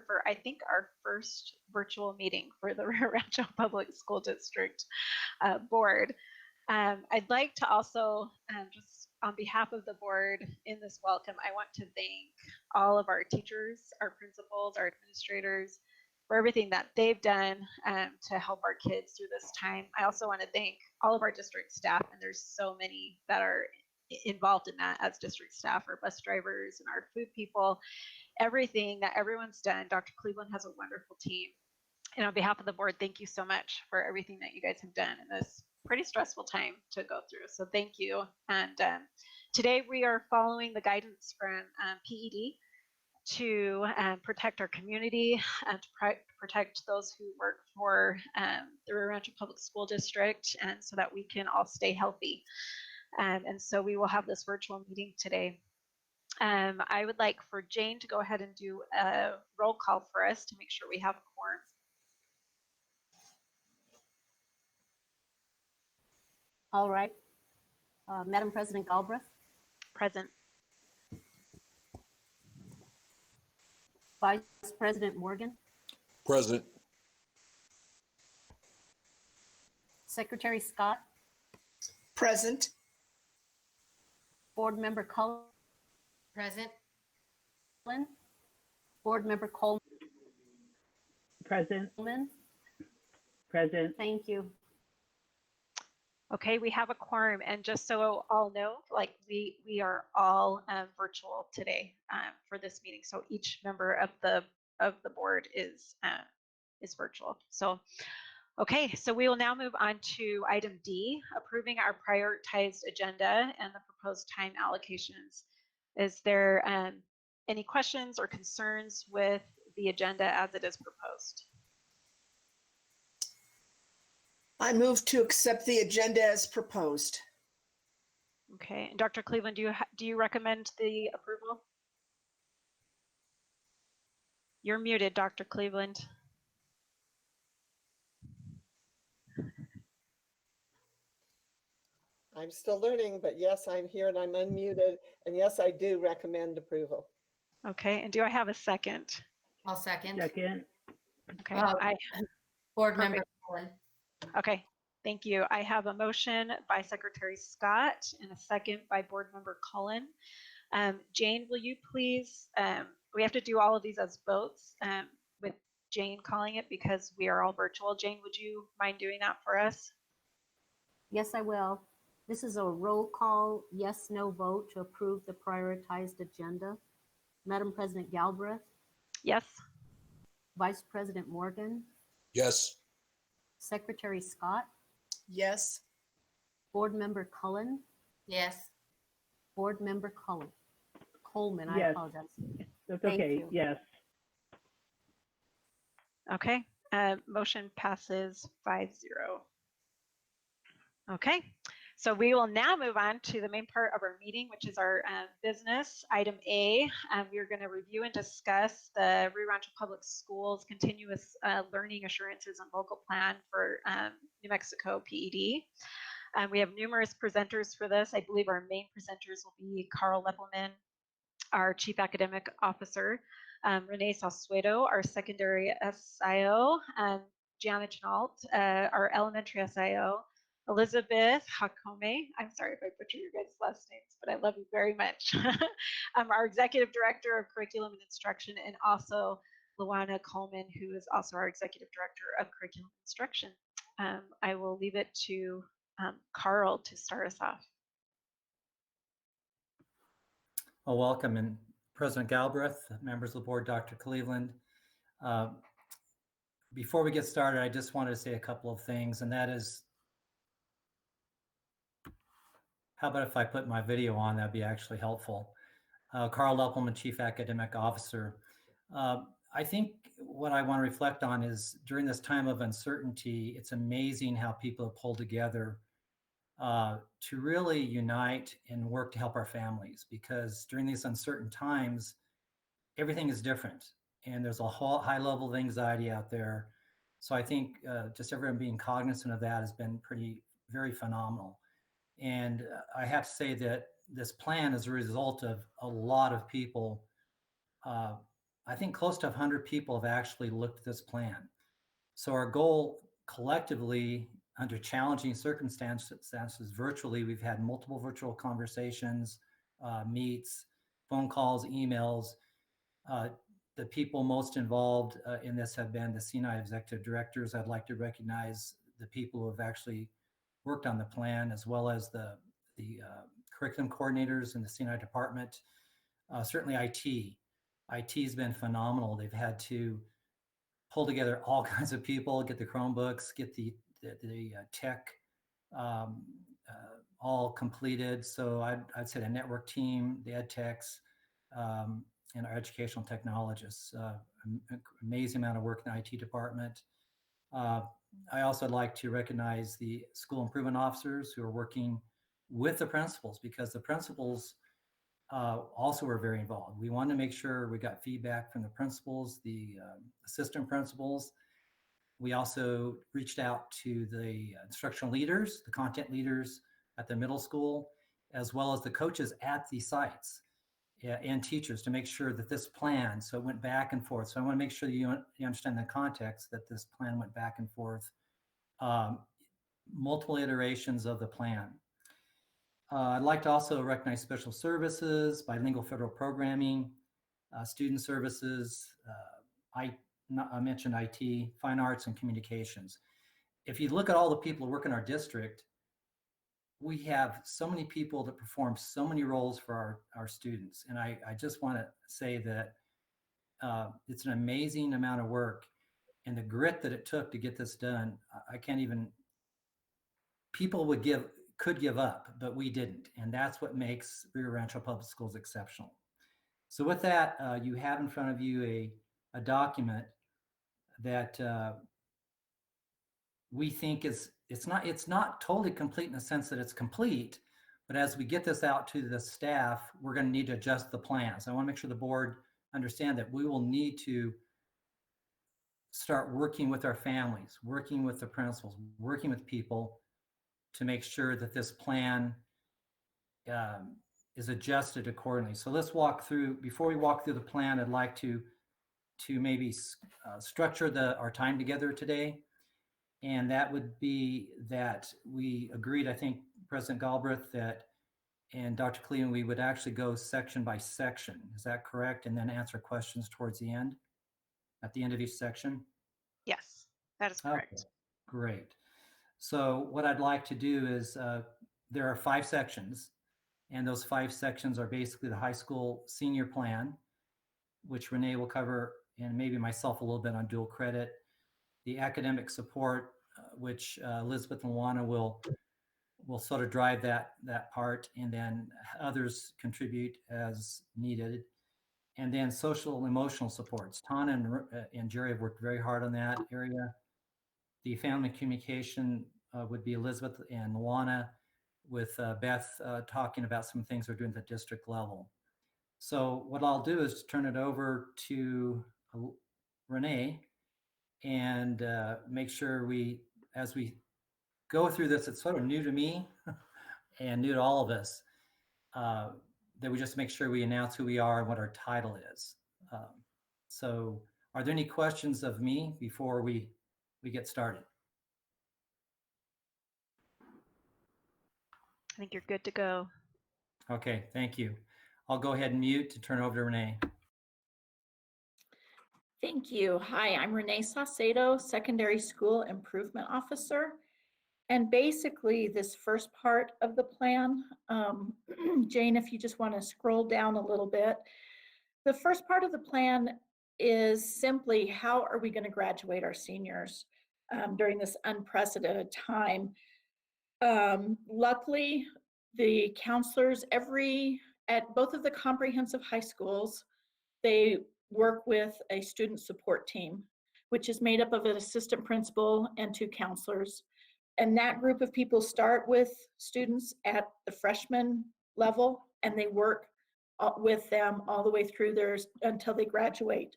for, I think, our first virtual meeting for the Rancho Public School District board. I'd like to also, just on behalf of the board in this welcome, I want to thank all of our teachers, our principals, our administrators, for everything that they've done to help our kids through this time. I also want to thank all of our district staff, and there's so many that are involved in that as district staff, our bus drivers and our food people, everything that everyone's done. Dr. Cleveland has a wonderful team. And on behalf of the board, thank you so much for everything that you guys have done in this pretty stressful time to go through. So thank you. And today we are following the guidance from PED to protect our community and to protect those who work for the Rancho Public School District, and so that we can all stay healthy. And so we will have this virtual meeting today. I would like for Jane to go ahead and do a roll call for us to make sure we have a quorum. All right. Madam President Galbraith? Present. Vice President Morgan? Present. Secretary Scott? Present. Board Member Cullen? Present. Board Member Coleman? Present. Present. Thank you. Okay, we have a quorum, and just so all know, like we are all virtual today for this meeting. So each member of the board is virtual. So, okay, so we will now move on to item D, approving our prioritized agenda and the proposed time allocations. Is there any questions or concerns with the agenda as it is proposed? I move to accept the agenda as proposed. Okay, and Dr. Cleveland, do you recommend the approval? You're muted, Dr. Cleveland. I'm still learning, but yes, I'm here and I'm unmuted. And yes, I do recommend approval. Okay, and do I have a second? I'll second. Second. Okay, Board Perfect. Member Cullen. Okay, thank you. I have a motion by Secretary Scott and a second by Board Member Cullen. Jane, will you please, we have to do all of these as votes with Jane calling it because we are all virtual. Jane, would you mind doing that for us? Yes, I will. This is a roll call, yes, no vote to approve the prioritized agenda. Madam President Galbraith? Yes. Vice President Morgan? Yes. Secretary Scott? Yes. Board Member Cullen? Yes. Board Member Coleman, I Yes. apologize. That's Thank okay. you. Yes. Okay, motion passes 5-0. Okay, so we will now move on to the main part of our meeting, which is our business. Item A, we are going to review and discuss the Rio Rancho Public Schools Continuous Learning Assurances and Local Plan for New Mexico PED. We have numerous presenters for this. I believe our main presenters will be Carl Leppelman, our Chief Academic Officer, Renee Salsuedo, our Secondary SIO, Gianna Chenault, our Elementary SIO, Elizabeth Hikami, I'm sorry if I butcher your guys' last names, but I love you very much. Our Executive Director of Curriculum and Instruction, and also Luana Coleman, who is also our Executive Director of Curriculum and Instruction. I will leave it to Carl to start us off. Well, welcome, and President Galbraith, members of the board, Dr. Cleveland. Before we get started, I just wanted to say a couple of things, and that is, how about if I put my video on? That'd be actually helpful. Carl Leppelman, Chief Academic Officer. I think what I want to reflect on is during this time of uncertainty, it's amazing how people have pulled together to really unite and work to help our families, because during these uncertain times, everything is different and there's a whole high level of anxiety out there. So I think just everyone being cognizant of that has been very phenomenal. And I have to say that this plan is a result of a lot of people I think close to 100 people have actually looked at this plan. So our goal collectively, under challenging circumstances virtually, we've had multiple virtual conversations, meets, phone calls, emails. The people most involved in this have been the CNI executive directors. I'd like to recognize the people who have actually worked on the plan, as well as the curriculum coordinators in the CNI department. Certainly IT. IT has been phenomenal. They've had to pull together all kinds of people, get the Chromebooks, get the tech all completed. So I'd say the network team, the ed techs, and our educational technologists. Amazing amount of work in the IT department. I also like to recognize the school improvement officers who are working with the principals, because the principals also were very involved. We wanted to make sure we got feedback from the principals, the assistant principals. We also reached out to the instructional leaders, the content leaders at the middle school, as well as the coaches at the sites and teachers, to make sure that this plan, so it went back and forth. So I want to make sure that you understand the context that this plan went back and forth, multiple iterations of the plan. I'd like to also recognize special services, bilingual federal programming, student services, I mentioned IT, fine arts, and communications. If you look at all the people who work in our district, we have so many people that perform so many roles for our students. And I just want to say that it's an amazing amount of work, and the grit that it took to get this done. I can't even, people could give up, but we didn't. And that's what makes Rio Rancho Public Schools exceptional. So with that, you have in front of you a document that we think it's not totally complete in the sense that it's complete, but as we get this out to the staff, we're going to need to adjust the plans. I want to make sure the board understand that we will need to start working with our families, working with the principals, working with people to make sure that this plan is adjusted accordingly. So let's walk through, before we walk through the plan, I'd like to maybe structure our time together today. And that would be that we agreed, I think, President Galbraith, that, and Dr. Cleveland, we would actually go section by section. Is that correct? And then answer questions towards the end, at the end of each section? Yes, that is correct. Okay, great. So what I'd like to do is, there are 5 sections, and those 5 sections are basically the high school senior plan, which Renee will cover, and maybe myself a little bit on dual credit, the academic support, which Elizabeth and Luana will sort of drive that part, and then others contribute as needed. And then social and emotional supports. Tana and Jerry have worked very hard on that area. The family communication would be Elizabeth and Luana, with Beth talking about some things we're doing at the district level. So what I'll do is turn it over to Renee, and make sure as we go through this, it's sort of new to me and new to all of us, that we just make sure we announce who we are and what our title is. So are there any questions of me before we get started? I think you're good to go. Okay, thank you. I'll go ahead and mute to turn it over to Renee. Thank you. Hi, I'm Renee Saucedo, Secondary School Improvement Officer. And basically this first part of the plan, Jane, if you just want to scroll down a little bit, the first part of the plan is simply how are we going to graduate our seniors during this unprecedented time. Luckily, the counselors at both of the comprehensive high schools, they work with a student support team, which is made up of an assistant principal and 2 counselors. And that group of people start with students at the freshman level, and they work with them all the way through theirs until they graduate.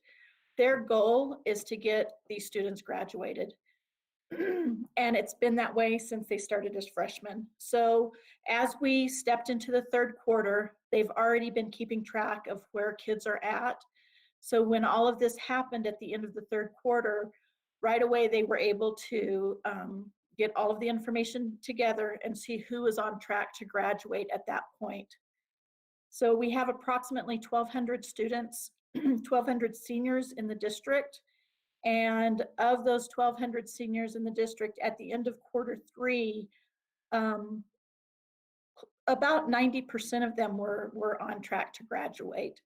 Their goal is to get these students graduated. And it's been that way since they started as freshmen. So as we stepped into the 3rd quarter, they've already been keeping track of where kids are at. So when all of this happened at the end of the third quarter, right away they were able to get all of the information together and see who was on track to graduate at that point. So we have approximately 1,200 students, 1,200 seniors in the district. And of those 1,200 seniors in the district at the end of quarter three, about 90% of them were on track to graduate.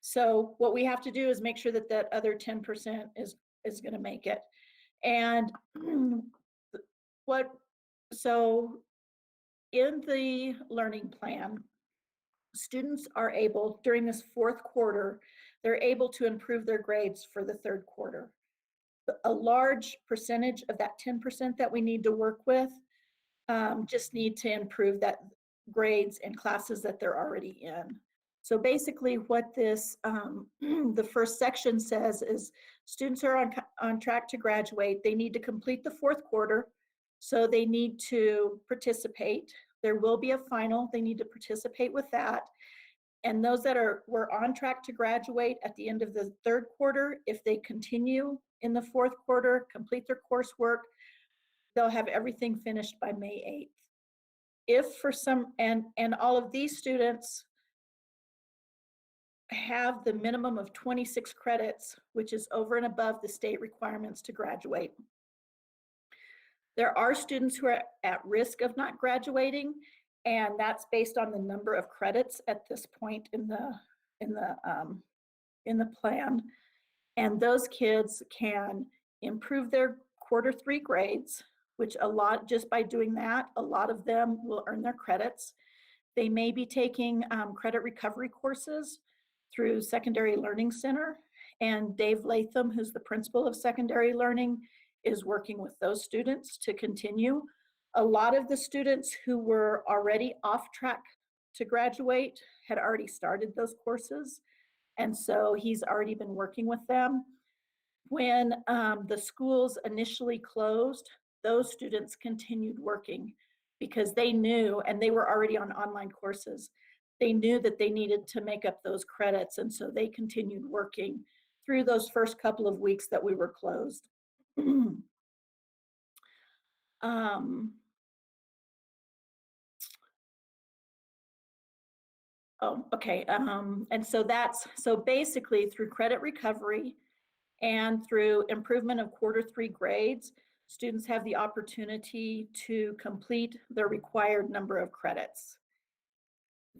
So what we have to do is make sure that that other 10% is going to make it. And so in the learning plan, students are able, during this fourth quarter, they're able to improve their grades for the third quarter. A large percentage of that 10% that we need to work with just need to improve that grades in classes that they're already in. So basically what this, the first section says is students are on track to graduate. They need to complete the fourth quarter. So they need to participate. There will be a final. They need to participate with that. And those that were on track to graduate at the end of the third quarter, if they continue in the fourth quarter, complete their coursework, they'll have everything finished by May 8th. If for some, and all of these students have the minimum of 26 credits, which is over and above the state requirements to graduate. There are students who are at risk of not graduating, and that's based on the number of credits at this point in the plan. And those kids can improve their quarter three grades, which just by doing that, a lot of them will earn their credits. They may be taking credit recovery courses through Secondary Learning Center, and Dave Latham, who's the principal of Secondary Learning, is working with those students to continue. A lot of the students who were already off track to graduate had already started those courses, and so he's already been working with them. When the schools initially closed, those students continued working because they knew, and they were already on online courses, they knew that they needed to make up those credits, and so they continued working through those first couple of weeks that we were closed. And so basically through credit recovery and through improvement of quarter three grades, students have the opportunity to complete their required number of credits.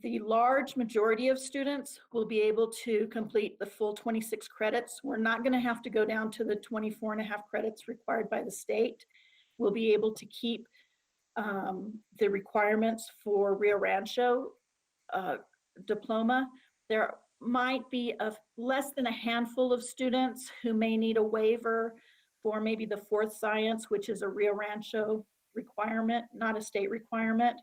The large majority of students will be able to complete the full 26 credits. We're not going to have to go down to the 24 and a half credits required by the state. We'll be able to keep the requirements for Rio Rancho diploma. There might be less than a handful of students who may need a waiver for maybe the fourth science, which is a Rio Rancho requirement, not a state requirement.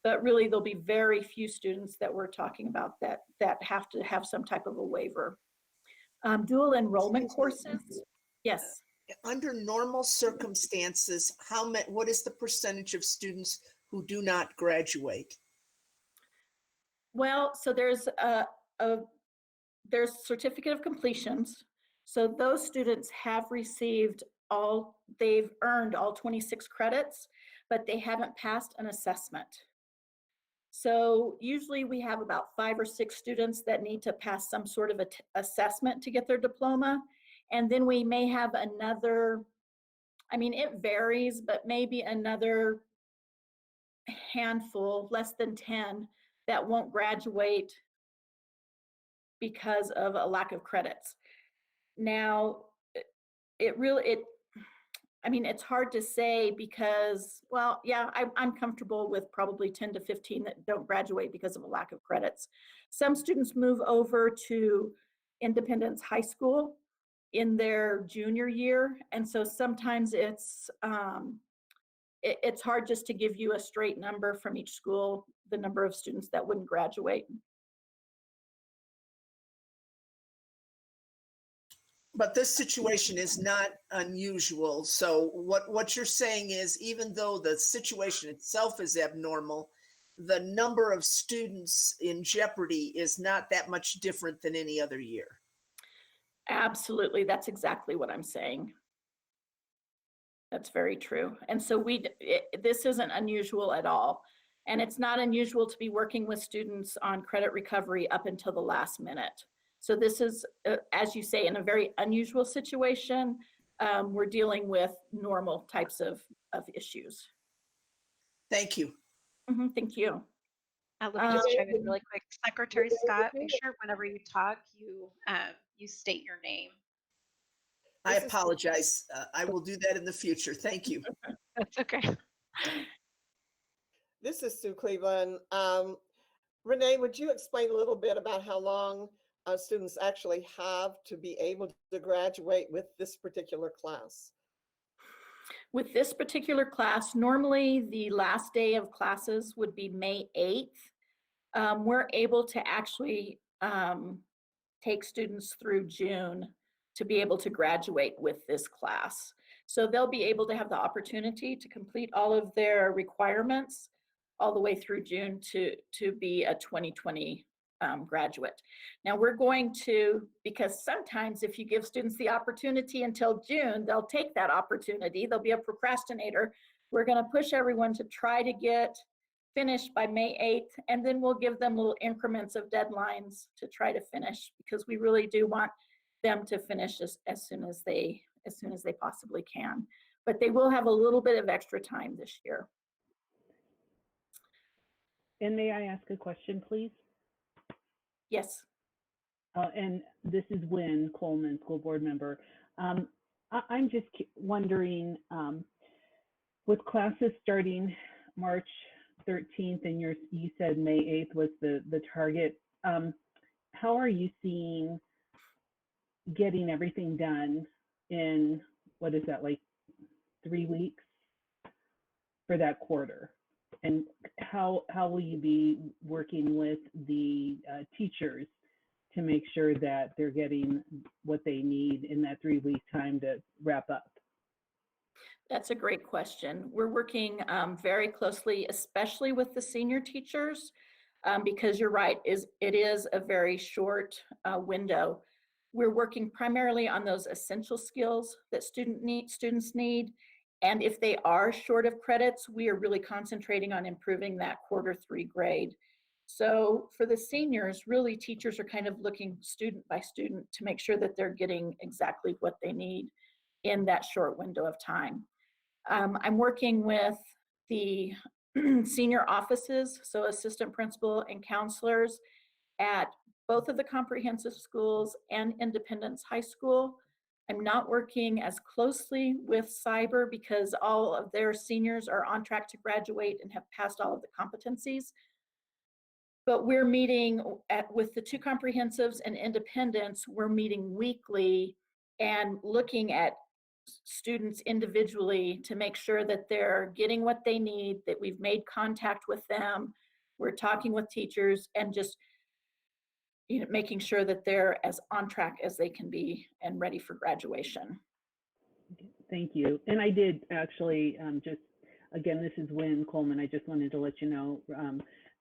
But really, there'll be very few students that we're talking about that have to have some type of a waiver. Dual enrollment courses, yes. Under normal circumstances, what is the percentage of students who do not graduate? Well, so there's certificate of completions. So those students have received they've earned all 26 credits, but they haven't passed an assessment. So usually we have about 5 or 6 students that need to pass some sort of assessment to get their diploma. And then we may have another, it varies, but maybe another handful, less than 10, that won't graduate because of a lack of credits. Now, it's hard to say because, well, yeah, I'm comfortable with probably 10 to 15 that don't graduate because of a lack of credits. Some students move over to Independence High School in their junior year. And so sometimes it's hard just to give you a straight number from each school, the number of students that wouldn't graduate. But this situation is not unusual. So what you're saying is, even though the situation itself is abnormal, the number of students in jeopardy is not that much different than any other year. Absolutely. That's exactly what I'm saying. That's very true. And so this isn't unusual at all. And it's not unusual to be working with students on credit recovery up until the last minute. So this is, as you say, in a very unusual situation. We're dealing with normal types of issues. Thank you. Thank you. Let me just chime in really quick. Secretary Scott, make sure whenever you talk, you state your name. I apologize. I will do that in the future. Thank you. That's okay. This is Sue Cleveland. Renee, would you explain a little bit about how long students actually have to be able to graduate with this particular class? With this particular class, normally the last day of classes would be May 8th. We're able to actually take students through June to be able to graduate with this class. So they'll be able to have the opportunity to complete all of their requirements all the way through June to be a 2020 graduate. Now we're going to, because sometimes if you give students the opportunity until June, they'll take that opportunity. They'll be a procrastinator. We're going to push everyone to try to get finished by May 8th, and then we'll give them little increments of deadlines to try to finish, because we really do want them to finish as soon as they possibly can. But they will have a little bit of extra time this year. And may I ask a question, please? Yes. And this is Wynn Coleman, school board member. I'm just wondering, with classes starting March 13th, and you said May 8th was the target, how are you seeing getting everything done in, what is that, like 3 weeks for that quarter? And how will you be working with the teachers to make sure that they're getting what they need in that 3-week time to wrap up? That's a great question. We're working very closely, especially with the senior teachers, because you're right, it is a very short window. We're working primarily on those essential skills that students need. And if they are short of credits, we are really concentrating on improving that Q3 grade. So for the seniors, really teachers are kind of looking student by student to make sure that they're getting exactly what they need in that short window of time. I'm working with the senior offices, so assistant principal and counselors at both of the comprehensive schools and Independence High School. I'm not working as closely with cyber because all of their seniors are on track to graduate and have passed all of the competencies. But we're meeting with the two comprehensives and Independence, we're meeting weekly and looking at students individually to make sure that they're getting what they need, that we've made contact with them, we're talking with teachers, and just making sure that they're as on track as they can be and ready for graduation. Thank you. And I did actually just, again, this is Wynn Coleman. I just wanted to let you know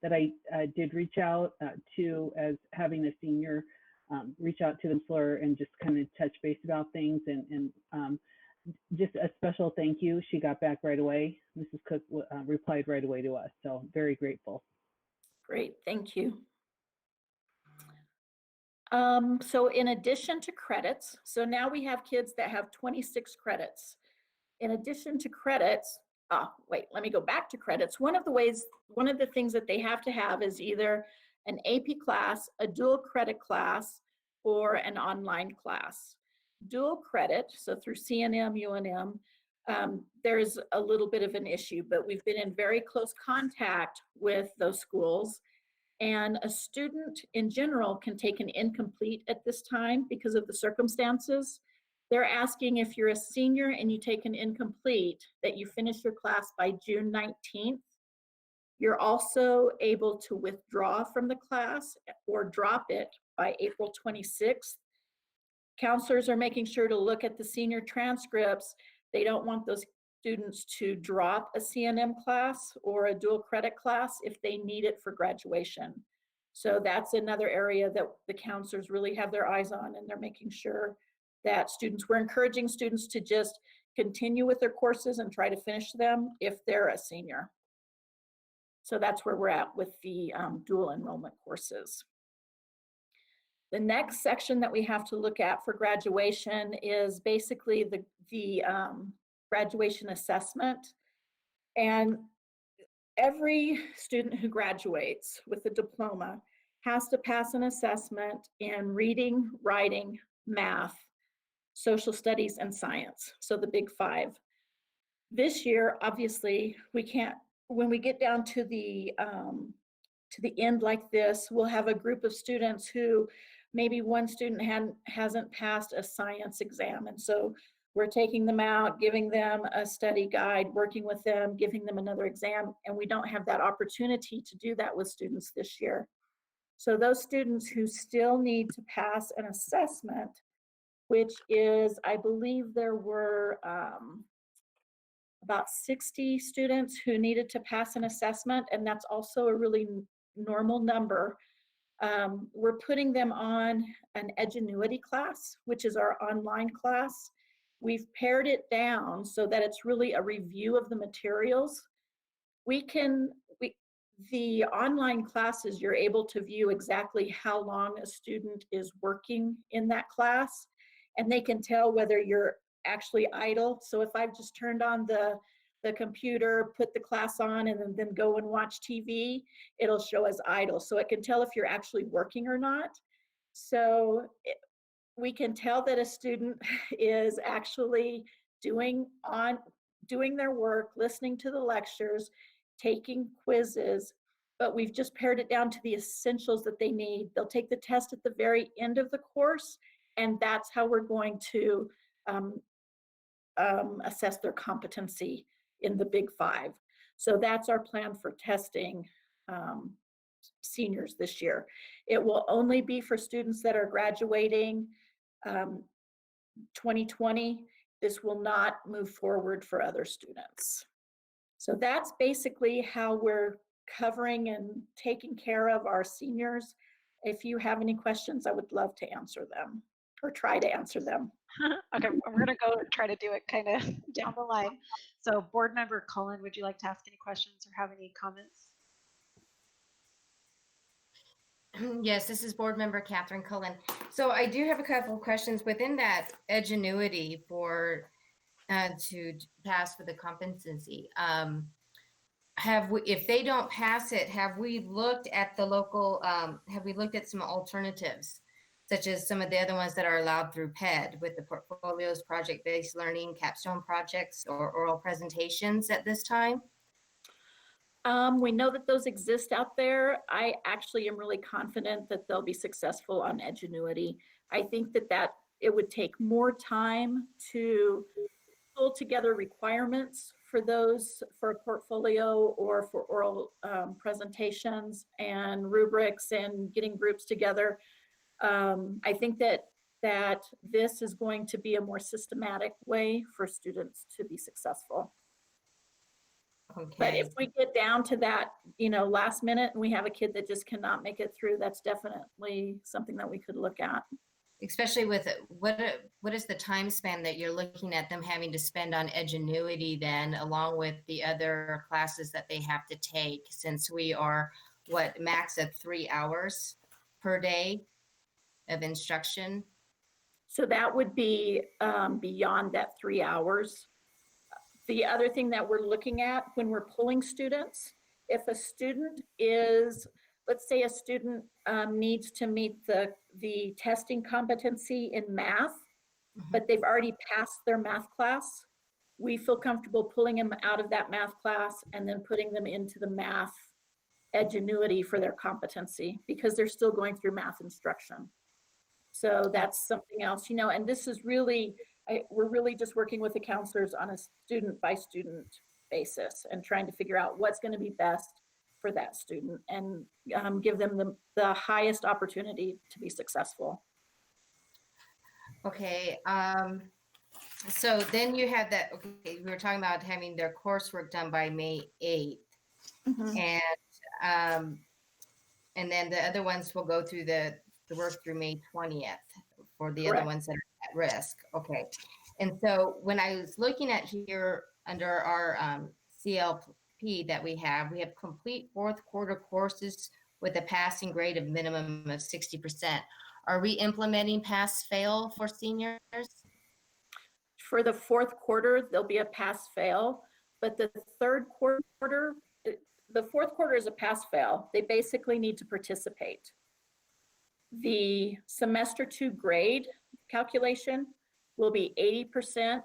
that I did reach out to, as having a senior, reach out to the counselor and just kind of touch base about things, and just a special thank you. She got back right away. Mrs. Cook replied right away to us. So very grateful. Great, thank you. So in addition to credits, so now we have kids that have 26 credits. In addition to credits, wait, let me go back to credits. One of the things that they have to have is either an AP class, a dual credit class, or an online class. Dual credit, so through CNM, UNM, there's a little bit of an issue, but we've been in very close contact with those schools. And a student in general can take an incomplete at this time because of the circumstances. They're asking if you're a senior and you take an incomplete, that you finish your class by June 19th. You're also able to withdraw from the class or drop it by April 26th. Counselors are making sure to look at the senior transcripts. They don't want those students to drop a CNM class or a dual credit class if they need it for graduation. So that's another area that the counselors really have their eyes on, and they're making sure that we're encouraging students to just continue with their courses and try to finish them if they're a senior. So that's where we're at with the dual enrollment courses. The next section that we have to look at for graduation is basically the graduation assessment. And every student who graduates with a diploma has to pass an assessment in reading, writing, math, social studies, and science. So the big five. This year, obviously, we can't, when we get down to the end like this, we'll have a group of students who maybe one student hasn't passed a science exam. And so we're taking them out, giving them a study guide, working with them, giving them another exam, and we don't have that opportunity to do that with students this year. So those students who still need to pass an assessment, which is, I believe there were about 60 students who needed to pass an assessment, and that's also a really normal number. We're putting them on an Edgenuity class, which is our online class. We've pared it down so that it's really a review of the materials. The online classes, you're able to view exactly how long a student is working in that class, and they can tell whether you're actually idle. So if I've just turned on the computer, put the class on, and then go and watch TV, it'll show as idle. So it can tell if you're actually working or not. So we can tell that a student is actually doing their work, listening to the lectures, taking quizzes, but we've just pared it down to the essentials that they need. They'll take the test at the very end of the course, and that's how we're going to assess their competency in the big five. So that's our plan for testing seniors this year. It will only be for students that are graduating 2020. This will not move forward for other students. So that's basically how we're covering and taking care of our seniors. If you have any questions, I would love to answer them or try to answer them. Okay, we're gonna go try to do it kind of down the line. So board member Cullen, would you like to ask any questions or have any comments? Yes, this is board member Catherine Cullen. So I do have a couple of questions within that Edgenuity for to pass for the competency. If they don't pass it, have we looked at the local, have we looked at some alternatives, such as some of the other ones that are allowed through PED with the portfolios, project-based learning, capstone projects, or oral presentations at this time? We know that those exist out there. I actually am really confident that they'll be successful on Edgenuity. I think that it would take more time to pull together requirements for those, for a portfolio or for oral presentations and rubrics and getting groups together. I think that this is going to be a more systematic way for students to be successful. Okay. But if we get down to that, last minute and we have a kid that just cannot make it through, that's definitely something that we could look at. Especially with what is the time span that you're looking at them having to spend on Edgenuity then, along with the other classes that they have to take, since we are max of 3 hours per day of instruction? So that would be beyond that 3 hours. The other thing that we're looking at when we're pulling students, if a student is, let's say a student needs to meet the testing competency in math, but they've already passed their math class, we feel comfortable pulling them out of that math class and then putting them into the math Edgenuity for their competency, because they're still going through math instruction. So that's something else, and this is really, we're really just working with the counselors on a student by student basis and trying to figure out what's going to be best for that student and give them the highest opportunity to be successful. Okay. So then you have that, okay, we were talking about having their coursework done by May 8th. Mhm. And then the other ones will go through the work through May 20th for the other Correct. ones that are at risk. Okay. And so when I was looking at here under our CLP that we have complete fourth quarter courses with a passing grade of minimum of 60%. Are we implementing pass fail for seniors? For the fourth quarter, there'll be a pass fail, but the third quarter, the fourth quarter is a pass fail. They basically need to participate. The semester 2 grade calculation will be 80%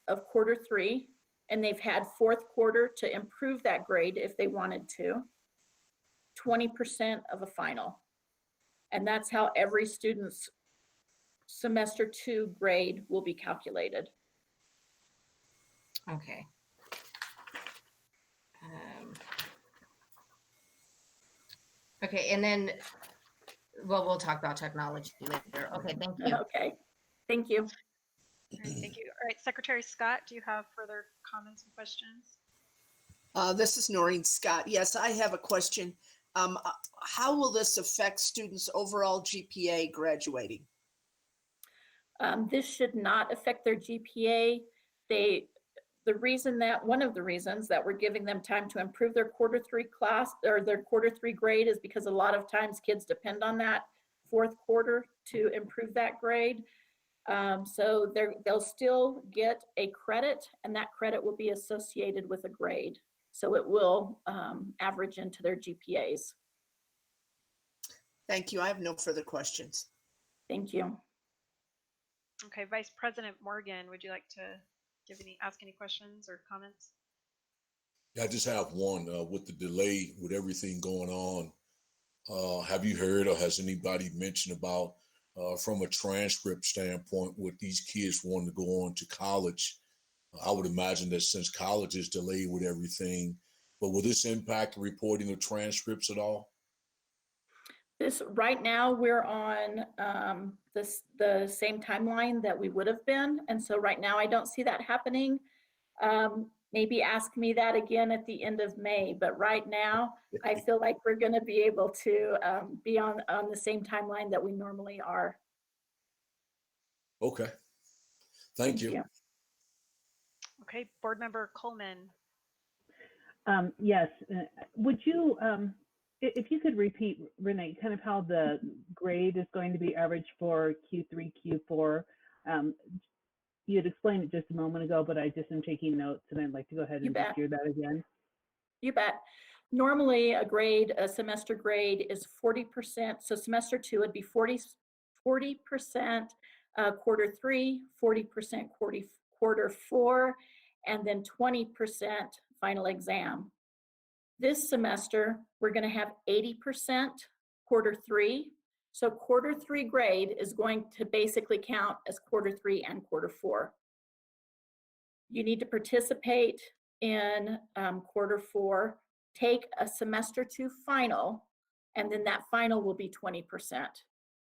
of quarter 3, and they've had fourth quarter to improve that grade if they wanted to, 20% of a final. And that's how every student's semester 2 grade will be calculated. Okay. Okay, and then, well, we'll talk about technology later. Okay, thank you. Okay, thank you. All right, thank you. All right, Secretary Scott, do you have further comments and questions? This is Noreen Scott. Yes, I have a question. How will this affect students' overall GPA graduating? This should not affect their GPA. One of the reasons that we're giving them time to improve their quarter 3 class or their quarter 3 grade is because a lot of times kids depend on that fourth quarter to improve that grade. So they'll still get a credit, and that credit will be associated with a grade. So it will average into their GPAs. Thank you. I have no further questions. Thank you. Okay, Vice President Morgan, would you like to ask any questions or comments? Yeah, I just have one. With the delay, with everything going on, have you heard or has anybody mentioned about, from a transcript standpoint, with these kids wanting to go on to college? I would imagine that since college is delayed with everything, but will this impact the reporting of transcripts at all? Right now we're on the same timeline that we would have been. And so right now I don't see that happening. Maybe ask me that again at the end of May, but right now I feel like we're going to be able to be on the same timeline that we normally are. Okay. Thank you. Okay, Board Member Coleman. Yes, would you, if you could repeat, Renee, kind of how the grade is going to be averaged for Q3, Q4. You had explained it just a moment ago, but I just am taking notes and I'd like to go ahead and just hear that again. You bet. Normally a semester grade is 40%. So semester 2 would be 40% quarter 3, 40% quarter 4, and then 20% final exam. This semester, we're going to have 80% quarter 3. So quarter 3 grade is going to basically count as quarter 3 and quarter 4. You need to participate in quarter 4, take a semester 2 final, and then that final will be 20%.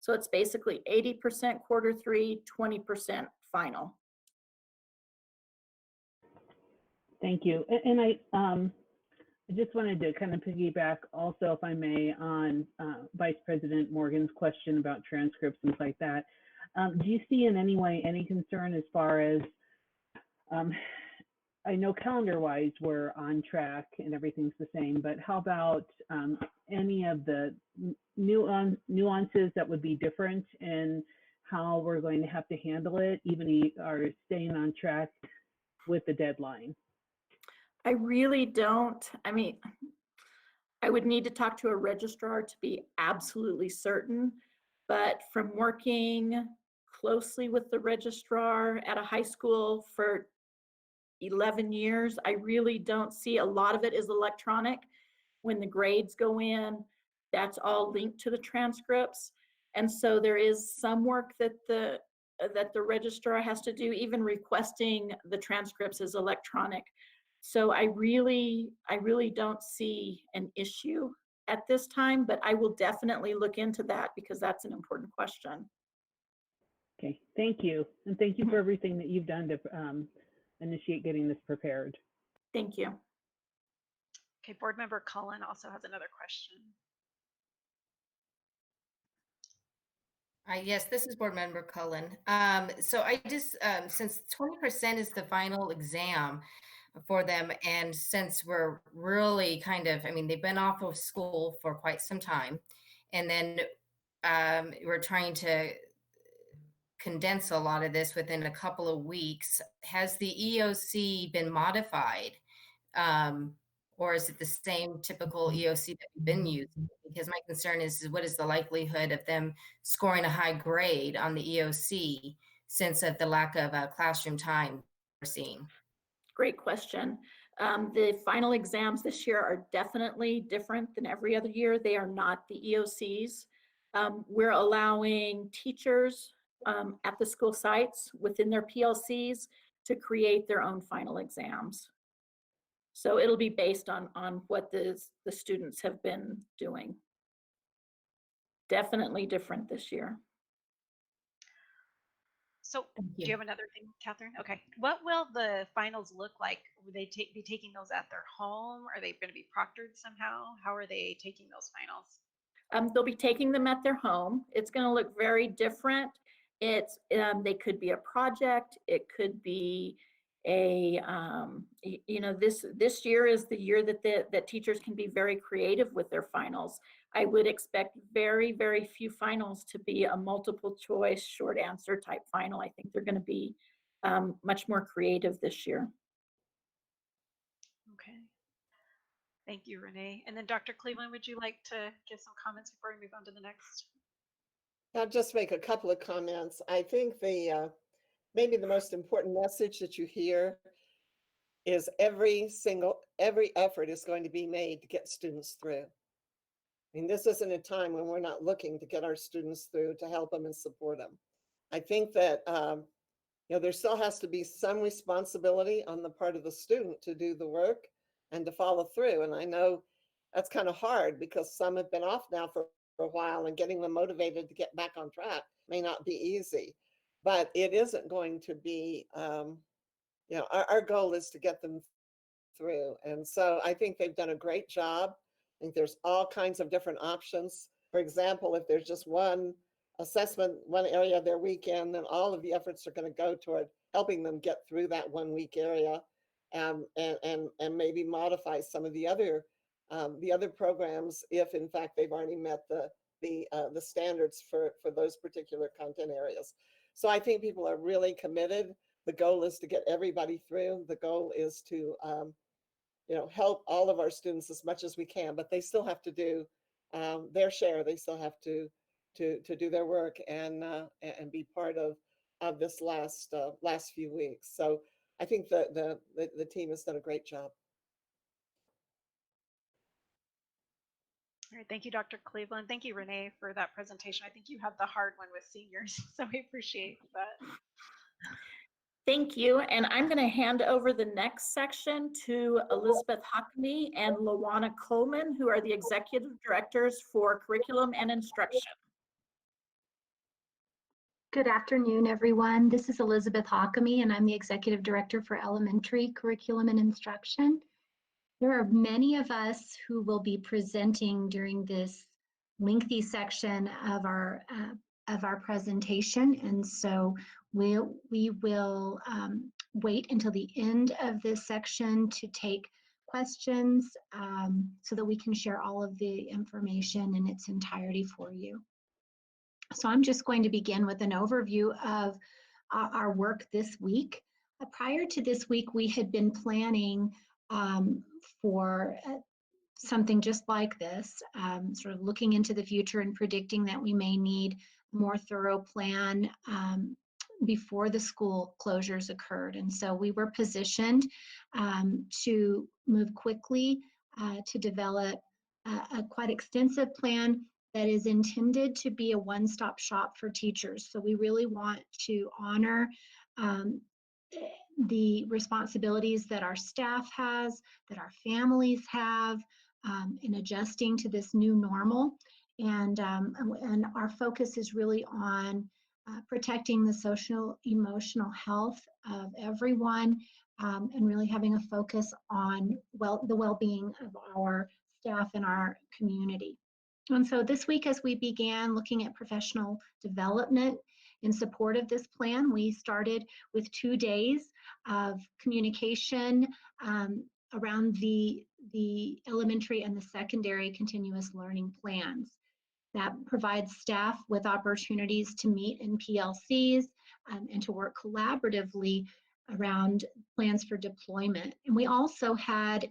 So it's basically 80% quarter 3, 20% final. Thank you. And I just wanted to kind of piggyback also, if I may, on Vice President Morgan's question about transcripts and things like that. Do you see in any way any concern as far as, I know calendar-wise we're on track and everything's the same, but how about any of the nuances that would be different in how we're going to have to handle it, even if we are staying on track with the deadline? I really don't. I mean, I would need to talk to a registrar to be absolutely certain, but from working closely with the registrar at a high school for 11 years, I really don't see. A lot of it is electronic. When the grades go in, that's all linked to the transcripts. And so there is some work that the registrar has to do. Even requesting the transcripts is electronic. So I really don't see an issue at this time, but I will definitely look into that because that's an important question. Okay, thank you. And thank you for everything that you've done to initiate getting this prepared. Thank you. Okay, Board Member Cullen also has another question. Yes, this is Board Member Cullen. So I just, since 20% is the final exam for them, and since we're really kind of, I mean, they've been off of school for quite some time, and then we're trying to condense a lot of this within a couple of weeks. Has the EOC been modified? Um, or is it the same typical EOC that we've been using? Because my concern is what is the likelihood of them scoring a high grade on the EOC since of the lack of classroom time we're seeing? Great question. The final exams this year are definitely different than every other year. They are not the EOCs. We're allowing teachers at the school sites within their PLCs to create their own final exams. So it'll be based on what the students have been doing. Definitely different this year. So Thank do you have another thing, Catherine? Okay. What will the finals look like? Will they be taking those at their home? Are they going to be proctored somehow? How are they taking those finals? They'll be taking them at their home. It's going to look very different. It's they could be a project. It could be a this year is the year that teachers can be very creative with their finals. I would expect very few finals to be a multiple choice short answer type final. I think they're going to be much more creative this year. Okay. Thank you, Renee. And then Dr. Cleveland, would you like to give some comments before we move on to the next? I'll just make a couple of comments. I think the maybe the most important message that you hear is every effort is going to be made to get students through. I mean, this isn't a time when we're not looking to get our students through, to help them and support them. I think that there still has to be some responsibility on the part of the student to do the work and to follow through. And I know that's kind of hard because some have been off now for a while, and getting them motivated to get back on track may not be easy. But it isn't going to be, our goal is to get them through. And so I think they've done a great job. I think there's all kinds of different options. For example, if there's just one assessment, one area of their weekend, then all of the efforts are going to go toward helping them get through that 1 week area, and maybe modify some of the other programs if in fact they've already met the standards for those particular content areas. So I think people are really committed. The goal is to get everybody through. The goal is to help all of our students as much as we can, but they still have to do their share. They still have to do their work and be part of this last few weeks. So I think the team has done a great job. All right, thank you, Dr. Cleveland. Thank you, Renee, for that presentation. I think you had the hard one with seniors, so we appreciate that. Thank you. And I'm going to hand over the next section to Elizabeth Hikami and Lawana Coleman, who are the executive directors for curriculum and instruction. Good afternoon, everyone. This is Elizabeth Hikami, and I'm the executive director for elementary curriculum and instruction. There are many of us who will be presenting during this lengthy section of our presentation, and so we will wait until the end of this section to take questions so that we can share all of the information in its entirety for you. So I'm just going to begin with an overview of our work this week. Prior to this week, we had been planning for something just like this, sort of looking into the future and predicting that we may need a more thorough plan before the school closures occurred. And so we were positioned to move quickly to develop a quite extensive plan that is intended to be a one-stop shop for teachers. So we really want to honor the responsibilities that our staff has, that our families have in adjusting to this new normal. And our focus is really on protecting the social, emotional health of everyone, and really having a focus on the well-being of our staff and our community. And so this week, as we began looking at professional development in support of this plan, we started with 2 days of communication around the elementary and the secondary continuous learning plans. That provides staff with opportunities to meet in PLCs and to work collaboratively around plans for deployment. And we also had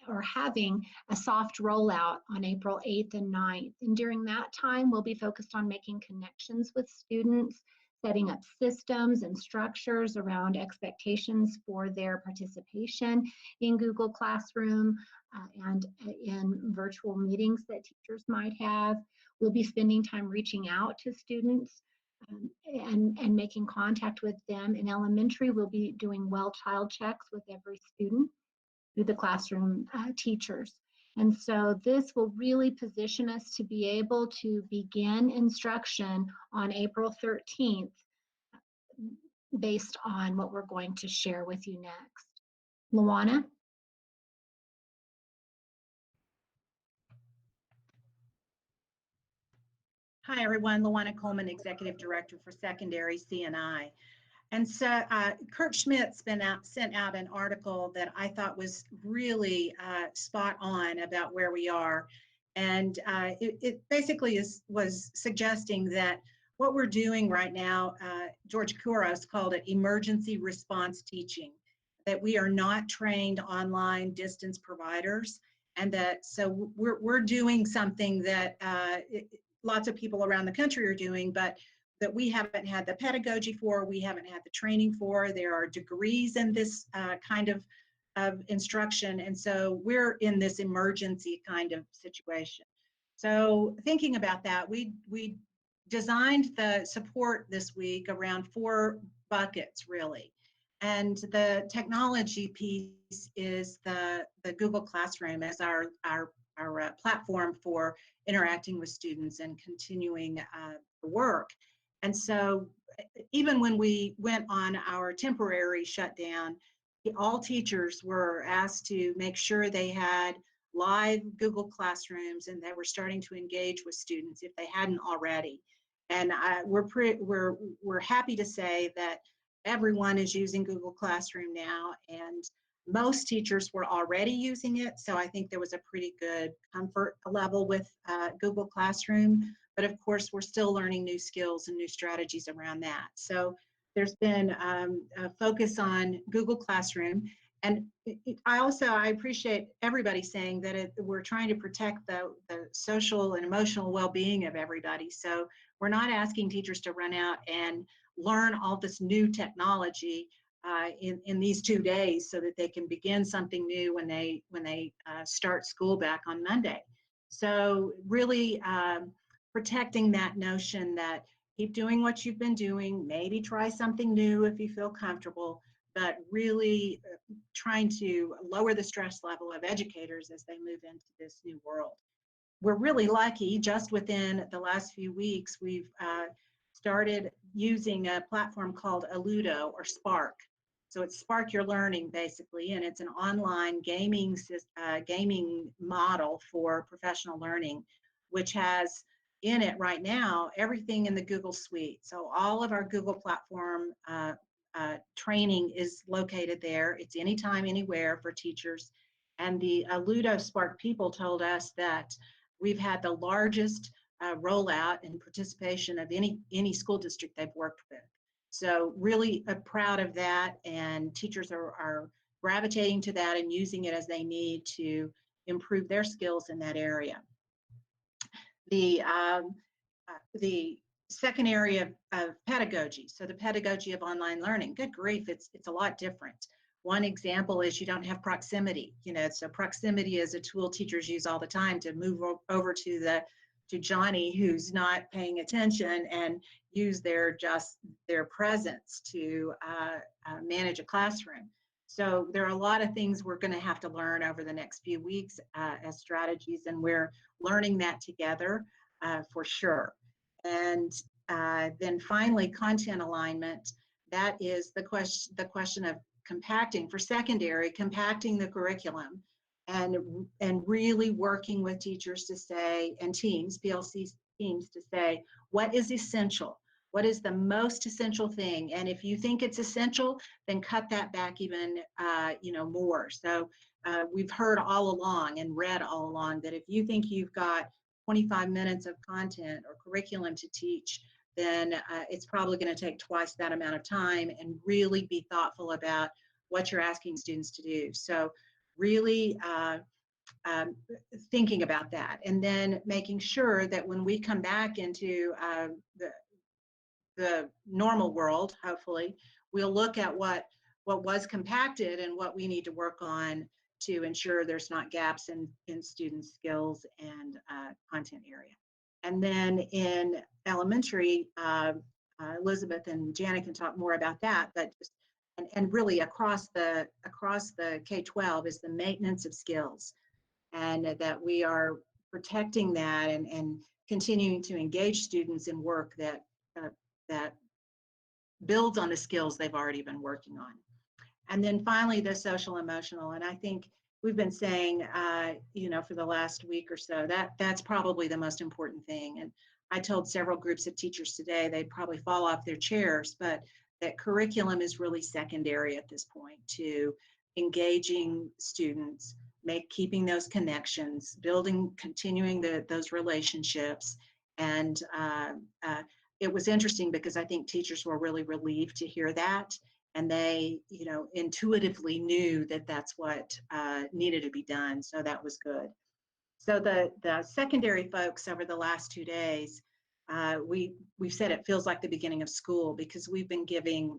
or having a soft rollout on April 8th and 9th. And during that time, we'll be focused on making connections with students, setting up systems and structures around expectations for their participation in Google Classroom and in virtual meetings that teachers might have. We'll be spending time reaching out to students and making contact with them. In elementary, we'll be doing well child checks with every student through the classroom teachers. And so this will really position us to be able to begin instruction on April 13th based on what we're going to share with you next. Luana? Hi, everyone. Luana Coleman, Executive Director for Secondary CNI. And so Kurt Schmidt sent out an article that I thought was really spot on about where we are. And it basically was suggesting that what we're doing right now, George Couros called it emergency response teaching, that we are not trained online distance providers. And that so we're doing something that lots of people around the country are doing, but that we haven't had the pedagogy for, we haven't had the training for. There are degrees in this kind of instruction. And so we're in this emergency kind of situation. So thinking about that, we designed the support this week around 4 buckets, really. And the technology piece is the Google Classroom as our platform for interacting with students and continuing the work. And so even when we went on our temporary shutdown, all teachers were asked to make sure they had live Google Classrooms and they were starting to engage with students if they hadn't already. And we're happy to say that everyone is using Google Classroom now, and most teachers were already using it. So I think there was a pretty good comfort level with Google Classroom. But of course, we're still learning new skills and new strategies around that. So there's been a focus on Google Classroom. And I appreciate everybody saying that we're trying to protect the social and emotional well-being of everybody. So we're not asking teachers to run out and learn all this new technology in these 2 days so that they can begin something new when they start school back on Monday. So really protecting that notion that keep doing what you've been doing, maybe try something new if you feel comfortable, but really trying to lower the stress level of educators as they move into this new world. We're really lucky, just within the last few weeks, we've started using a platform called Alludo or Spark. So it's Spark Your Learning, basically, and it's an online gaming model for professional learning, which has in it right now everything in the Google suite. So all of our Google platform training is located there. It's anytime, anywhere for teachers. And the Alludo Spark people told us that we've had the largest rollout and participation of any school district they've worked with. So really proud of that, and teachers are gravitating to that and using it as they need to improve their skills in that area. The second area of pedagogy, so the pedagogy of online learning, good grief, it's a lot different. One example is you don't have proximity, so proximity is a tool teachers use all the time to move over to Johnny who's not paying attention and use their presence to manage a classroom. So there are a lot of things we're going to have to learn over the next few weeks as strategies, and we're learning that together for sure. And then finally, content alignment. That is the question of compacting for secondary, compacting the curriculum and really working with teachers to say, and teams, PLC teams, to say, what is essential? What is the most essential thing? And if you think it's essential, then cut that back even more. So we've heard all along and read all along that if you think you've got 25 minutes of content or curriculum to teach, then it's probably going to take twice that amount of time, and really be thoughtful about what you're asking students to do. So really thinking about that, and then making sure that when we come back into the normal world, hopefully, we'll look at what was compacted and what we need to work on to ensure there's not gaps in student skills and content area. And then in elementary, Elizabeth and Janet can talk more about that, but just, and really across the K-12 is the maintenance of skills, and that we are protecting that and continuing to engage students in work that builds on the skills they've already been working on. And then finally, the social emotional. And I think we've been saying, for the last week or so, that's probably the most important thing. And I told several groups of teachers today, they'd probably fall off their chairs, but that curriculum is really secondary at this point to engaging students, keeping those connections, continuing those relationships. And it was interesting because I think teachers were really relieved to hear that. And they, intuitively knew that that's what needed to be done. So that was good. So the secondary folks over the last 2 days, we've said it feels like the beginning of school because we've been giving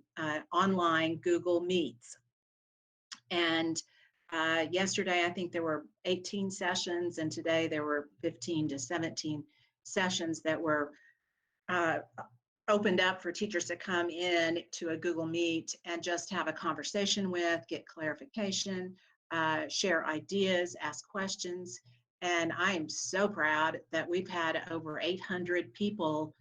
online Google Meets. And yesterday, I think there were 18 sessions, and today there were 15 to 17 sessions that were opened up for teachers to come in to a Google Meet and just have a conversation with, get clarification, share ideas, ask questions. And I am so proud that we've had over 800 people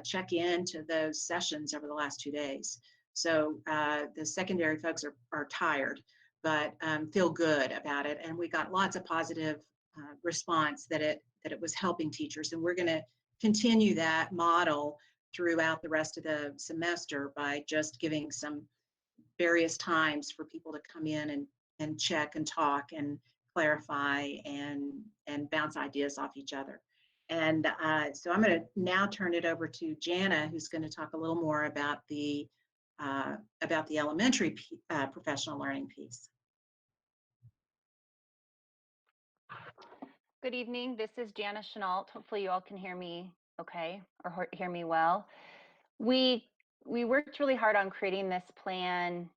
check into those sessions over the last 2 days. So the secondary folks are tired, but feel good about it. And we got lots of positive response that it was helping teachers. And we're going to continue that model throughout the rest of the semester by just giving some various times for people to come in and check and talk and clarify and bounce ideas off each other. And so I'm going to now turn it over to Jana, who's going to talk a little more about the elementary professional learning piece. Good evening. This is Jana Chenault. Hopefully you all can hear me okay, or hear me well. We worked really hard on creating this plan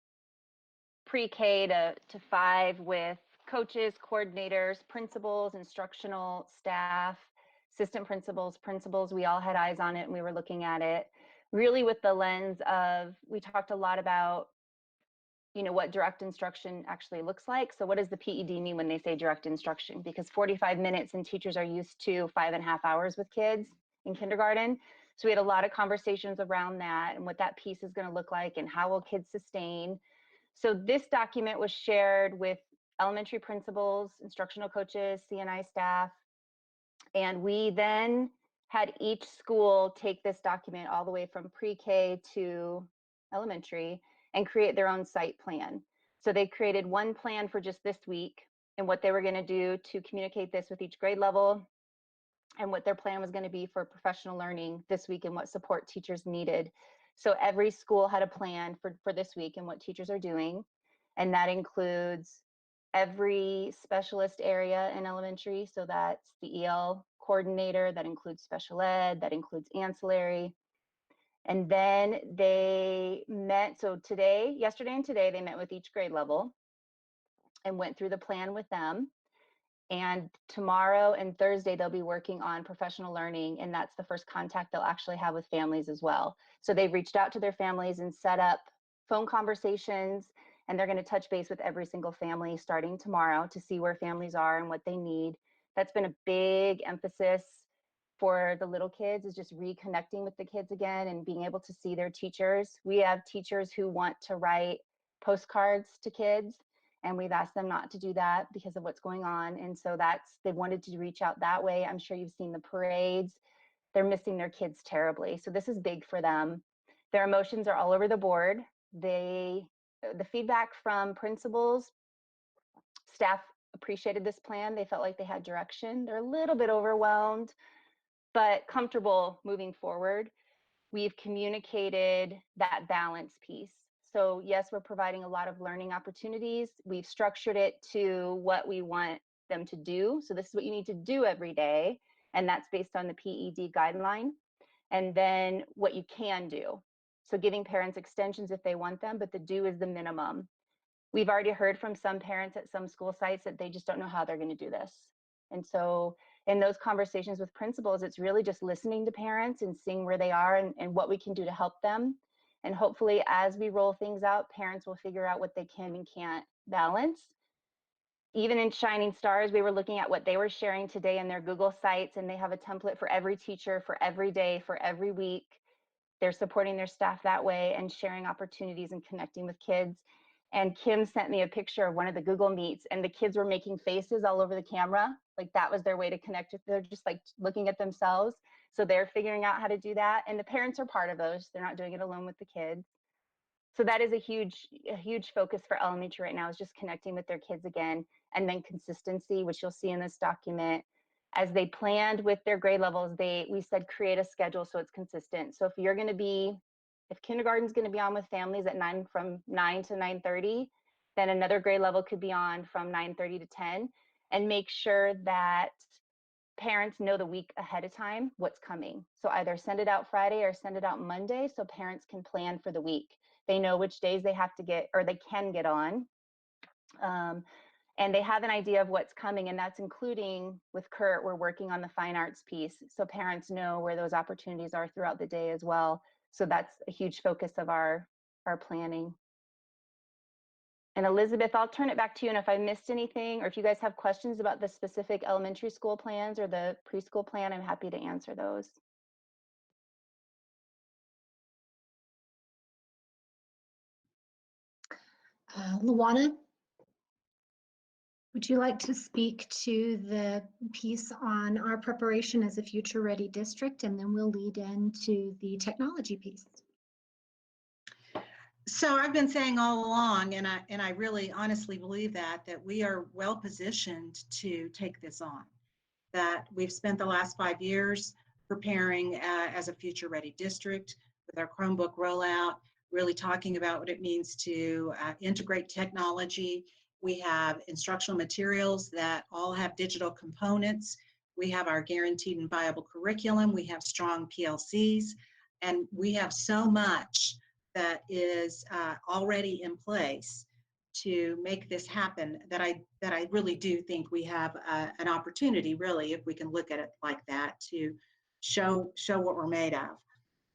pre-K to 5 with coaches, coordinators, principals, instructional staff, assistant principals. We all had eyes on it and we were looking at it really with the lens of, we talked a lot about what direct instruction actually looks like. So what does the PED mean when they say direct instruction? Because 45 minutes and teachers are used to 5.5 hours with kids in kindergarten. So we had a lot of conversations around that and what that piece is going to look like and how will kids sustain. So this document was shared with elementary principals, instructional coaches, CNI staff, and we then had each school take this document all the way from pre-K to elementary and create their own site plan. So they created one plan for just this week and what they were going to do to communicate this with each grade level and what their plan was going to be for professional learning this week and what support teachers needed. So every school had a plan for this week and what teachers are doing. And that includes every specialist area in elementary. So that's the EL coordinator, that includes special ed, that includes ancillary. And then they met, so yesterday and today, they met with each grade level and went through the plan with them. And tomorrow and Thursday, they'll be working on professional learning. And that's the first contact they'll actually have with families as well. So they've reached out to their families and set up phone conversations. And they're going to touch base with every single family starting tomorrow to see where families are and what they need. That's been a big emphasis for the little kids, is just reconnecting with the kids again and being able to see their teachers. We have teachers who want to write postcards to kids And we've asked them not to do that because of what's going on. And so they wanted to reach out that way. I'm sure you've seen the parades. They're missing their kids terribly. So this is big for them. Their emotions are all over the board. The feedback from principals, staff appreciated this plan. They felt like they had direction. They're a little bit overwhelmed, but comfortable moving forward. We've communicated that balance piece. So yes, we're providing a lot of learning opportunities. We've structured it to what we want them to do. So this is what you need to do every day. And that's based on the PED guideline. And then what you can do. So giving parents extensions if they want them, but the do is the minimum. We've already heard from some parents at some school sites that they just don't know how they're going to do this. And so in those conversations with principals, it's really just listening to parents and seeing where they are and what we can do to help them. And hopefully as we roll things out, parents will figure out what they can and can't balance. Even in Shining Stars, we were looking at what they were sharing today in their Google sites, and they have a template for every teacher, for every day, for every week. They're supporting their staff that way and sharing opportunities and connecting with kids. And Kim sent me a picture of one of the Google Meets, and the kids were making faces all over the camera. Like that was their way to connect with. They're just like looking at themselves. So they're figuring out how to do that. And the parents are part of those. They're not doing it alone with the kids. So that is a huge focus for elementary right now, is just connecting with their kids again. And then consistency, which you'll see in this document. As they planned with their grade levels, we said create a schedule so it's consistent. So if kindergarten's going to be on with families at from 9 to 9:30, then another grade level could be on from 9:30 to 10, and make sure that parents know the week ahead of time what's coming. So either send it out Friday or send it out Monday so parents can plan for the week. They know which days they have to get or they can get on. And they have an idea of what's coming, and that's including with Kurt, we're working on the fine arts piece. So parents know where those opportunities are throughout the day as well. So that's a huge focus of our planning. And Elizabeth, I'll turn it back to you. And if I missed anything, or if you guys have questions about the specific elementary school plans or the preschool plan, I'm happy to answer those. Luana, would you like to speak to the piece on our preparation as a future ready district, and then we'll lead into the technology piece? So I've been saying all along, and I really honestly believe that we are well positioned to take this on. That we've spent the last 5 years preparing as a future ready district with our Chromebook rollout, really talking about what it means to integrate technology. We have instructional materials that all have digital components. We have our guaranteed and viable curriculum. We have strong PLCs, and we have so much that is already in place to make this happen that I really do think we have an opportunity, really, if we can look at it like that, to show what we're made of.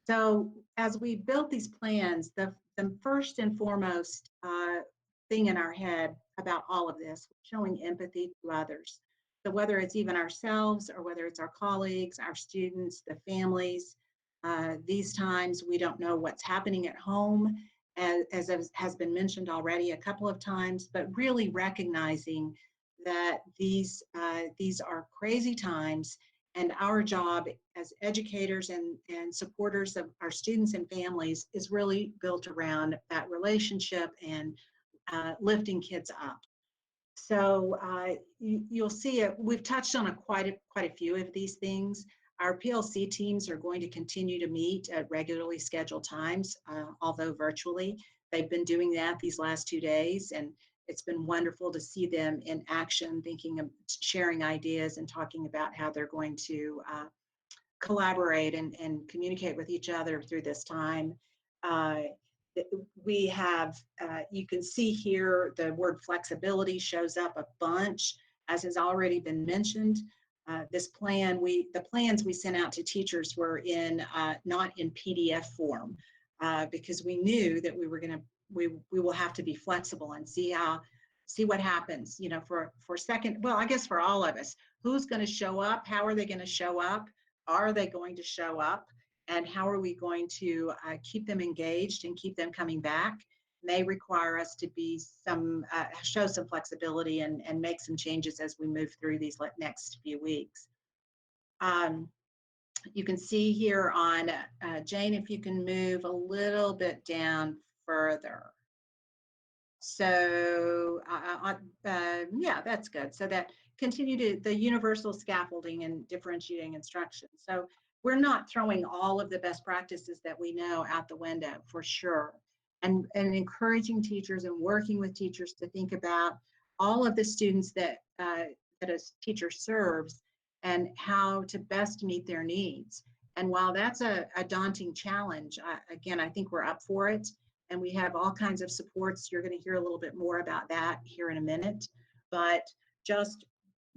So as we built these plans, the first and foremost thing in our head about all of this, showing empathy to others. So whether it's even ourselves or whether it's our colleagues, our students, the families, these times we don't know what's happening at home, as has been mentioned already a couple of times, but really recognizing that these are crazy times, and our job as educators and supporters of our students and families is really built around that relationship and lifting kids up. So you'll see it. We've touched on quite a few of these things. Our PLC teams are going to continue to meet at regularly scheduled times, although virtually. They've been doing that these last 2 days, and it's been wonderful to see them in action, thinking of sharing ideas and talking about how they're going to collaborate and communicate with each other through this time. We have, you can see here, the word flexibility shows up a bunch, as has already been mentioned. This plan, the plans we sent out to teachers were not in PDF form, because we knew that we will have to be flexible and see what happens, for second, well, I guess for all of us, who's going to show up, how are they going to show up, are they going to show up, and how are we going to keep them engaged and keep them coming back, may require us to be show some flexibility and make some changes as we move through these next few weeks. You can see here on Jane, if you can move a little bit down further. So yeah, that's good. So that continue to the universal scaffolding and differentiating instruction. So we're not throwing all of the best practices that we know out the window for sure. And encouraging teachers and working with teachers to think about all of the students that that a teacher serves and how to best meet their needs. And while that's a daunting challenge, again, I think we're up for it. And we have all kinds of supports. You're going to hear a little bit more about that here in a minute. But just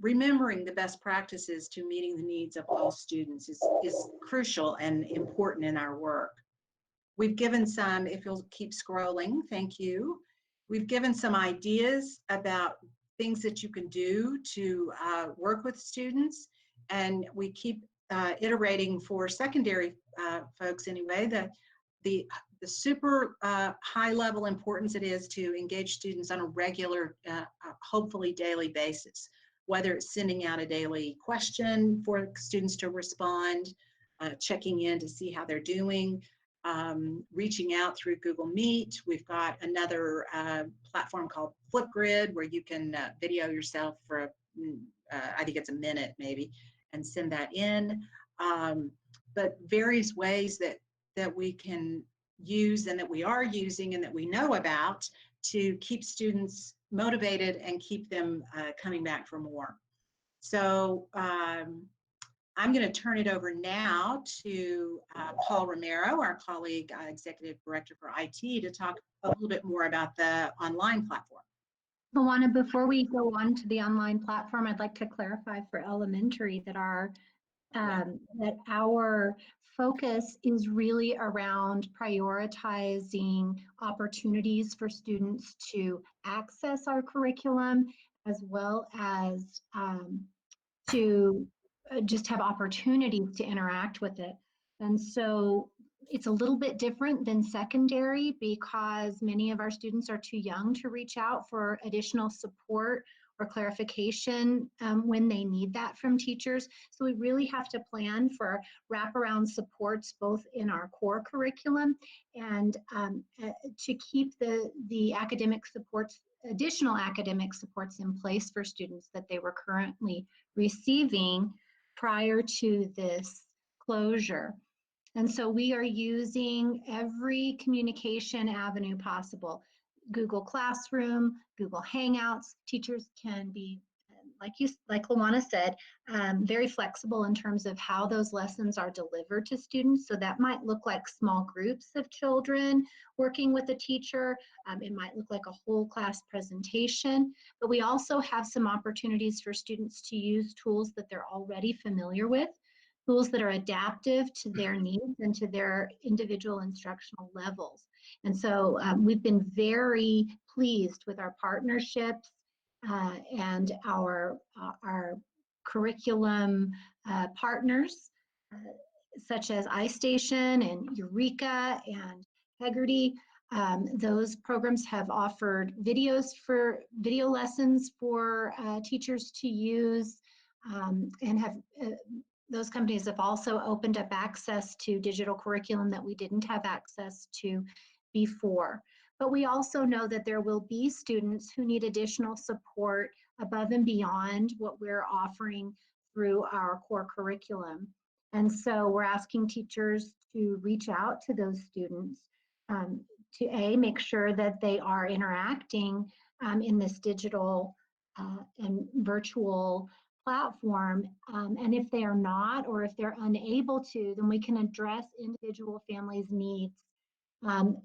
remembering the best practices to meeting the needs of all students is crucial and important in our work. We've given some, if you'll keep scrolling, thank you. We've given some ideas about things that you can do to work with students. And we keep iterating for secondary folks anyway, the super high level importance it is to engage students on a regular, hopefully daily basis, whether it's sending out a daily question for students to respond, checking in to see how they're doing, reaching out through Google Meet. We've got another platform called Flipgrid where you can video yourself for, I think it's a minute maybe, and send that in. But various ways that we can use and that we are using and that we know about to keep students motivated and keep them coming back for more. So I'm going to turn it over now to Paul Romero, our colleague, Executive Director for IT, to talk a little bit more about the online platform. Luana, before we go on to the online platform, I'd like to clarify for elementary that our focus is really around prioritizing opportunities for students to access our curriculum, as well as to just have opportunities to interact with it. And so it's a little bit different than secondary because many of our students are too young to reach out for additional support or clarification when they need that from teachers. So we really have to plan for wraparound supports both in our core curriculum and to keep the academic supports, additional academic supports in place for students that they were currently receiving prior to this closure. And so we are using every communication avenue possible. Google Classroom, Google Hangouts. Teachers can be, like Luana said, very flexible in terms of how those lessons are delivered to students. So that might look like small groups of children working with a teacher. It might look like a whole class presentation, but we also have some opportunities for students to use tools that they're already familiar with, tools that are adaptive to their needs and to their individual instructional levels. And so we've been very pleased with our partnerships and our curriculum partners, such as iStation and Eureka and Integrity. Those programs have offered video lessons for teachers to use and have those companies have also opened up access to digital curriculum that we didn't have access to before. But we also know that there will be students who need additional support above and beyond what we're offering through our core curriculum. And so we're asking teachers to reach out to those students to make sure that they are interacting in this digital and virtual platform, and if they are not, or if they're unable to, then we can address individual families' needs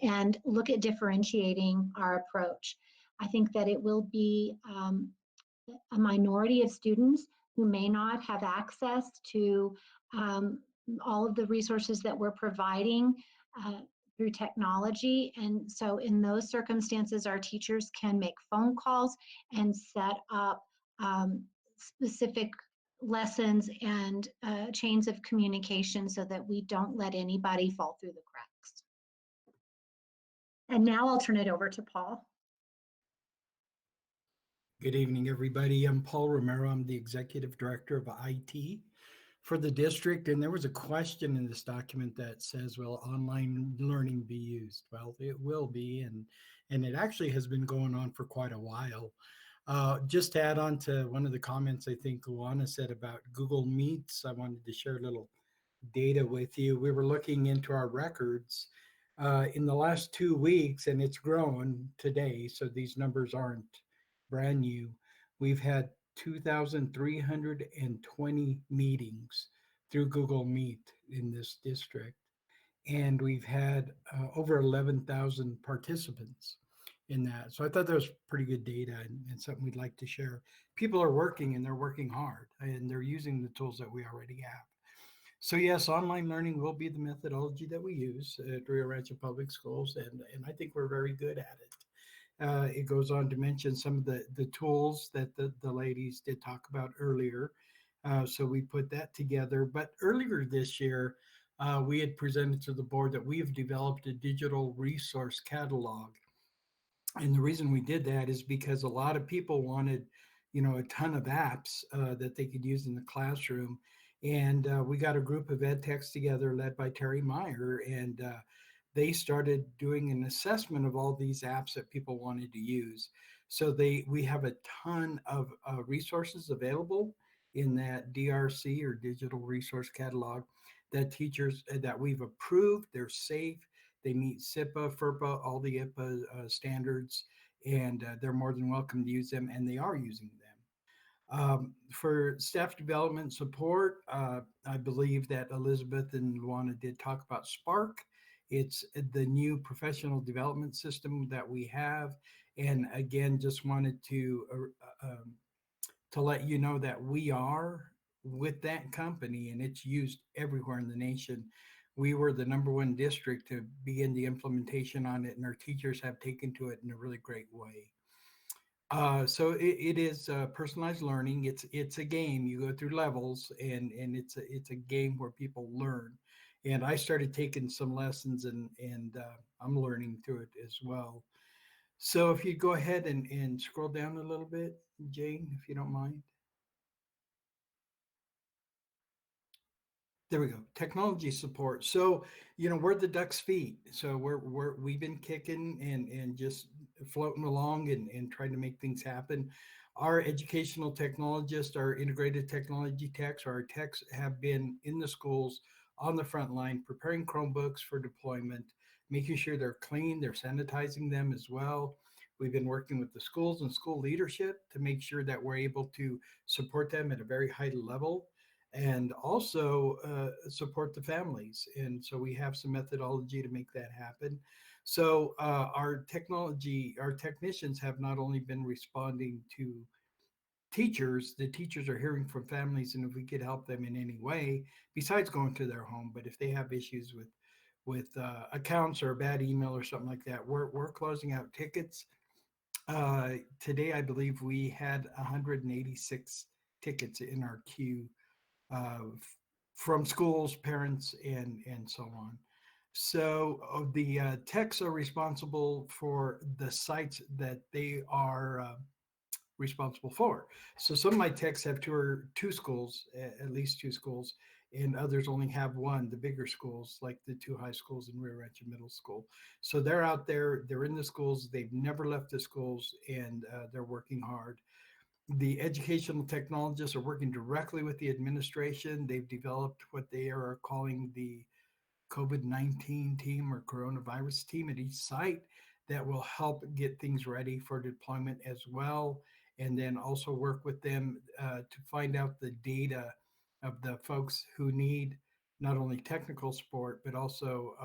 and look at differentiating our approach. I think that it will be a minority of students who may not have access to all of the resources that we're providing through technology. And so in those circumstances, our teachers can make phone calls and set up specific lessons and chains of communication so that we don't let anybody fall through the cracks. And now I'll turn it over to Paul. Good evening, everybody. I'm Paul Romero. I'm the Executive Director of IT for the district. And there was a question in this document that says, will online learning be used? Well, it will be, and it actually has been going on for quite a while. Just to add on to one of the comments I think Luana said about Google Meets, I wanted to share a little data with you. We were looking into our records in the last 2 weeks, and it's grown today, so these numbers aren't brand new. We've had 2,320 meetings through Google Meet in this district, and we've had over 11,000 participants in that. So I thought that was pretty good data and something we'd like to share. People are working, and they're working hard, and they're using the tools that we already have. So yes, online learning will be the methodology that we use at Rio Rancho Public Schools, and I think we're very good at it. It goes on to mention some of the tools that the ladies did talk about earlier. So we put that together. But earlier this year, we had presented to the board that we've developed a digital resource catalog. And the reason we did that is because a lot of people wanted, a ton of apps that they could use in the classroom. And we got a group of ed techs together led by Terry Meyer, and they started doing an assessment of all these apps that people wanted to use. So we have a ton of resources available in that DRC, or Digital Resource Catalog, that teachers that we've approved. They're safe. They meet SIPA, FERPA, all the IPA standards, and they're more than welcome to use them, and they are using them. For staff development support, I believe that Elizabeth and Luana did talk about Spark. It's the new professional development system that we have. And again, just wanted to let you know that we are with that company, and it's used everywhere in the nation. We were the #1 district to begin the implementation on it, and our teachers have taken to it in a really great way. So it is personalized learning. It's a game. You go through levels, and it's a game where people learn. And I started taking some lessons, and I'm learning through it as well. So if you go ahead and scroll down a little bit, Jane, if you don't mind. There we go. Technology support. So, we're the duck's feet. So we've been kicking and just floating along and trying to make things happen. Our educational technologists, our integrated technology techs, our techs have been in the schools on the front line, preparing Chromebooks for deployment, making sure they're clean, they're sanitizing them as well. We've been working with the schools and school leadership to make sure that we're able to support them at a very high level, and also support the families. And so we have some methodology to make that happen. So our technicians have not only been responding to teachers, the teachers are hearing from families, and if we could help them in any way, besides going to their home, but if they have issues with accounts or a bad email or something like that, we're closing out tickets. Today, I believe we had 186 tickets in our queue from schools, parents, and so on. So the techs are responsible for the sites that they are responsible for. So some of my techs have two schools, at least two schools, and others only have one, the bigger schools, like the 2 high schools and Rio Rancho Middle School. So they're out there, they're in the schools, they've never left the schools, and they're working hard. The educational technologists are working directly with the administration. They've developed what they are calling the COVID-19 team or coronavirus team at each site that will help get things ready for deployment as well. And then also work with them to find out the data of the folks who need not only technical support, but also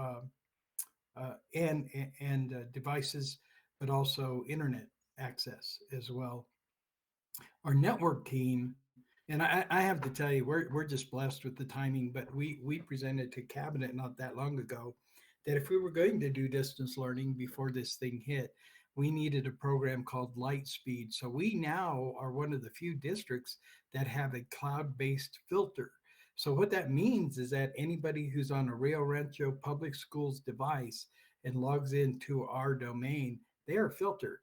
devices, but also internet access as well. Our network team, and I have to tell you, we're just blessed with the timing, but we presented to cabinet not that long ago that if we were going to do distance learning before this thing hit, we needed a program called Lightspeed. So we now are one of the few districts that have a cloud-based filter. So what that means is that anybody who's on a Rio Rancho Public Schools device and logs into our domain, they are filtered.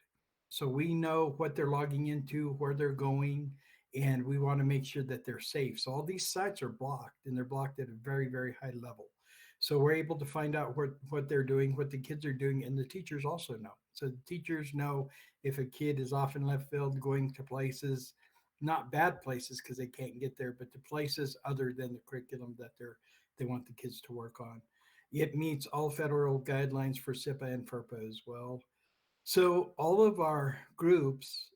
So we know what they're logging into, where they're going, and we want to make sure that they're safe. So all these sites are blocked, and they're blocked at a very, very high level. So we're able to find out what they're doing, what the kids are doing, and the teachers also know. So the teachers know if a kid is off in left field going to places, not bad places because they can't get there, but to places other than the curriculum that they want the kids to work on. It meets all federal guidelines for SIPA and FERPA as well. So all of our groups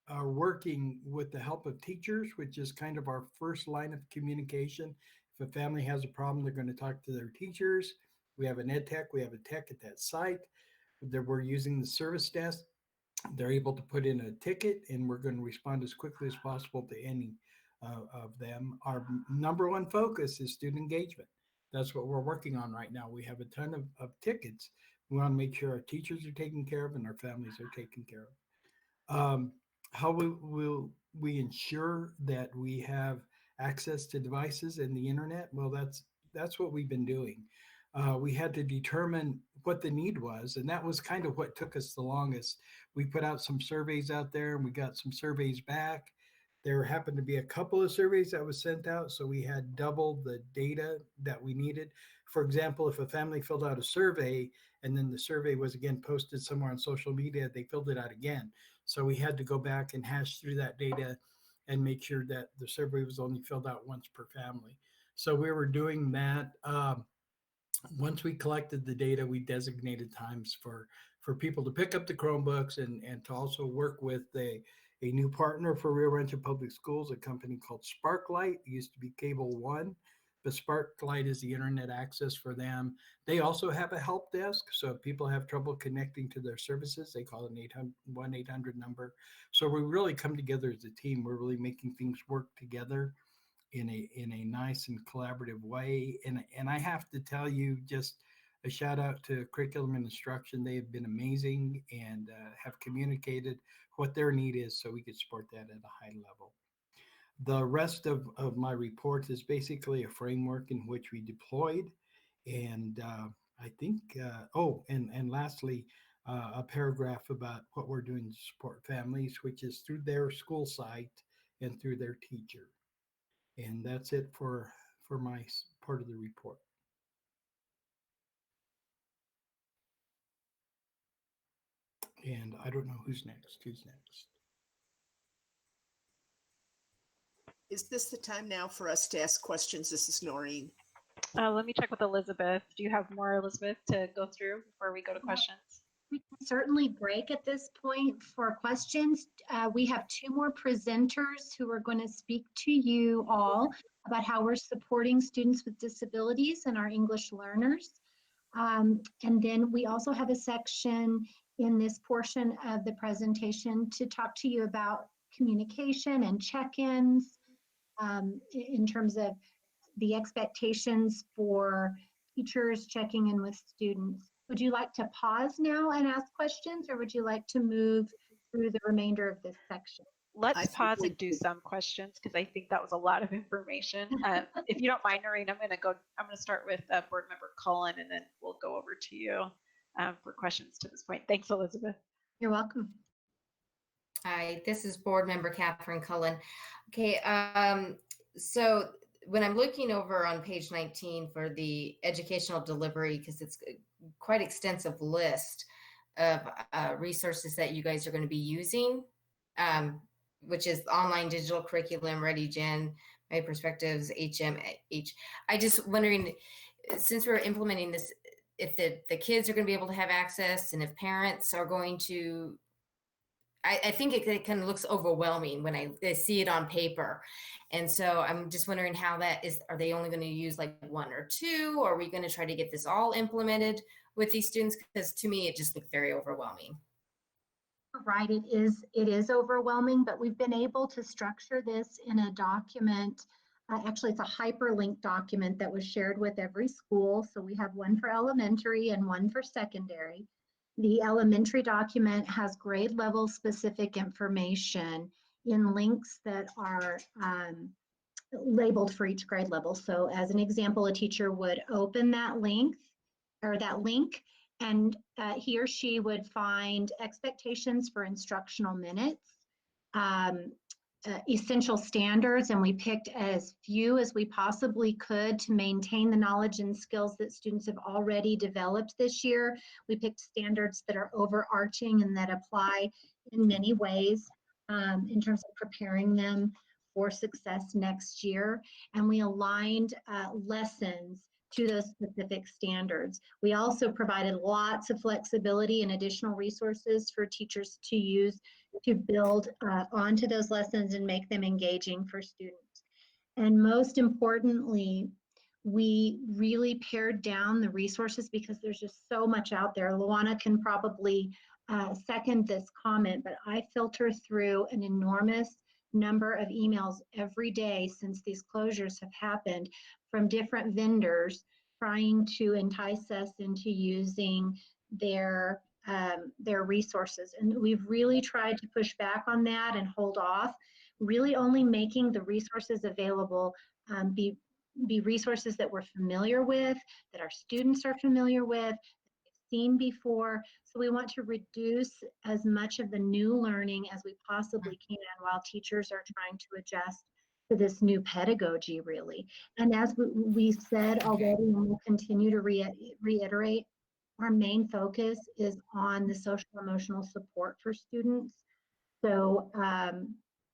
are working with the help of teachers, which is kind of our first line of communication. If a family has a problem, they're going to talk to their teachers. We have an ed tech, we have a tech at that site. We're using the service desk. They're able to put in a ticket, and we're going to respond as quickly as possible to any of them. Our number one focus is student engagement. That's what we're working on right now. We have a ton of tickets. We want to make sure our teachers are taken care of and our families are taken care of. How will we ensure that we have access to devices and the internet? Well, that's what we've been doing. We had to determine what the need was, and that was kind of what took us the longest. We put out some surveys out there, and we got some surveys back. There happened to be a couple of surveys that was sent out, so we had double the data that we needed. For example, if a family filled out a survey and then the survey was again posted somewhere on social media, they filled it out again. So we had to go back and hash through that data and make sure that the survey was only filled out once per family. So we were doing that. Once we collected the data, we designated times for people to pick up the Chromebooks and to also work with a new partner for Rio Rancho Public Schools, a company called Sparklight. It used to be Cable One, but Sparklight is the internet access for them. They also have a help desk. So if people have trouble connecting to their services, they call an 1-800 number. So we really come together as a team. We're really making things work together in a nice and collaborative way. And I have to tell you, just a shout out to Curriculum and Instruction. They have been amazing and have communicated what their need is so we could support that at a high level. The rest of my report is basically a framework in which we deployed. And I think, and lastly, a paragraph about what we're doing to support families, which is through their school site and through their teacher. And that's it for my part of the report. And I don't know who's next. Is this the time now for us to ask questions? This is Noreen. Let me check with Elizabeth. Do you have more, Elizabeth, to go through before we go to questions? We can certainly break at this point for questions. We have two more presenters who are going to speak to you all about how we're supporting students with disabilities and our English learners. And then we also have a section in this portion of the presentation to talk to you about communication and check-ins in terms of the expectations for teachers checking in with students. Would you like to pause now and ask questions, or would you like to move through the remainder of this section? Let's pause and do some questions because I think that was a lot of information. If you don't mind, Noreen, I'm going to start with Board Member Cullen, and then we'll go over to you for questions to this point. Thanks, Elizabeth. You're welcome. Hi, this is Board Member Catherine Cullen. Okay, so when I'm looking over on page 19 for the educational delivery, because it's quite extensive list of resources that you guys are going to be using, which is online digital curriculum, ReadyGen, My Perspectives, HMH. I just wondering, since we're implementing this, if the kids are going to be able to have access, and if parents are going to, I think it kind of looks overwhelming when I see it on paper. And so I'm just wondering how that is. Are they only going to use like one or two? Or are we going to try to get this all implemented with these students? Because to me, it just looked very overwhelming. Right, it is overwhelming, but we've been able to structure this in a document. Actually, it's a hyperlink document that was shared with every school. So we have one for elementary and one for secondary. The elementary document has grade level specific information in links that are labeled for each grade level. So as an example, a teacher would open that link and he or she would find expectations for instructional minutes, essential standards, and we picked as few as we possibly could to maintain the knowledge and skills that students have already developed this year. We picked standards that are overarching and that apply in many ways in terms of preparing them for success next year. And we aligned lessons to those specific standards. We also provided lots of flexibility and additional resources for teachers to use to build onto those lessons and make them engaging for students. And most importantly, we really pared down the resources because there's just so much out there. Luana can probably second this comment, but I filter through an enormous number of emails every day since these closures have happened from different vendors trying to entice us into using their resources. And we've really tried to push back on that and hold off, really only making the resources available be resources that we're familiar with, that our students are familiar with, seen before. So we want to reduce as much of the new learning as we possibly can while teachers are trying to adjust to this new pedagogy, really. And as we said already, and we'll continue to reiterate, our main focus is on the social emotional support for students. So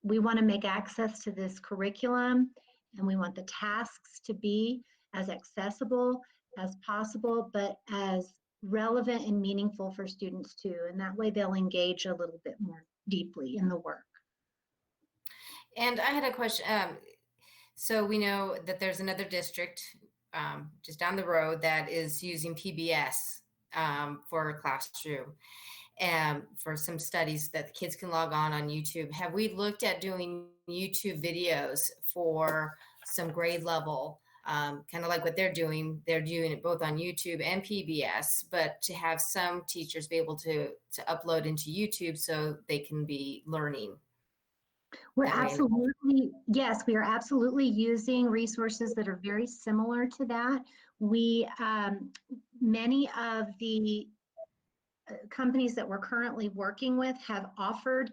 we want to make access to this curriculum, and we want the tasks to be as accessible as possible, but as relevant and meaningful for students too. And that way they'll engage a little bit more deeply in the work. And I had a question. So we know that there's another district just down the road that is using PBS for a classroom and for some studies that the kids can log on YouTube. Have we looked at doing YouTube videos for some grade level, kind of like what they're doing it both on YouTube and PBS, but to have some teachers be able to upload into YouTube so they can be learning? We're absolutely, yes, we are absolutely using resources that are very similar to that. We, many of the companies that we're currently working with have offered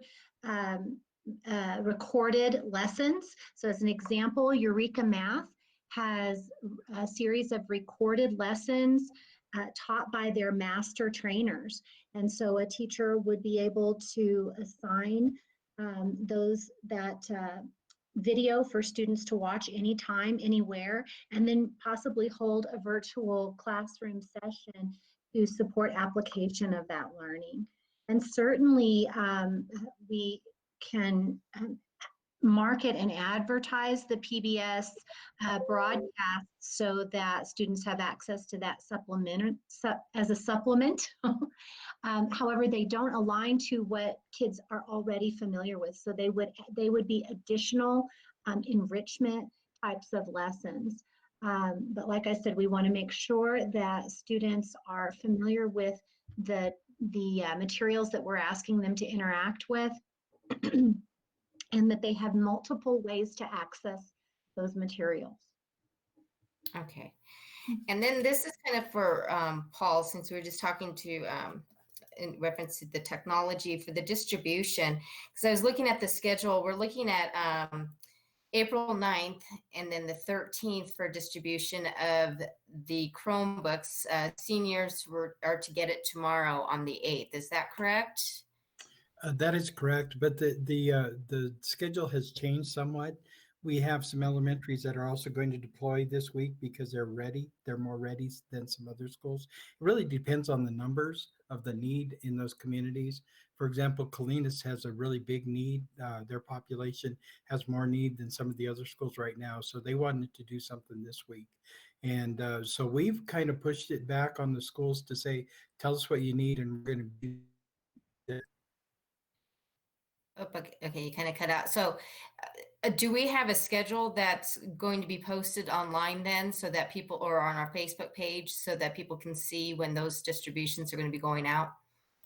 recorded lessons. So as an example, Eureka Math has a series of recorded lessons taught by their master trainers. And so a teacher would be able to assign that video for students to watch anytime, anywhere, and then possibly hold a virtual classroom session to support application of that learning. And certainly we can market and advertise the PBS broadcast so that students have access to that as a supplement. However, they don't align to what kids are already familiar with. So they would be additional enrichment types of lessons. But like I said, we want to make sure that students are familiar with the materials that we're asking them to interact with and that they have multiple ways to access those materials. Okay. And then this is kind of for Paul, since we were just talking to in reference to the technology for the distribution, because I was looking at the schedule. We're looking at April 9th and then the 13th for distribution of the Chromebooks. Seniors are to get it tomorrow on the 8th. Is that correct? That is correct, but the schedule has changed somewhat. We have some elementaries that are also going to deploy this week because they're ready. They're more ready than some other schools. It really depends on the numbers of the need in those communities. For example, Colinas has a really big need. Their population has more need than some of the other schools right now. So they wanted to do something this week. And so we've kind of pushed it back on the schools to say, tell us what you need and we're going to do it. Oh, okay, you kind of cut out. So do we have a schedule that's going to be posted online then so that people, or on our Facebook page, so that people can see when those distributions are going to be going out?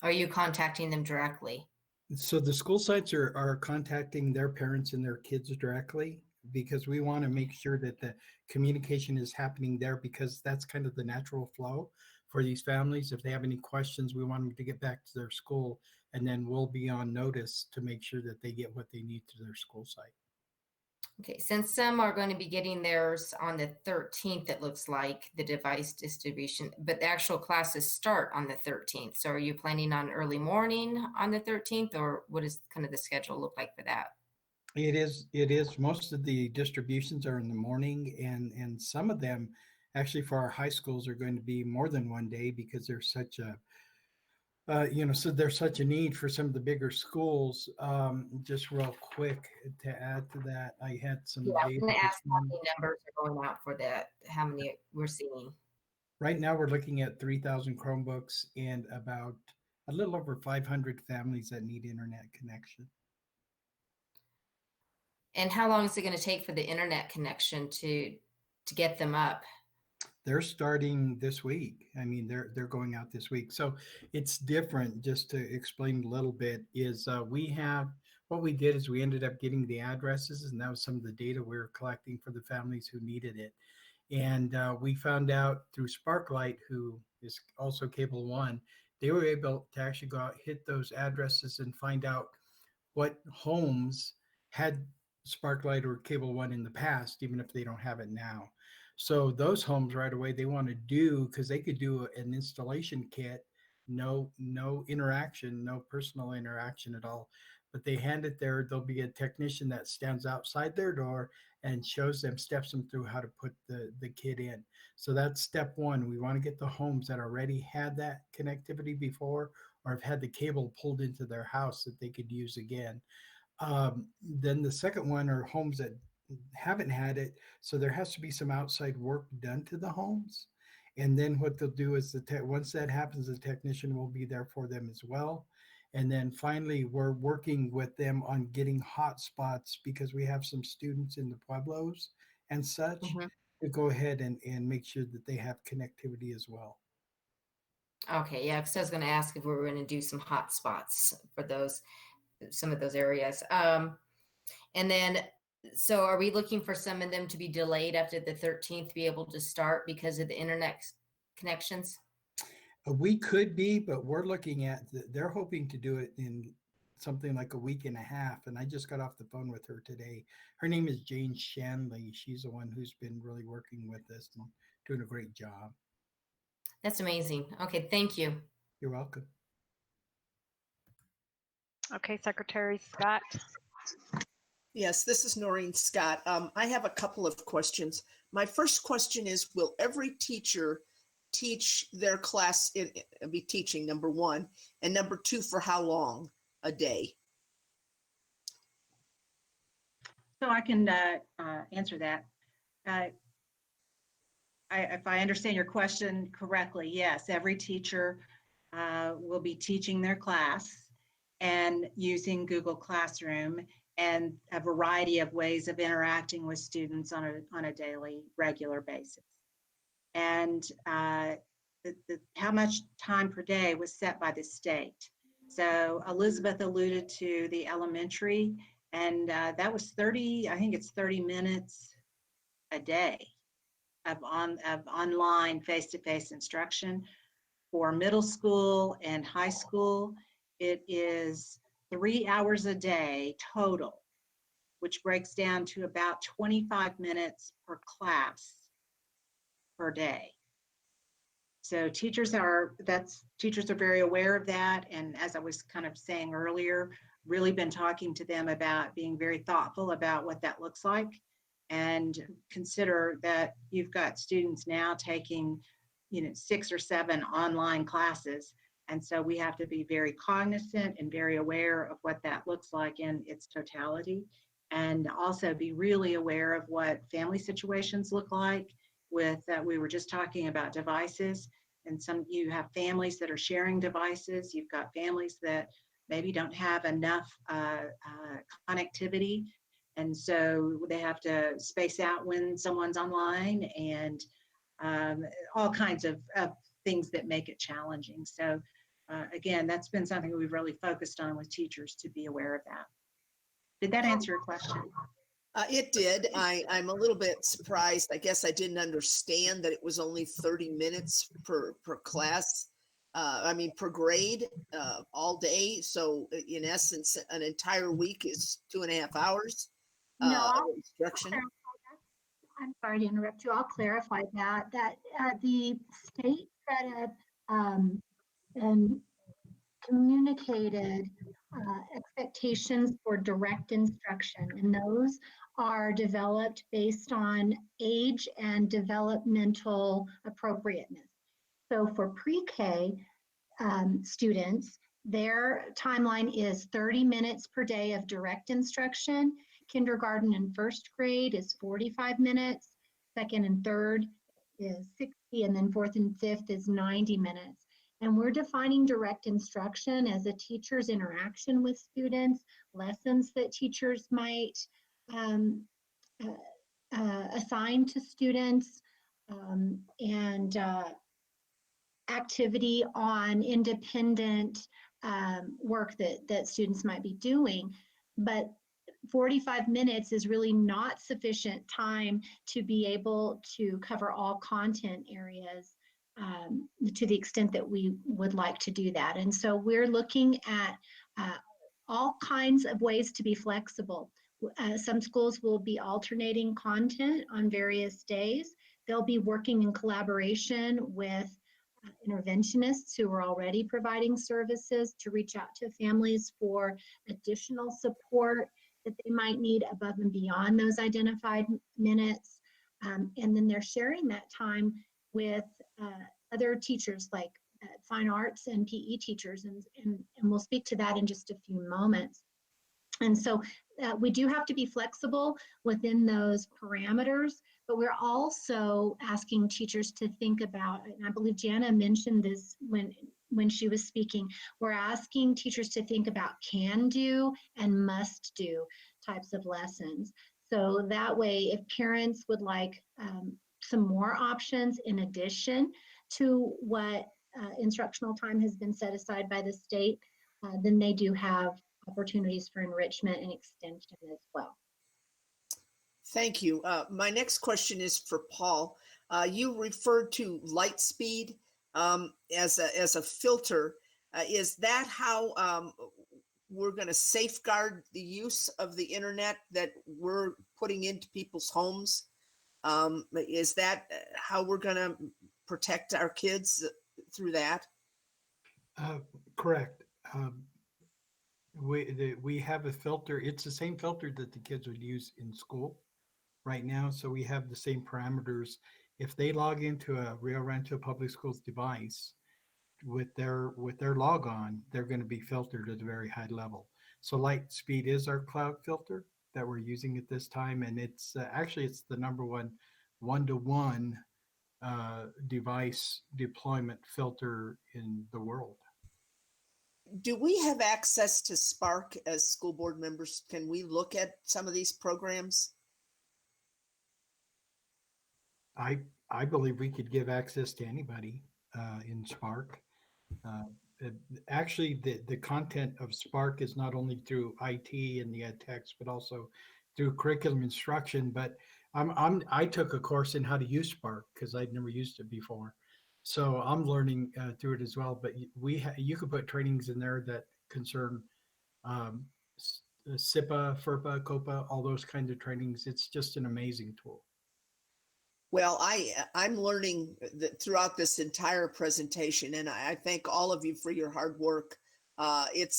Or are you contacting them directly? So the school sites are contacting their parents and their kids directly because we want to make sure that the communication is happening there because that's kind of the natural flow for these families. If they have any questions, we want them to get back to their school, and then we'll be on notice to make sure that they get what they need to their school site. Okay, since some are going to be getting theirs on the 13th, it looks like the device distribution, but the actual classes start on the 13th. So are you planning on early morning on the 13th, or what is kind of the schedule look like for that? It is. Most of the distributions are in the morning, and some of them actually for our high schools are going to be more than one day because there's such a so there's such a need for some of the bigger schools. Just real quick to add to that, I had some Yeah, I was data. going to ask how many numbers are going out for that, how many we're seeing. Right now, we're looking at 3,000 Chromebooks and about a little over 500 families that need internet connection. And how long is it going to take for the internet connection to get them up? They're starting this week. I mean, they're going out this week. So it's different. Just to explain a little bit, is what we did is we ended up getting the addresses, and that was some of the data we were collecting for the families who needed it. And we found out through Sparklight, who is also Cable One, they were able to actually go out, hit those addresses, and find out what homes had Sparklight or Cable One in the past, even if they don't have it now. So those homes right away they want to do, because they could do an installation kit, no interaction, no personal interaction at all. But they hand it there. There'll be a technician that stands outside their door and shows them, steps them through how to put the kit in. So that's step one. We want to get the homes that already had that connectivity before, or have had the cable pulled into their house that they could use again. Then the second one are homes that haven't had it. So there has to be some outside work done to the homes. And then what they'll do is once that happens, the technician will be there for them as well. And then finally, we're working with them on getting hotspots, because we have some students in the Pueblos and such to go ahead and make sure that they have connectivity as well. Okay, yeah, because I was going to ask if we were going to do some hotspots for some of those areas. And then, so are we looking for some of them to be delayed after the 13th to be able to start because of the internet connections? We could be, but we're looking at, they're hoping to do it in something like a week and a half. And I just got off the phone with her today. Her name is Jane Shanley. She's the one who's been really working with us and doing a great job. That's amazing. Okay, thank you. You're welcome. Okay, Secretary Scott. Yes, this is Noreen Scott. I have a couple of questions. My first question is, will every teacher teach their class, be teaching, number one, and number two, for how long a day? So I can answer that. If I understand your question correctly, yes, every teacher will be teaching their class and using Google Classroom and a variety of ways of interacting with students on a daily, regular basis. And how much time per day was set by the state. So Elizabeth alluded to the elementary, and that was 30, I think it's 30 minutes a day of online face-to-face instruction. For middle school and high school, it is 3 hours a day total, which breaks down to about 25 minutes per class per day. So teachers are very aware of that. And as I was kind of saying earlier, really been talking to them about being very thoughtful about what that looks like. And consider that you've got students now taking, 6 or 7 online classes. And so we have to be very cognizant and very aware of what that looks like in its totality. And also be really aware of what family situations look like with, we were just talking about devices. And you have families that are sharing devices. You've got families that maybe don't have enough connectivity. And so they have to space out when someone's online, and all kinds of things that make it challenging. So again, that's been something we've really focused on with teachers, to be aware of that. Did that answer your question? It did. I'm a little bit surprised. I guess I didn't understand that it was only 30 minutes per class. I mean, per grade, all day. So in essence, an entire week is 2.5 hours No, of I'll instruction. clarify that. I'm sorry to interrupt you. I'll clarify that the state set up and communicated expectations for direct instruction, and those are developed based on age and developmental appropriateness. So for pre-K students, their timeline is 30 minutes per day of direct instruction. Kindergarten and first grade is 45 minutes. Second and third is 60, and then fourth and fifth is 90 minutes. And we're defining direct instruction as a teacher's interaction with students, lessons that teachers might assign to students, and activity on independent work that students might be doing. But 45 minutes is really not sufficient time to be able to cover all content areas to the extent that we would like to do that. And so we're looking at all kinds of ways to be flexible. Some schools will be alternating content on various days. They'll be working in collaboration with interventionists who are already providing services to reach out to families for additional support that they might need above and beyond those identified minutes. And then they're sharing that time with other teachers like fine arts and PE teachers, and we'll speak to that in just a few moments. And so we do have to be flexible within those parameters, but we're also asking teachers to think about, and I believe Jana mentioned this when she was speaking, we're asking teachers to think about can do and must do types of lessons. So that way, if parents would like some more options in addition to what instructional time has been set aside by the state, then they do have opportunities for enrichment and extension as well. Thank you. My next question is for Paul. You referred to light speed as a filter. Is that how we're going to safeguard the use of the internet that we're putting into people's homes? Is that how we're going to protect our kids through that? Correct. We have a filter. It's the same filter that the kids would use in school right now. So we have the same parameters. If they log into a Rio Rancho Public Schools device with their log on, they're going to be filtered at a very high level. So light speed is our cloud filter that we're using at this time, and it's actually it's the number one-to-one device deployment filter in the world. Do we have access to Spark as school board members? Can we look at some of these programs? I believe we could give access to anybody in Spark. Actually, the content of Spark is not only through IT and the ed techs, but also through curriculum instruction. But I took a course in how to use Spark because I'd never used it before. So I'm learning through it as well. But you could put trainings in there that concern SIPA, FERPA, COPA, all those kinds of trainings. It's just an amazing tool. Well, I'm learning throughout this entire presentation, and I thank all of you for your hard work. It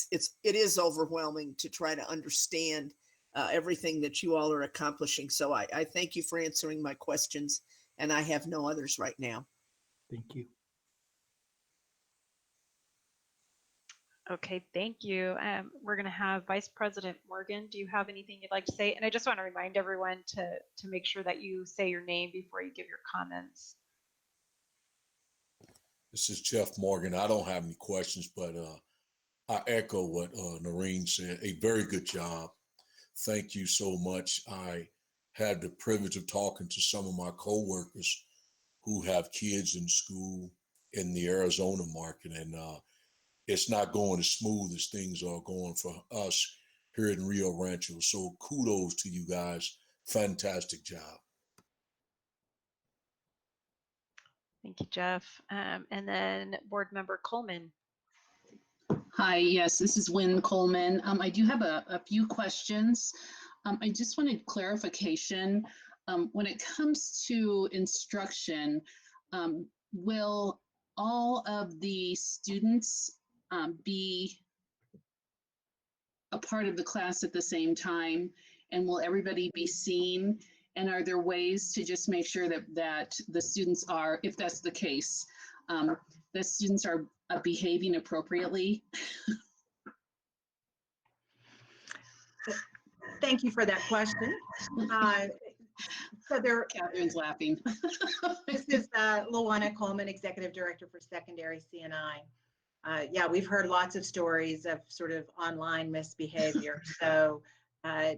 is overwhelming to try to understand everything that you all are accomplishing. So I thank you for answering my questions, and I have no others right now. Thank you. Okay, thank you. We're going to have Vice President Morgan. Do you have anything you'd like to say? And I just want to remind everyone to make sure that you say your name before you give your comments. This is Jeff Morgan. I don't have any questions, but I echo what Noreen said. A very good job. Thank you so much. I had the privilege of talking to some of my coworkers who have kids in school in the Arizona market, and it's not going as smooth as things are going for us here in Rio Rancho. So kudos to you guys fantastic job. Thank you, Jeff. And then Board Member Coleman. Hi, yes, this is Wynn Coleman. I do have a few questions. I just wanted clarification. When it comes to instruction, will all of the students be a part of the class at the same time? And will everybody be seen? And are there ways to just make sure that the students are, if that's the case, the students are behaving appropriately? Thank you for that question. So there, Catherine's laughing. this is Luana Coleman, Executive Director for Secondary CNI. Yeah, we've heard lots of stories of sort of online misbehavior. So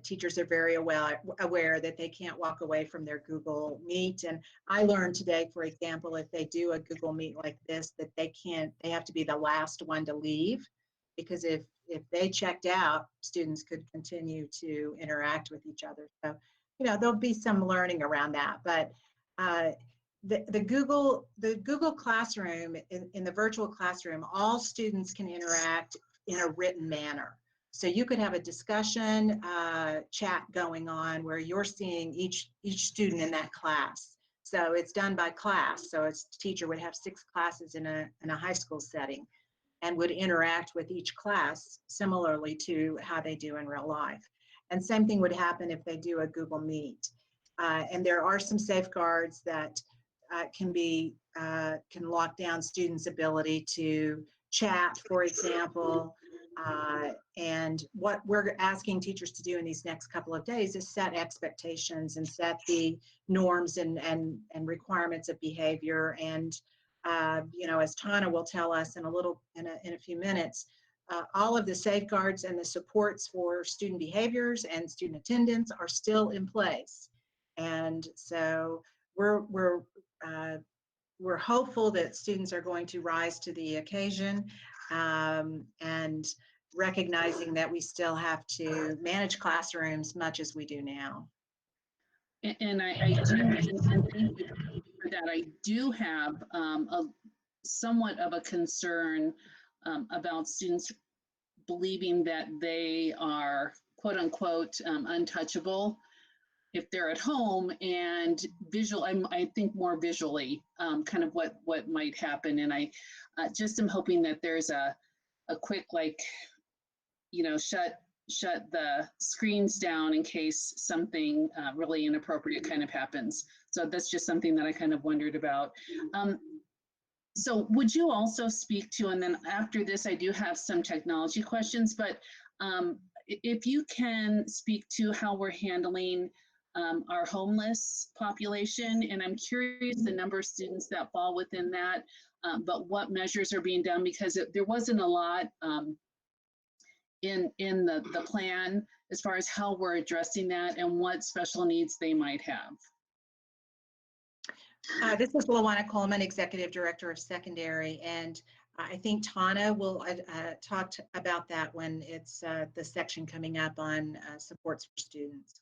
teachers are very aware that they can't walk away from their Google Meet. And I learned today, for example, if they do a Google Meet like this, that they have to be the last one to leave, because if they checked out, students could continue to interact with each other. So, you know, there'll be some learning around that. But the Google Classroom, in the virtual classroom, all students can interact in a written manner. So you could have a discussion chat going on where you're seeing each student in that class. So it's done by class. So a teacher would have 6 classes in a high school setting and would interact with each class similarly to how they do in real life. And same thing would happen if they do a Google Meet. And there are some safeguards that can lock down students' ability to chat, for example. And what we're asking teachers to do in these next couple of days is set expectations and set the norms and requirements of behavior. And you know, as Tana will tell us in a few minutes, all of the safeguards and the supports for student behaviors and student attendance are still in place. And so we're hopeful that students are going to rise to the occasion, and recognizing that we still have to manage classrooms much as we do now. And I do, and thank you for that. I do have somewhat of a concern about students believing that they are quote unquote untouchable if they're at home, and I think more visually kind of what might happen. And I just am hoping that there's a quick, like, you know, shut the screens down in case something really inappropriate kind of happens. So that's just something that I kind of wondered about. So would you also speak to, and then after this, I do have some technology questions, but if you can speak to how we're handling our homeless population, and I'm curious the number of students that fall within that, but what measures are being done, because there wasn't a lot in the plan as far as how we're addressing that and what special needs they might have. This is Luana Coleman, Executive Director of Secondary, and I think Tana will talk about that when it's the section coming up on supports for students.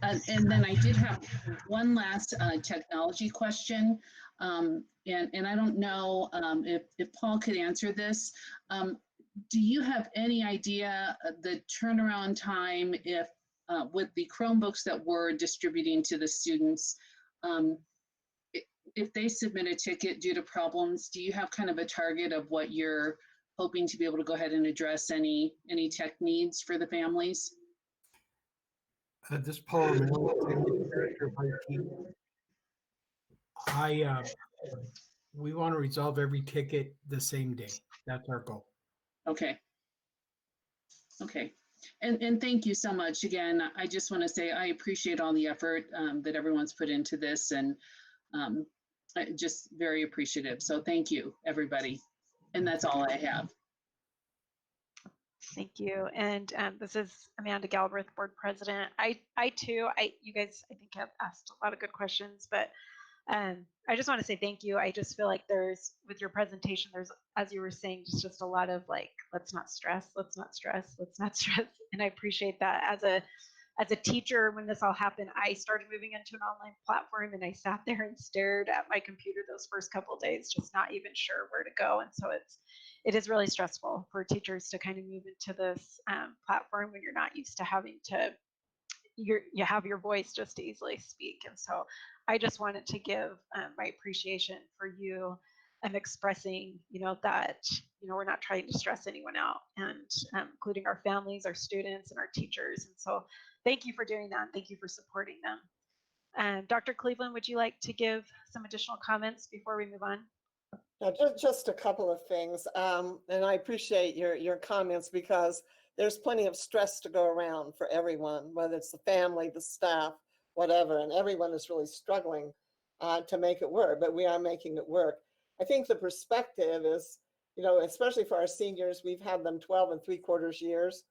And then I did have one last technology question, and I don't know if Paul could answer this. Do you have any idea the turnaround time if with the Chromebooks that we're distributing to the students, if they submit a ticket due to problems, do you have kind of a target of what you're hoping to be able to go ahead and address any tech needs for the families? This is Paul Romero, Executive Director of IT. We want to resolve every ticket the same day. That's our goal. Okay. Okay. And thank you so much. Again, I just want to say I appreciate all the effort that everyone's put into this, and just very appreciative. So thank you, everybody. And that's all I have. Thank you. And this is Amanda Galbraith, Board President. You guys, I think, have asked a lot of good questions, but I just want to say thank you. I just feel like there's, with your presentation, there's, as you were saying, just a lot of like, let's not stress, let's not stress, let's not stress. And I appreciate that. As a teacher, when this all happened, I started moving into an online platform, and I sat there and stared at my computer those first couple of days, just not even sure where to go. And so it is really stressful for teachers to kind of move into this platform when you're not used to having to, you have your voice just to easily speak. And so I just wanted to give my appreciation for you expressing, that, we're not trying to stress anyone out, and including our families, our students, and our teachers. And so thank you for doing that. Thank you for supporting them. Dr. Cleveland, would you like to give some additional comments before we move on? Just a couple of things. And I appreciate your comments, because there's plenty of stress to go around for everyone, whether it's the family, the staff, whatever, and everyone is really struggling to make it work, but we are making it work. I think the perspective is, especially for our seniors, we've had them 12 3/4 years.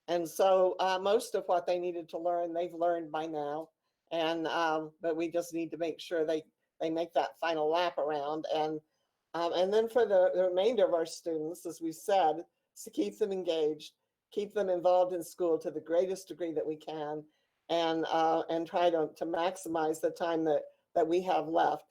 And so most of what they needed to learn, they've learned by now. And but we just need to make sure they make that final lap around. And then for the remainder of our students, as we said, is to keep them engaged, keep them involved in school to the greatest degree that we can, and try to maximize the time that we have left.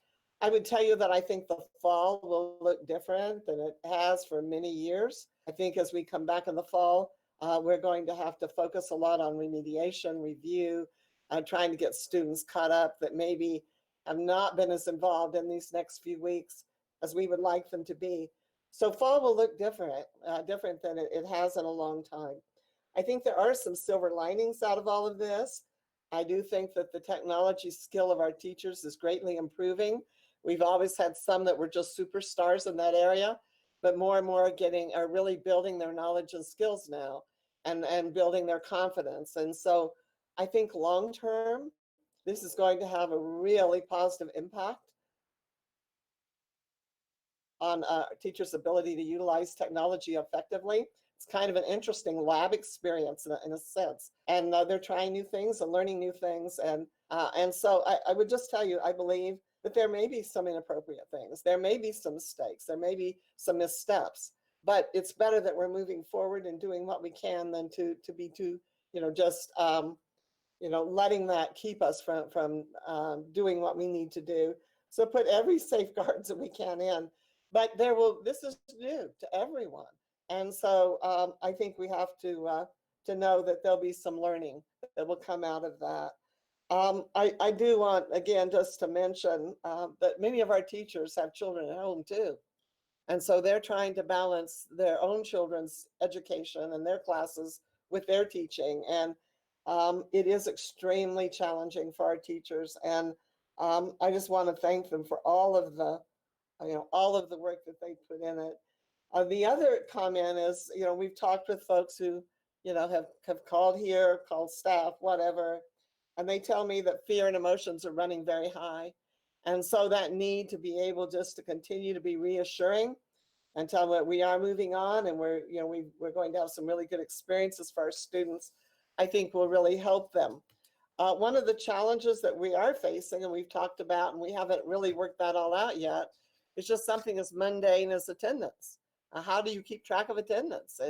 I would tell you that I think the fall will look different than it has for many years. I think as we come back in the fall, we're going to have to focus a lot on remediation, review, trying to get students caught up that maybe have not been as involved in these next few weeks as we would like them to be. So fall will look different than it has in a long time. I think there are some silver linings out of all of this. I do think that the technology skill of our teachers is greatly improving. We've always had some that were just superstars in that area, but more and more are really building their knowledge and skills now, and building their confidence. And so I think long term, this is going to have a really positive impact on teachers' ability to utilize technology effectively. It's kind of an interesting lab experience in a sense. And they're trying new things and learning new things. And so I would just tell you, I believe that there may be some inappropriate things. There may be some mistakes. There may be some missteps. But it's better that we're moving forward and doing what we can than to be too, just, letting that keep us from doing what we need to do. So put every safeguards that we can in. But this is new to everyone. And so I think we have to know that there'll be some learning that will come out of that. I do want, again, just to mention that many of our teachers have children at home too. And so they're trying to balance their own children's education and their classes with their teaching. And it is extremely challenging for our teachers. And I just want to thank them for all of the work that they put in it. The other comment is, we've talked with folks who, have called here, called staff, whatever, and they tell me that fear and emotions are running very high. And so that need to be able just to continue to be reassuring and tell them that we are moving on, and we're going to have some really good experiences for our students, I think will really help them. One of the challenges that we are facing, and we've talked about, and we haven't really worked that all out yet, is just something as mundane as attendance. How do you keep track of attendance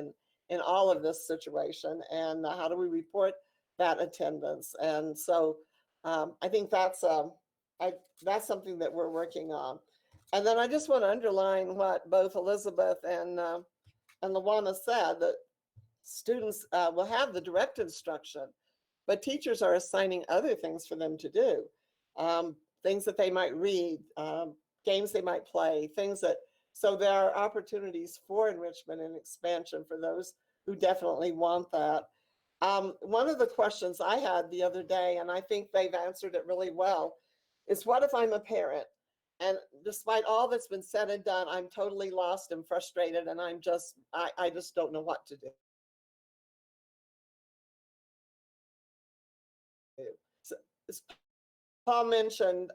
in all of this situation? And how do we report that attendance? And so I think that's something that we're working on. And then I just want to underline what both Elizabeth and Luana said, that students will have the direct instruction, but teachers are assigning other things for them to do. Things that they might read, games they might play, so there are opportunities for enrichment and expansion for those who definitely want that. One of the questions I had the other day, and I think they've answered it really well, is what if I'm a parent? And despite all that's been said and done, I'm totally lost and frustrated, and I just don't know what to do. So, as Paul mentioned,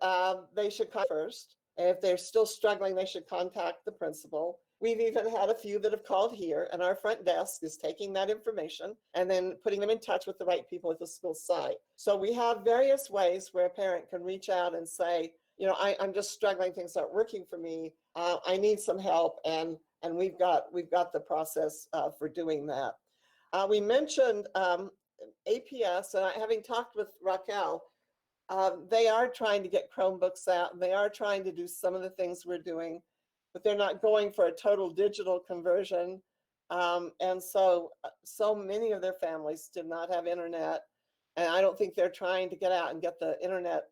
they should come first. And if they're still struggling, they should contact the principal. We've even had a few that have called here, and our front desk is taking that information and then putting them in touch with the right people at the school site. So we have various ways where a parent can reach out and say, I'm just struggling, things aren't working for me. I need some help, and we've got the process for doing that. We mentioned APS, and having talked with Raquel, they are trying to get Chromebooks out, and they are trying to do some of the things we're doing, but they're not going for a total digital conversion. And so many of their families did not have internet, and I don't think they're trying to get out and get the internet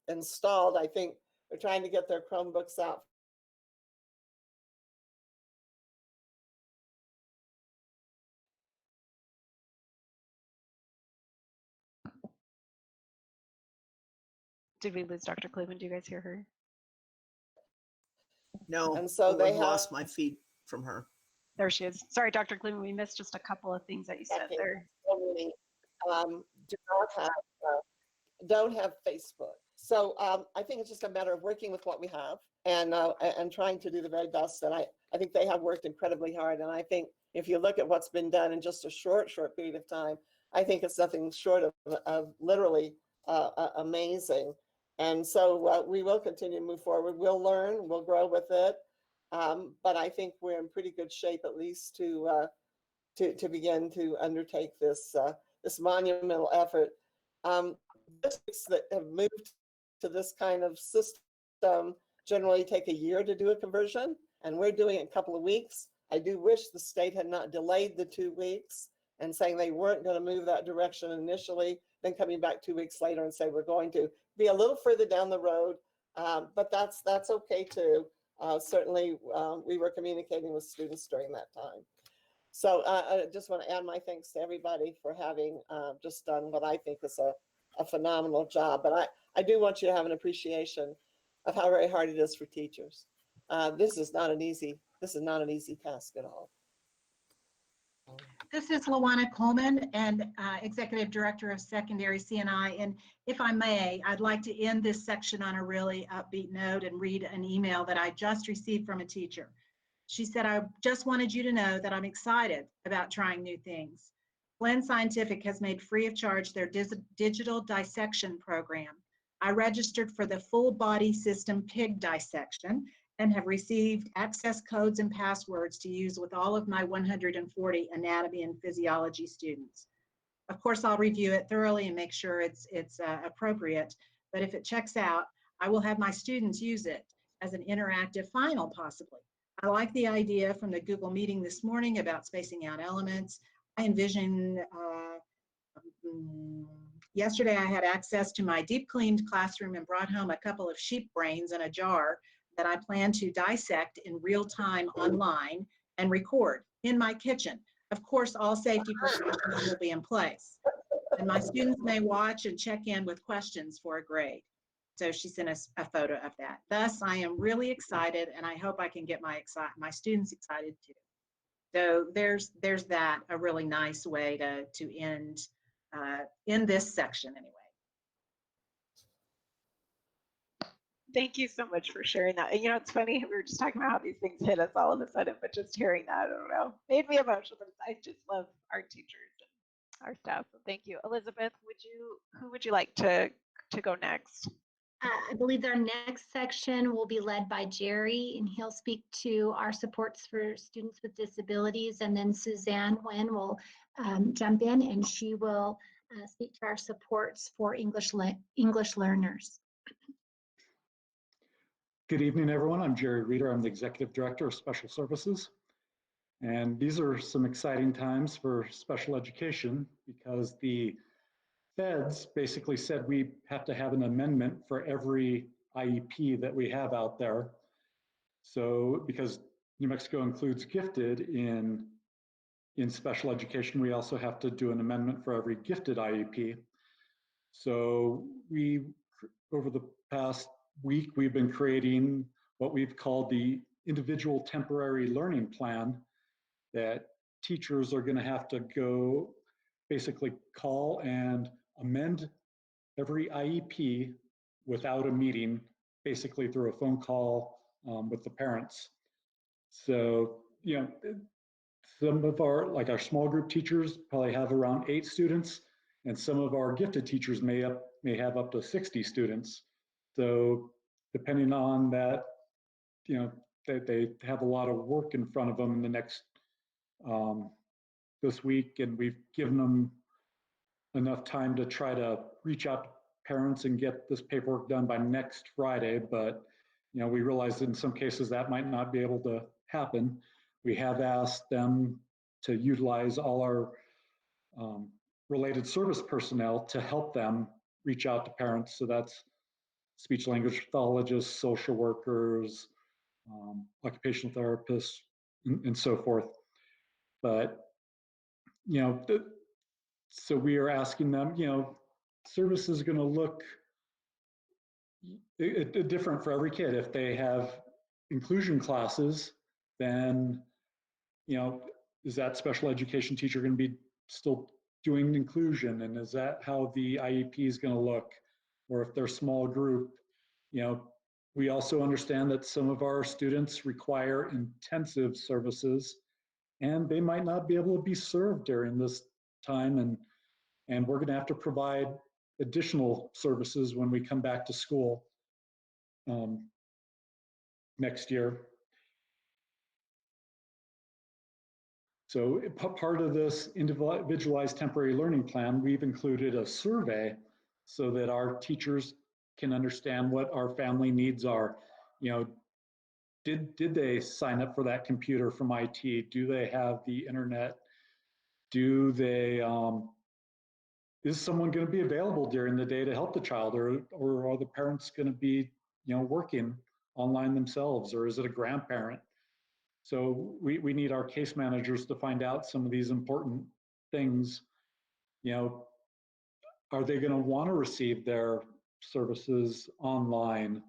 installed. I think they're trying to get their Chromebooks out. Did we lose Dr. Cleveland? Do you guys hear her? No, And so they lost my feed from her. There she is. Sorry, Dr. Cleveland, we missed just a couple of things that you said there. So many don't have Facebook. So I think it's just a matter of working with what we have and trying to do the very best. And I think they have worked incredibly hard. And I think if you look at what's been done in just a short period of time, I think it's nothing short of literally amazing. And so we will continue to move forward. We'll learn, we'll grow with it. But I think we're in pretty good shape, at least to begin to undertake this monumental effort. Districts that have moved to this kind of system generally take a year to do a conversion, and we're doing it in a couple of weeks. I do wish the state had not delayed the 2 weeks and saying they weren't going to move that direction initially, then coming back 2 weeks later and say we're going to be a little further down the road, but that's okay too. Certainly, we were communicating with students during that time. So I just want to add my thanks to everybody for having just done what I think is a phenomenal job. But I do want you to have an appreciation of how very hard it is for teachers. This is not an easy task at all. This is Lawana Coleman, and Executive Director of Secondary CNI. And if I may, I'd like to end this section on a really upbeat note and read an email that I just received from a teacher. She said, I just wanted you to know that I'm excited about trying new things. Glenn Scientific has made free of charge their digital dissection program. I registered for the full body system pig dissection and have received access codes and passwords to use with all of my 140 anatomy and physiology students. Of course, I'll review it thoroughly and make sure it's appropriate, but if it checks out, I will have my students use it as an interactive final possibly. I like the idea from the Google meeting this morning about spacing out elements. I envision, yesterday I had access to my deep cleaned classroom and brought home a couple of sheep brains in a jar that I plan to dissect in real time online and record in my kitchen. Of course, all safety precautions will be in place. And my students may watch and check in with questions for a grade. So she sent us a photo of that. Thus, I am really excited, and I hope I can get my students excited too. So there's that, a really nice way to end in this section anyway. Thank you so much for sharing that. And it's funny, we were just talking about how these things hit us all of a sudden, but just hearing that, I don't know, made me emotional. I just love our teachers and our staff. So thank you. Elizabeth, who would you like to go next? I believe our next section will be led by Jerry, and he'll speak to our supports for students with disabilities. And then Suzanne Nguyen will jump in, and she will speak to our supports for English learners. Good evening, everyone. I'm Jerry Reeder. I'm the Executive Director of Special Services. And these are some exciting times for special education because the feds basically said we have to have an amendment for every IEP that we have out there. So because New Mexico includes gifted in special education, we also have to do an amendment for every gifted IEP. So over the past week, we've been creating what we've called the Individual Temporary Learning Plan that teachers are going to have to go basically call and amend every IEP without a meeting, basically through a phone call with the parents. So, some of our small group teachers probably have around 8 students, and some of our gifted teachers may have up to 60 students So depending on that, they have a lot of work in front of them in the next, this week, and we've given them enough time to try to reach out to parents and get this paperwork done by next Friday. But, we realize that in some cases that might not be able to happen. We have asked them to utilize all our related service personnel to help them reach out to parents. So that's speech language pathologists, social workers, occupational therapists, and so forth. But, so we are asking them, service is going to look different for every kid. If they have inclusion classes, then, is that special education teacher going to be still doing inclusion? And is that how the IEP is going to look? Or if they're small group, we also understand that some of our students require intensive services, and they might not be able to be served during this time. And we're going to have to provide additional services when we come back to school next year. So part of this individualized temporary learning plan, we've included a survey so that our teachers can understand what our family needs are. Did they sign up for that computer from IT? Do they have the internet? Do they, is someone going to be available during the day to help the child, or are the parents going to be, working online themselves, or is it a grandparent? So we need our case managers to find out some of these important things. Are they going to want to receive their services online?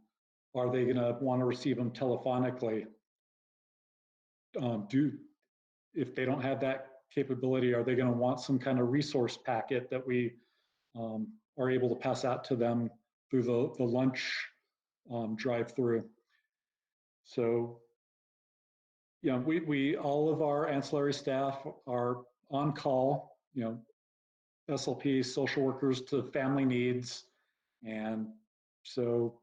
Are they going to want to receive them telephonically? If they don't have that capability, are they going to want some kind of resource packet that we are able to pass out to them through the lunch drive-through? So, we all of our ancillary staff are on call, SLP, social workers to family needs. And so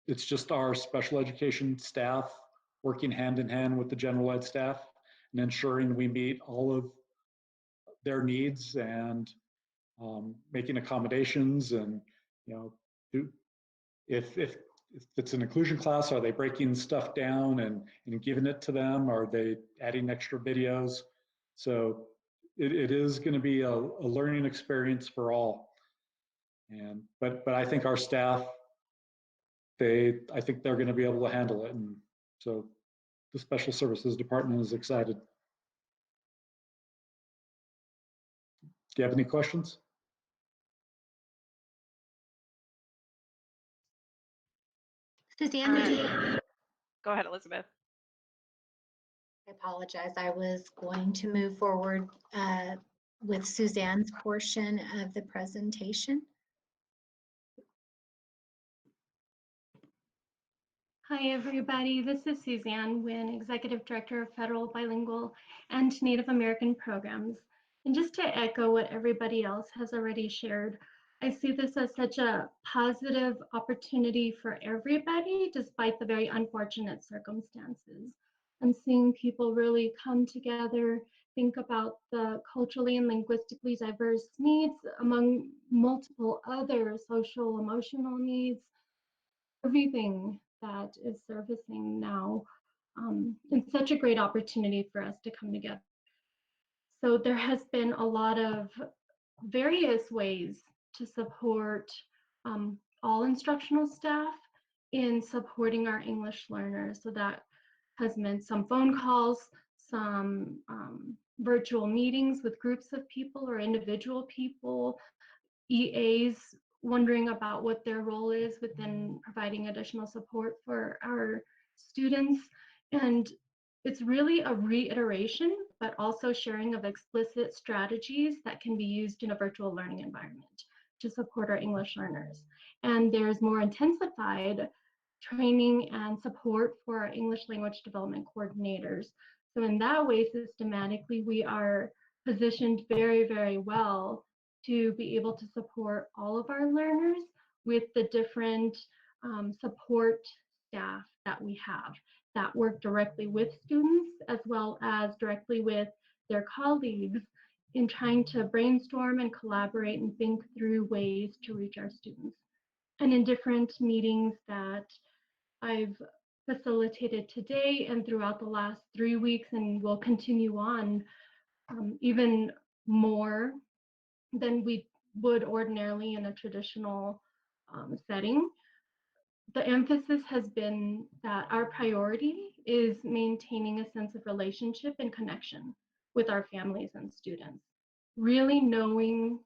it's just our special education staff working hand in hand with the general ed staff and ensuring we meet all of their needs and making accommodations. And, if it's an inclusion class, are they breaking stuff down and giving it to them? Are they adding extra videos? So it is going to be a learning experience for all. But I think our staff, I think they're going to be able to handle it. And so the Special Services Department is excited. Do you have any questions? Suzanne, Go ahead, Elizabeth. I apologize. I was going to move forward with Suzanne's portion of the presentation. Hi, everybody. This is Suzanne Wynn, Executive Director of Federal Bilingual and Native American Programs. And just to echo what everybody else has already shared, I see this as such a positive opportunity for everybody, despite the very unfortunate circumstances. I'm seeing people really come together, think about the culturally and linguistically diverse needs among multiple other social, emotional needs, everything that is surfacing now. It's such a great opportunity for us to come together. So there has been a lot of various ways to support all instructional staff in supporting our English learners. So that has meant some phone calls, some virtual meetings with groups of people or individual people, EAs wondering about what their role is within providing additional support for our students. And it's really a reiteration, but also sharing of explicit strategies that can be used in a virtual learning environment to support our English learners. And there's more intensified training and support for our English language development coordinators. So in that way, systematically, we are positioned very, very well to be able to support all of our learners with the different support staff that we have that work directly with students as well as directly with their colleagues in trying to brainstorm and collaborate and think through ways to reach our students. And in different meetings that I've facilitated today and throughout the last 3 weeks and will continue on even more than we would ordinarily in a traditional setting. The emphasis has been that our priority is maintaining a sense of relationship and connection with our families and students. Really knowing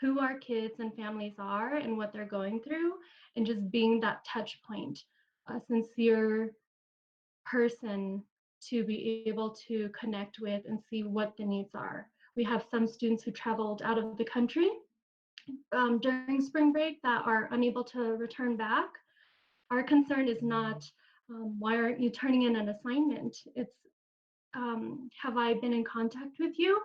who our kids and families are and what they're going through, and just being that touch point, a sincere person to be able to connect with and see what the needs are. We have some students who traveled out of the country during spring break that are unable to return back. Our concern is not why aren't you turning in an assignment? It's have I been in contact with you?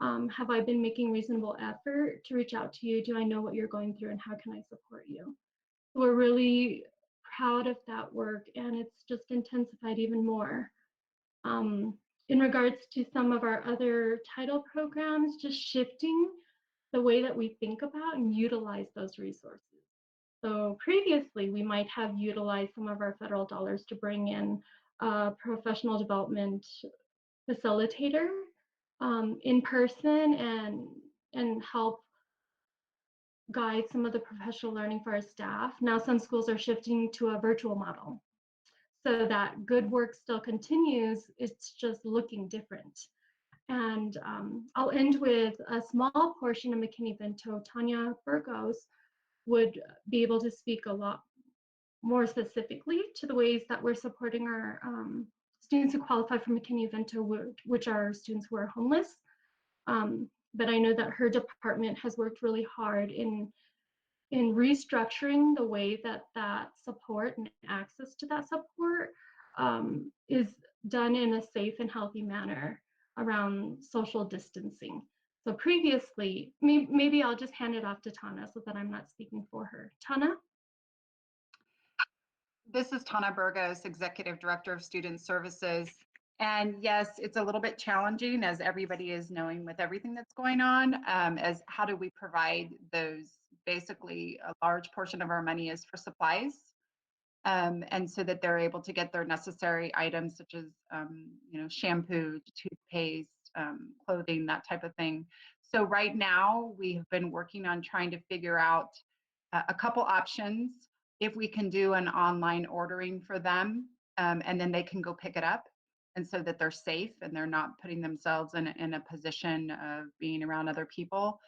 Have I been making reasonable effort to reach out to you? Do I know what you're going through and how can I support you? We're really proud of that work and it's just intensified even more. In regards to some of our other title programs, just shifting the way that we think about and utilize those resources. So previously, we might have utilized some of our federal dollars to bring in a professional development facilitator in person and help guide some of the professional learning for our staff. Now some schools are shifting to a virtual model so that good work still continues, it's just looking different. And I'll end with a small portion of McKinney-Vento. Tanya Burgos would be able to speak a lot more specifically to the ways that we're supporting our students who qualify for McKinney-Vento, which are students who are homeless. But I know that her department has worked really hard in restructuring the way that that support and access to that support is done in a safe and healthy manner around social distancing. So previously, maybe I'll just hand it off to Tana so that I'm not speaking for her. Tana? This is Tana Burgos, Executive Director of Student Services. And yes, it's a little bit challenging, as everybody is knowing with everything that's going on, as how do we provide those, basically a large portion of our money is for supplies. And so that they're able to get their necessary items such as, shampoo, toothpaste, clothing, that type of thing. So right now we have been working on trying to figure out a couple options. If we can do an online ordering for them, and then they can go pick it up, and so that they're safe and they're not putting themselves in a position of being around other people,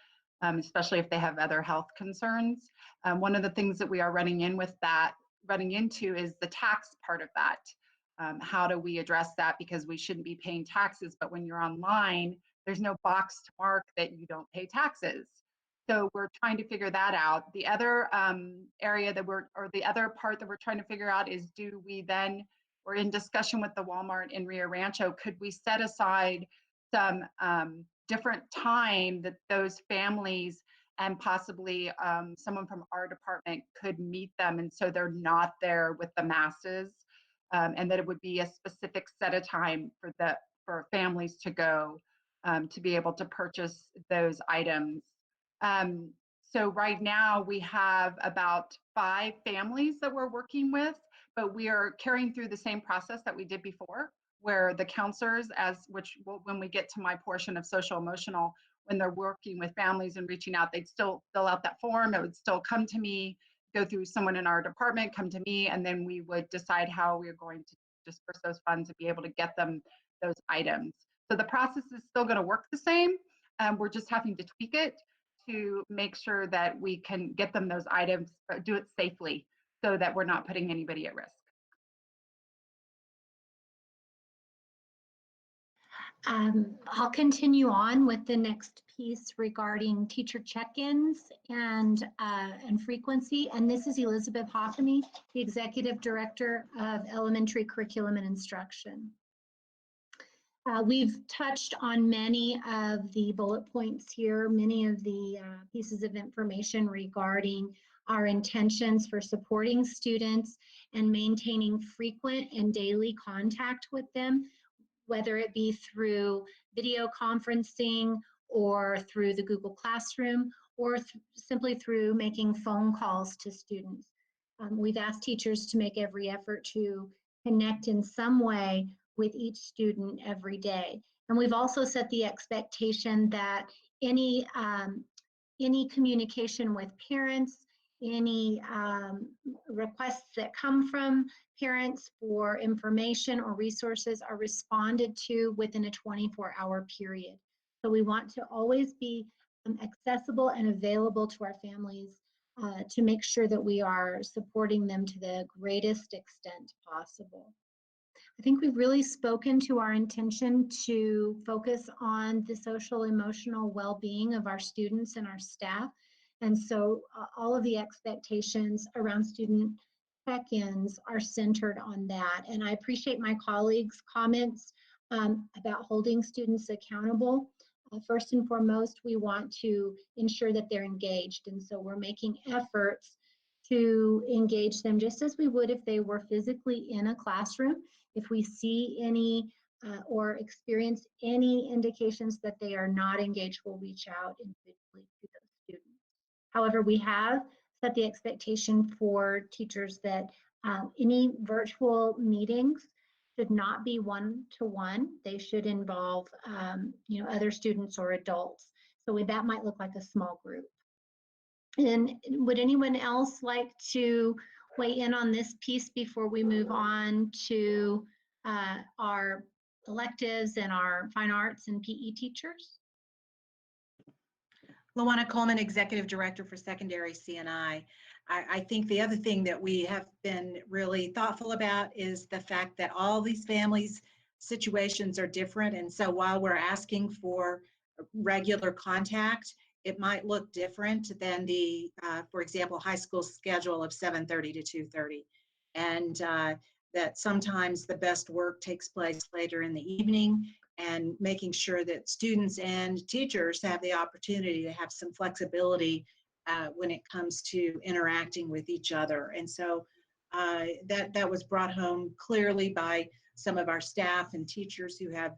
especially if they have other health concerns. One of the things that we are running into is the tax part of that. How do we address that? Because we shouldn't be paying taxes, but when you're online, there's no box to mark that you don't pay taxes. So we're trying to figure that out. The other area that the other part that we're trying to figure out is, we're in discussion with the Walmart in Rio Rancho, could we set aside some different time that those families and possibly someone from our department could meet them, and so they're not there with the masses, and that it would be a specific set of time for families to go to be able to purchase those items. So right now we have about 5 families that we're working with, but we are carrying through the same process that we did before, where the counselors, when we get to my portion of social emotional, when they're working with families and reaching out, they'd still fill out that form. It would still come to me, go through someone in our department, come to me, and then we would decide how we're going to disperse those funds to be able to get them those items. So the process is still going to work the same. We're just having to tweak it to make sure that we can get them those items, but do it safely so that we're not putting anybody at risk. I'll continue on with the next piece regarding teacher check-ins and frequency. And this is Elizabeth Hikami, the Executive Director of Elementary Curriculum and Instruction. We've touched on many of the bullet points here, many of the pieces of information regarding our intentions for supporting students and maintaining frequent and daily contact with them, whether it be through video conferencing or through the Google Classroom, or simply through making phone calls to students. We've asked teachers to make every effort to connect in some way with each student every day. And we've also set the expectation that any communication with parents, any requests that come from parents for information or resources are responded to within a 24-hour period. So we want to always be accessible and available to our families to make sure that we are supporting them to the greatest extent possible. I think we've really spoken to our intention to focus on the social emotional well-being of our students and our staff. And so all of the expectations around student check-ins are centered on that. And I appreciate my colleagues' comments about holding students accountable. First and foremost, we want to ensure that they're engaged. And so we're making efforts to engage them just as we would if they were physically in a classroom. If we see any or experience any indications that they are not engaged, we'll reach out individually to those students. However, we have set the expectation for teachers that any virtual meetings should not be one-to-one. They should involve other students or adults. So that might look like a small group. And would anyone else like to weigh in on this piece before we move on to our electives and our fine arts and PE teachers? Luana Coleman, Executive Director for Secondary CNI. I think the other thing that we have been really thoughtful about is the fact that all these families' situations are different. And so while we're asking for regular contact, it might look different than the, for example, high school schedule of 7:30 to 2:30. And that sometimes the best work takes place later in the evening, and making sure that students and teachers have the opportunity to have some flexibility when it comes to interacting with each other. And so that was brought home clearly by some of our staff and teachers who have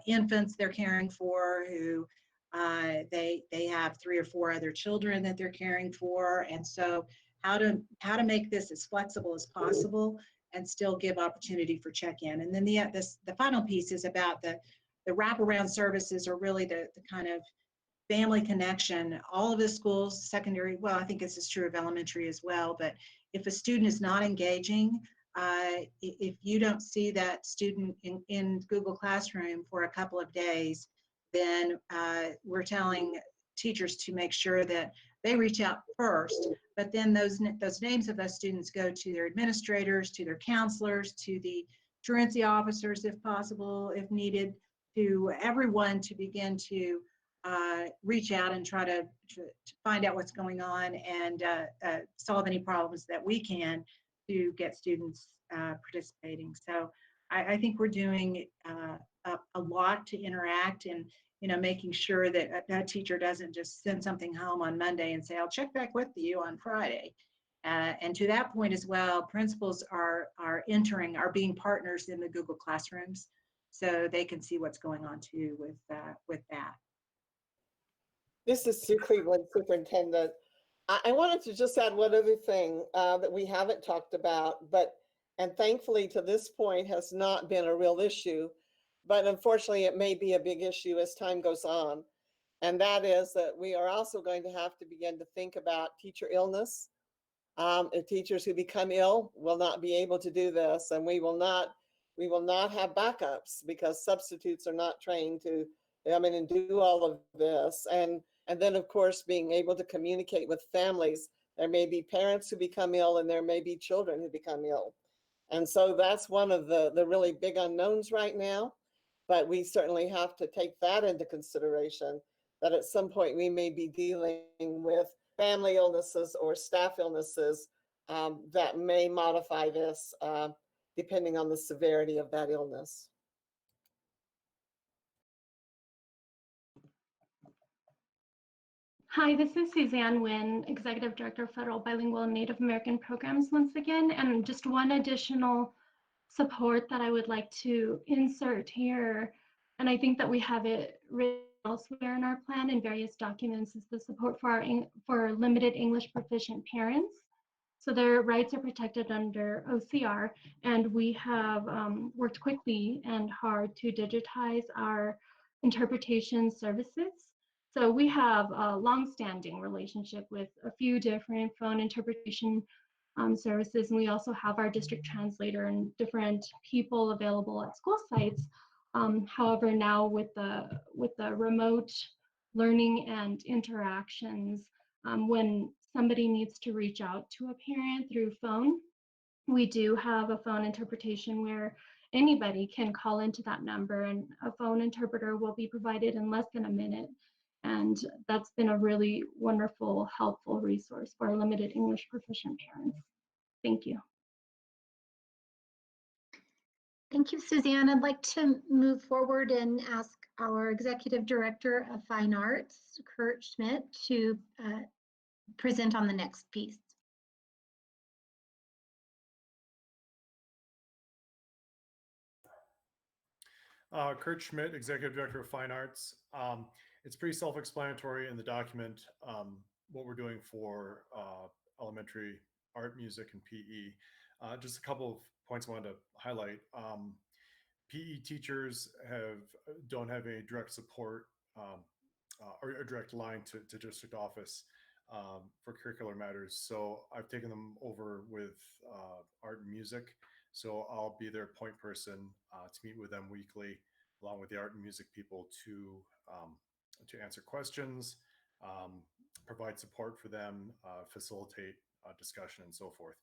infants they're caring for, who they have 3 or 4 other children that they're caring for. And so how to make this as flexible as possible and still give opportunity for check-in. And then the final piece is about the wraparound services, or really the kind of family connection. All of the schools, secondary, well, I think this is true of elementary as well, but if a student is not engaging, if you don't see that student in Google Classroom for a couple of days, then we're telling teachers to make sure that they reach out first, but then those names of those students go to their administrators, to their counselors, to the truancy officers if possible, if needed, to everyone to begin to reach out and try to find out what's going on and solve any problems that we can to get students participating. So I think we're doing a lot to interact, and making sure that that teacher doesn't just send something home on Monday and say, I'll check back with you on Friday. And to that point as well, principals are being partners in the Google Classrooms, so they can see what's going on too with that. This is Sue Cleveland, Superintendent. I wanted to just add one other thing that we haven't talked about, and thankfully to this point has not been a real issue, but unfortunately it may be a big issue as time goes on. And that is that we are also going to have to begin to think about teacher illness. Teachers who become ill will not be able to do this, and we will not have backups because substitutes are not trained to come in and do all of this. And then of course being able to communicate with families. There may be parents who become ill, and there may be children who become ill. And so that's one of the really big unknowns right now. But we certainly have to take that into consideration, that at some point we may be dealing with family illnesses or staff illnesses that may modify this depending on the severity of that illness. Hi, this is Suzanne Wynn, Executive Director of Federal Bilingual and Native American Programs once again. And just one additional support that I would like to insert here, and I think that we have it written elsewhere in our plan in various documents, is the support for limited English proficient parents. So their rights are protected under OCR, and we have worked quickly and hard to digitize our interpretation services. So we have a long-standing relationship with a few different phone interpretation services, and we also have our district translator and different people available at school sites. However, now with the remote learning and interactions, when somebody needs to reach out to a parent through phone, we do have a phone interpretation where anybody can call into that number, and a phone interpreter will be provided in less than a minute. And that's been a really wonderful, helpful resource for our limited English proficient parents. Thank you. Thank you, Suzanne. I'd like to move forward and ask our Executive Director of Fine Arts, Kurt Schmidt, to present on the next piece. Kurt Schmidt, Executive Director of Fine Arts. It's pretty self-explanatory in the document what we're doing for elementary art, music, and PE. Just a couple of points I wanted to highlight. PE teachers don't have any direct support or a direct line to district office for curricular matters. So I've taken them over with art and music. So I'll be their point person to meet with them weekly, along with the art and music people to answer questions, provide support for them, facilitate discussion, and so forth.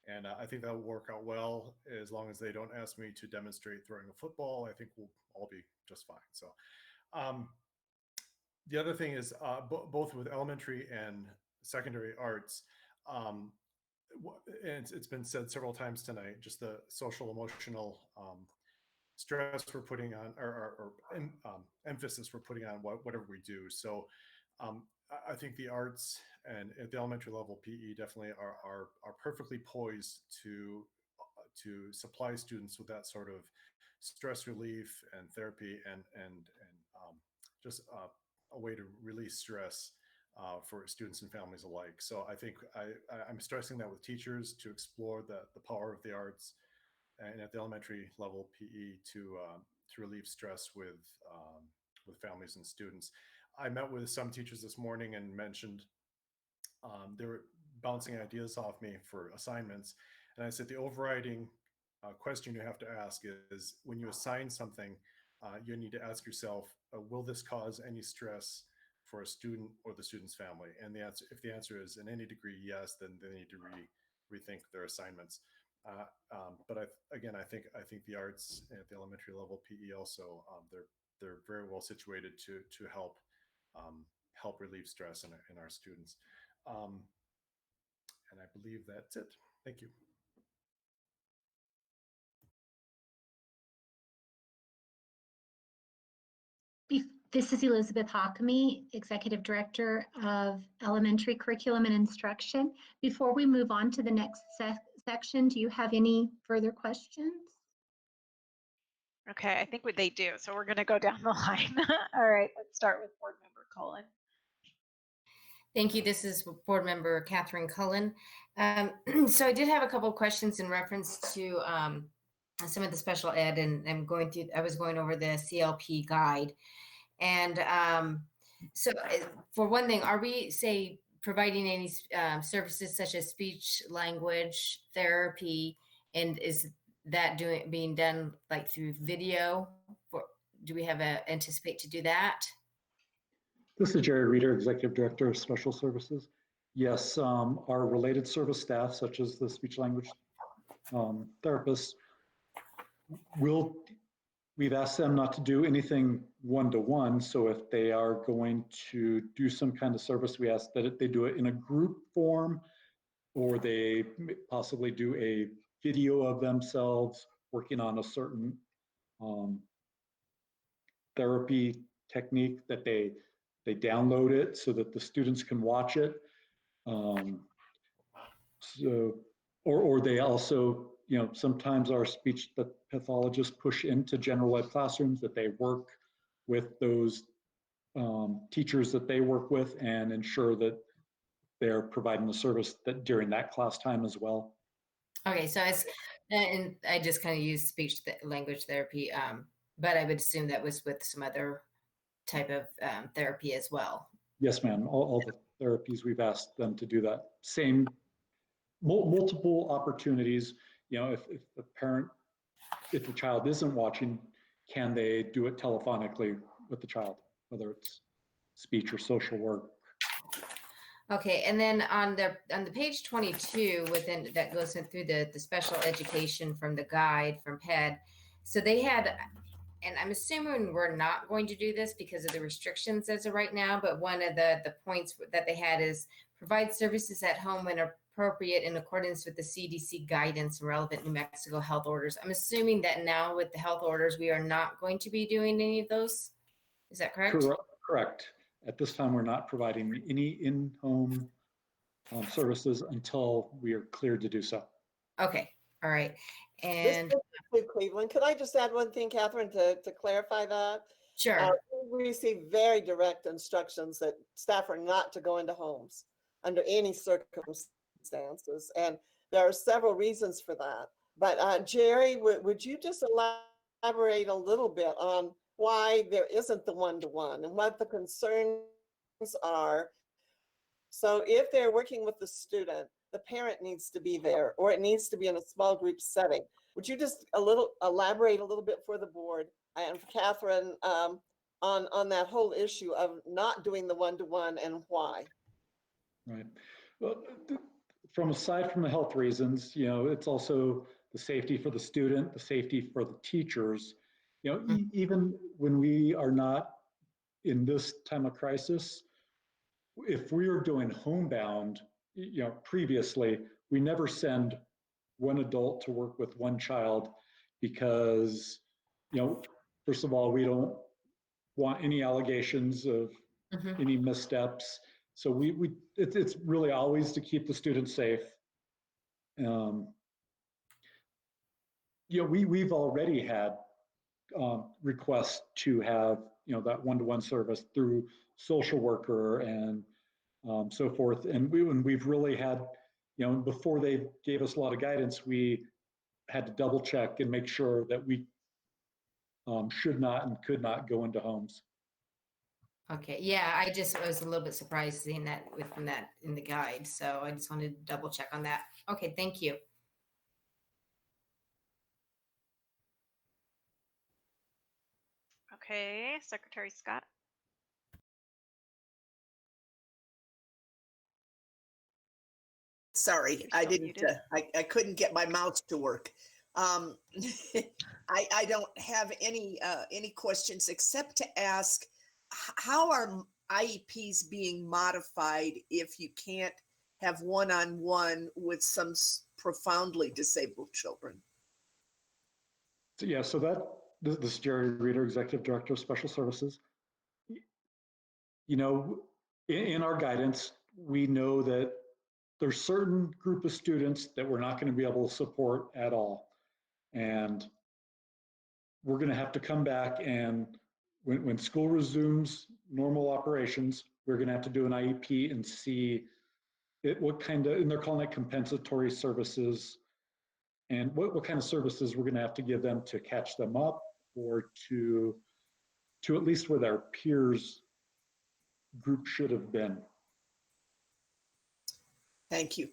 And I think that will work out well as long as they don't ask me to demonstrate throwing a football. I think we'll all be just fine. So the other thing is both with elementary and secondary arts, and it's been said several times tonight, just the social emotional stress we're putting on, or emphasis we're putting on whatever we do. So I think the arts and at the elementary level, PE definitely are perfectly poised to supply students with that sort of stress relief and therapy and just a way to release stress for students and families alike. So I think I'm stressing that with teachers to explore the power of the arts, and at the elementary level, PE to relieve stress with families and students. I met with some teachers this morning and mentioned they were bouncing ideas off me for assignments, and I said the overriding question you have to ask is, when you assign something, you need to ask yourself, will this cause any stress for a student or the student's family? And if the answer is in any degree yes, then they need to rethink their assignments. But I think the arts at the elementary level, PE also, they're very well situated to help relieve stress in our students. And I believe that's it. Thank you. This is Elizabeth Hikami, Executive Director of Elementary Curriculum and Instruction. Before we move on to the next section, do you have any further questions? Okay, I think they do. So we're going to go down the line. All right, let's start with Board Member Cullen. Thank you. This is Board Member Catherine Cullen. So I did have a couple of questions in reference to some of the special ed, and I was going over the CLP guide. And so for one thing, are we, say, providing any services such as speech language therapy, and is that being done like through video? Do we anticipate to do that? This is Jerry Reeder, Executive Director of Special Services. Yes, our related service staff, such as the speech language therapists, we've asked them not to do anything one-to-one. So if they are going to do some kind of service, we ask that they do it in a group form, or they possibly do a video of themselves working on a certain therapy technique that they They download it so that the students can watch it. So, or they also, you know, sometimes our speech pathologists push into general ed classrooms that they work with those teachers that they work with and ensure that they're providing the service that during that class time as well. Okay, so it's, and I just kind of use language therapy, but I would assume that was with some other type of therapy as well. Yes, ma'am. All the therapies, we've asked them to do that. Same, multiple opportunities. You know, if the parent, if the child isn't watching, can they do it telephonically with the child, whether it's speech or social work? Okay, and then on the page 22, within that goes through the special education from the guide from PED. So they had, and I'm assuming we're not going to do this because of the restrictions as of right now, but one of the points that they had is provide services at home when appropriate in accordance with the CDC guidance and relevant New Mexico health orders. I'm assuming that now with the health orders, we are not going to be doing any of those. Is that correct? Correct. At this time, we're not providing any in-home services until we are cleared to do so. Okay, all right. This And is Cleveland. Could I just add one thing, Catherine, to clarify that? sure. We receive very direct instructions that staff are not to go into homes under any circumstances. And there are several reasons for that. But Jerry, would you just elaborate a little bit on why there isn't the one-to-one and what the concerns are? So if they're working with the student, the parent needs to be there, or it needs to be in a small group setting. Would you just elaborate a little bit for the board and for Catherine on that whole issue of not doing the one-to-one and why? Right. Well, aside from the health reasons, you know, it's also the safety for the student, the safety for the teachers. You know, even when we are not in this time of crisis, if we are doing homebound, you know, previously, we never send one adult to work with one child because, you know, first of all, we don't want any allegations of any missteps. So it's really always to keep the students safe. You know, we've already had requests to have, you know, that one-to-one service through social worker and so forth. And we've really had, you know, before they gave us a lot of guidance, we had to double check and make sure that we should not and could not go into homes. Okay, yeah, I just was a little bit surprised seeing that within that in the guide. So I just wanted to double check on that. Okay, thank you. Okay, Secretary Scott. Sorry, I didn't. I couldn't get my mouse to work. I don't have any questions except to ask, how are IEPs being modified if you can't have one-on-one with some profoundly disabled children? So yeah, so this is Jerry Reeder, Executive Director of Special Services. You know, in our guidance, we know that there's certain group of students that we're not going to be able to support at all. And we're going to have to come back and when school resumes normal operations, we're going to have to do an IEP and see what kind of, and they're calling it compensatory services, and what kind of services we're going to have to give them to catch them up or to at least where their peers group should have been. Thank you.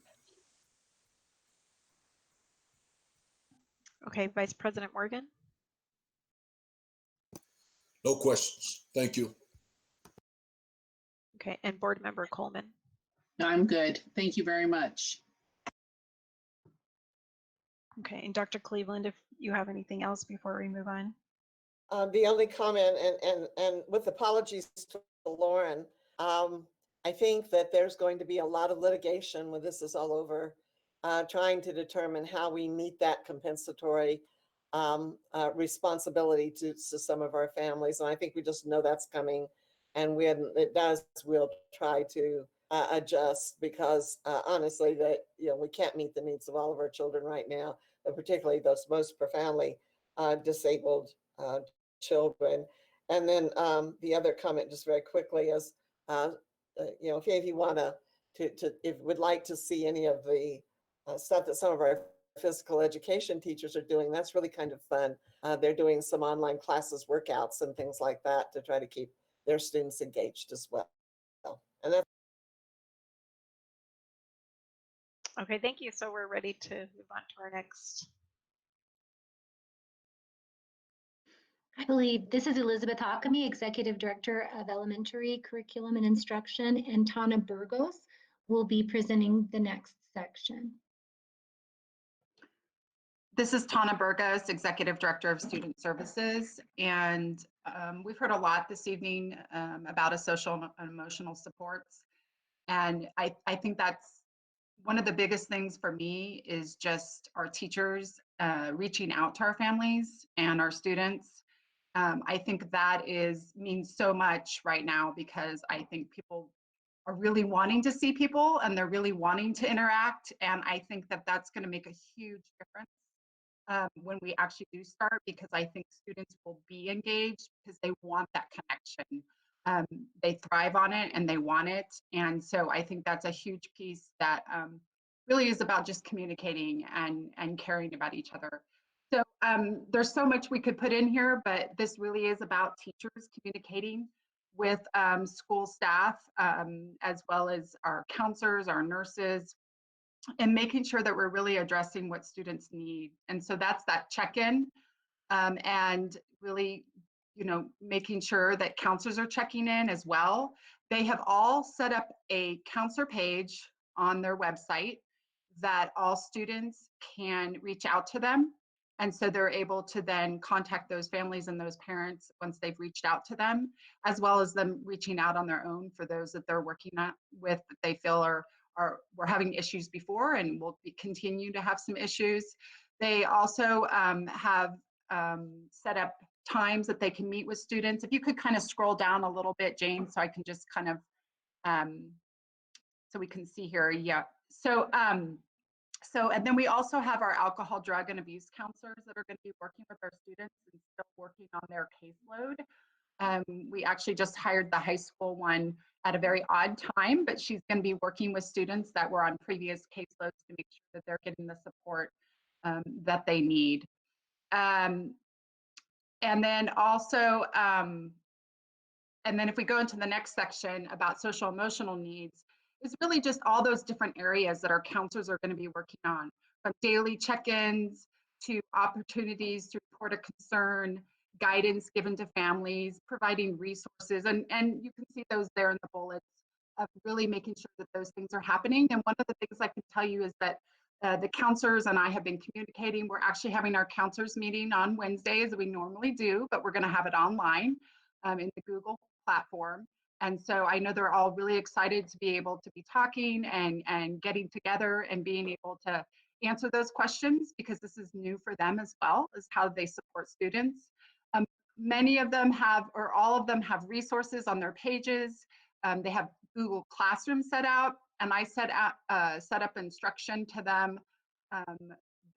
Okay, Vice President Morgan. No questions. Thank you. Okay, and Board Member Coleman. No, I'm good. Thank you very much. Okay, and Dr. Cleveland, if you have anything else before we move on. The only comment, and with apologies to Lauren, I think that there's going to be a lot of litigation when this is all over, trying to determine how we meet that compensatory responsibility to some of our families. And I think we just know that's coming. And when it does, we'll try to adjust, because honestly, that we can't meet the needs of all of our children right now, but particularly those most profoundly disabled children. And then the other comment, just very quickly, is if any of you want if would like to see any of the stuff that some of our physical education teachers are doing, that's really kind of fun. They're doing some online classes, workouts, and things like that to try to keep their students engaged as well. And that's Okay, thank you. So we're ready to move on to our next. I believe this is Elizabeth Hikami, Executive Director of Elementary Curriculum and Instruction, and Tana Burgos will be presenting the next section. This is Tana Burgos, Executive Director of Student Services, and we've heard a lot this evening about social and emotional supports. And I think that's one of the biggest things for me, is just our teachers reaching out to our families and our students. I think that means so much right now, because I think people are really wanting to see people and they're really wanting to interact. And I think that that's going to make a huge difference when we actually do start, because I think students will be engaged because they want that connection. They thrive on it and they want it. And so I think that's a huge piece that really is about just communicating and caring about each other. So there's so much we could put in here, but this really is about teachers communicating with school staff, as well as our counselors, our nurses, and making sure that we're really addressing what students need. And so that's that check-in, and really, making sure that counselors are checking in as well. They have all set up a counselor page on their website that all students can reach out to them. And so they're able to then contact those families and those parents once they've reached out to them, as well as them reaching out on their own for those that they're working with that they feel were having issues before and will continue to have some issues. They also have set up times that they can meet with students. If you could kind of scroll down a little bit, Jane, so I can just kind of, so we can see here. Yeah. So, and then we also have our alcohol, drug, and abuse counselors that are going to be working with our students and still working on their caseload. We actually just hired the high school one at a very odd time, but she's going to be working with students that were on previous caseloads to make sure that they're getting the support that they need. And then also, and then if we go into the next section about social emotional needs, it's really just all those different areas that our counselors are going to be working on, from daily check-ins to opportunities to report a concern, guidance given to families, providing resources, and you can see those there in the bullets of really making sure that those things are happening. And one of the things I can tell you is that the counselors and I have been communicating. We're actually having our counselors meeting on Wednesday, as we normally do, but we're going to have it online in the Google platform. And so I know they're all really excited to be able to be talking and getting together and being able to answer those questions, because this is new for them as well, is how they support students. Many of them have, or all of them have, resources on their pages. They have Google Classroom set out, and I set up instruction to them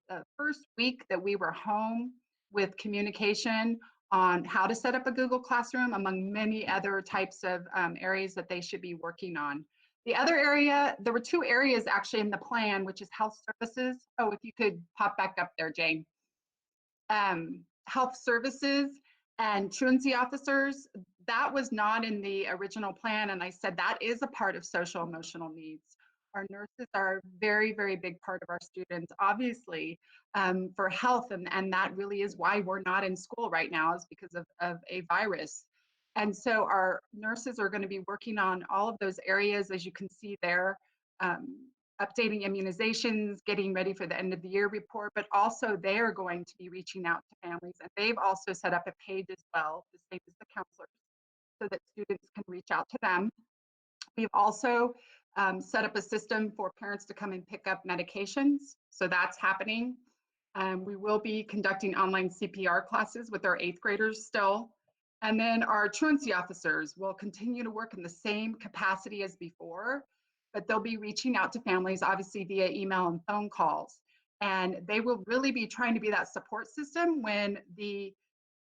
the first week that we were home, with communication on how to set up a Google Classroom, among many other types of areas that they should be working on. The other area, there were two areas actually in the plan, which is health services. Oh, if you could pop back up there, Jane. Health services and truancy officers, that was not in the original plan. And I said that is a part of social emotional needs. Our nurses are a very, very big part of our students, obviously, for health. And that really is why we're not in school right now, is because of a virus. And so our nurses are going to be working on all of those areas, as you can see there, updating immunizations, getting ready for the end of the year report, but also they're going to be reaching out to families. And they've also set up a page as well, the same as the counselors, so that students can reach out to them. We've also set up a system for parents to come and pick up medications. So that's happening. We will be conducting online CPR classes with our 8th graders still. And then our truancy officers will continue to work in the same capacity as before, but they'll be reaching out to families, obviously via email and phone calls. And they will really be trying to be that support system when the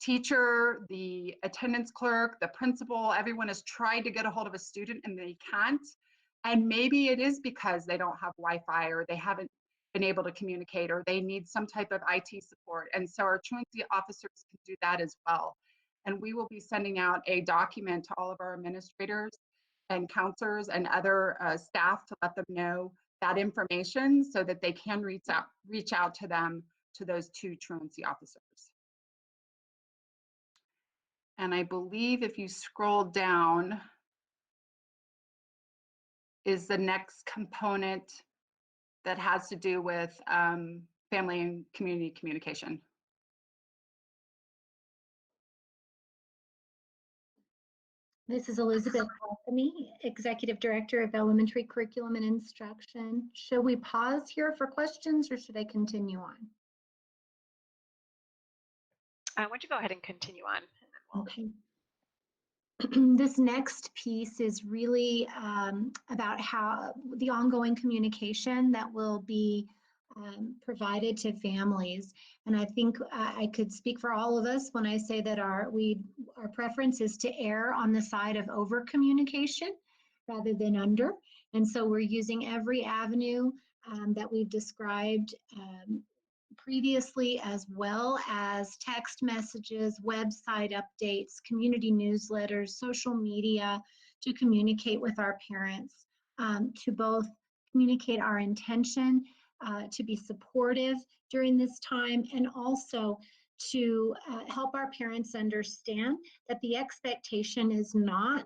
teacher, the attendance clerk, the principal, everyone has tried to get a hold of a student and they can't. And maybe it is because they don't have Wi-Fi or they haven't been able to communicate or they need some type of IT support. And so our truancy officers can do that as well. And we will be sending out a document to all of our administrators and counselors and other staff to let them know that information so that they can reach out to them, to those 2 truancy officers. And I believe if you scroll down is the next component that has to do with family and community communication. This is Elizabeth Hikami, Executive Director of Elementary Curriculum and Instruction. Should we pause here for questions or should I continue on? Why don't you go ahead and continue on? Okay. This next piece is really about how the ongoing communication that will be provided to families. And I think I could speak for all of us when I say that our preference is to err on the side of over communication rather than under. And so we're using every avenue that we've described previously, as well as text messages, website updates, community newsletters, social media, to communicate with our parents, to both communicate our intention to be supportive during this time, and also to help our parents understand that the expectation is not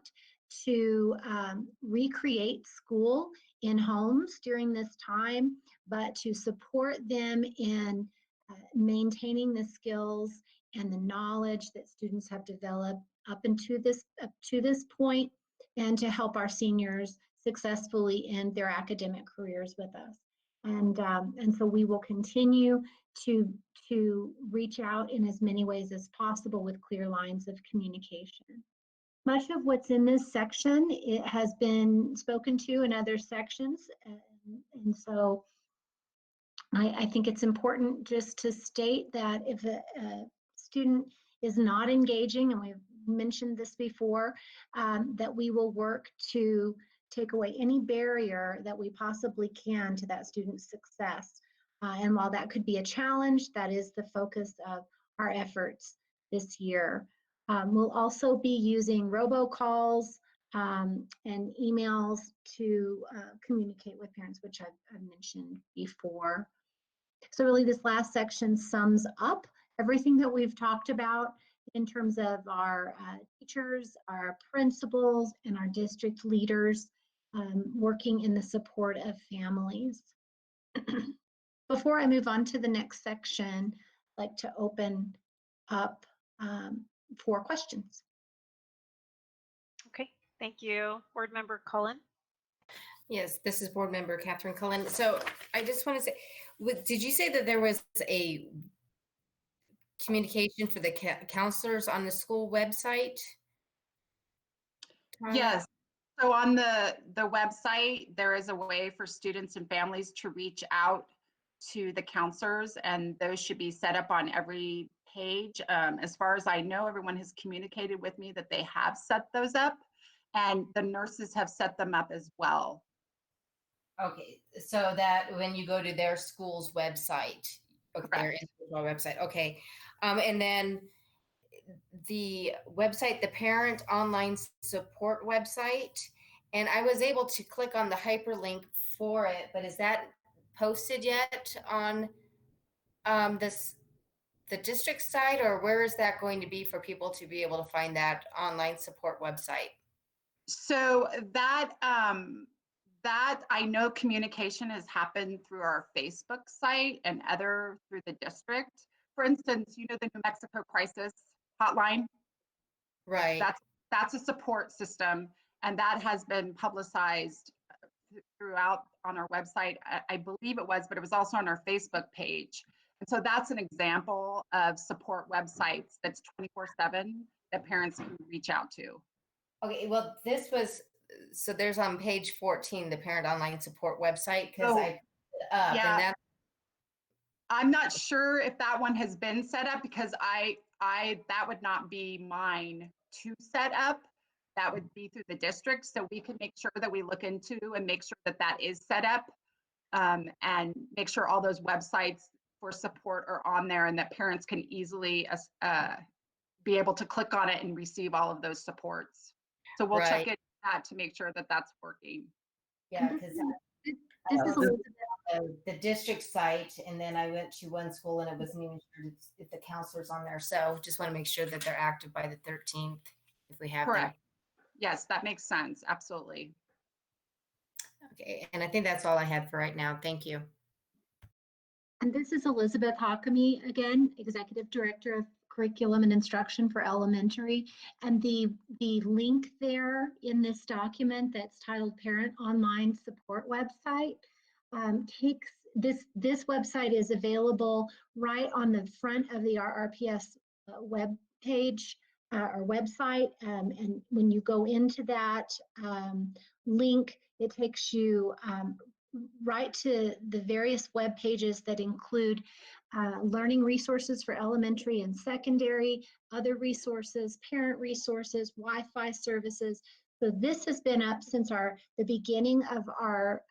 to recreate school in homes during this time, but to support them in maintaining the skills and the knowledge that students have developed up to this point, and to help our seniors successfully end their academic careers with us. And so we will continue to reach out in as many ways as possible with clear lines of communication. Much of what's in this section, it has been spoken to in other sections. And so I think it's important just to state that if a student is not engaging, and we've mentioned this before, that we will work to take away any barrier that we possibly can to that student's success. And while that could be a challenge, that is the focus of our efforts this year. We'll also be using robocalls and emails to communicate with parents, which I've mentioned before. So really this last section sums up everything that we've talked about in terms of our teachers, our principals, and our district leaders working in the support of families. Before I move on to the next section, I'd like to open up for questions. Okay, thank you. Board Member Cullen. Yes, this is Board Member Catherine Cullen. So I just want to say, did you say that there was a communication for the counselors on the school website? Yes. So on the website, there is a way for students and families to reach out to the counselors, and those should be set up on every page. As far as I know, everyone has communicated with me that they have set those up, and the nurses have set them up as well. Okay, so that when you go to their school's website, okay, their individual website, okay. And then the website, the parent online support website, and I was able to click on the hyperlink for it, but is that posted yet on the district side, or where is that going to be for people to be able to find that online support website? So that I know communication has happened through our Facebook site and through the district. For instance, you know, the New Mexico Crisis Hotline. Right. That's a support system, and that has been publicized throughout on our website. I believe it was, but it was also on our Facebook page. And so that's an example of support websites that's 24/7 that parents can reach out to. Okay, well, this was, so there's on page 14, the parent online support website, because So, I put it up yeah. and that. I'm not sure if that one has been set up because that would not be mine to set up. That would be through the district. So we can make sure that we look into and make sure that that is set up, and make sure all those websites for support are on there and that parents can easily be able to click on it and receive all of those supports. So we'll check it out to make sure that that's working. Yeah, because This is the district site, and then I went to one school and it wasn't even sure if the counselor's on there. So just want to make sure that they're active by the 13th if we have Correct. Yes, that makes sense. Absolutely. them. Okay, and I think that's all I had for right now. Thank you. And this is Elizabeth Hikami again, Executive Director of Curriculum and Instruction for Elementary. And the link there in this document that's titled Parent Online Support Website takes this website is available right on the front of the RRPS web page or website. And when you go into that link, it takes you right to the various web pages that include learning resources for elementary and secondary, other resources, parent resources, Wi-Fi services. So this has been up since the beginning of our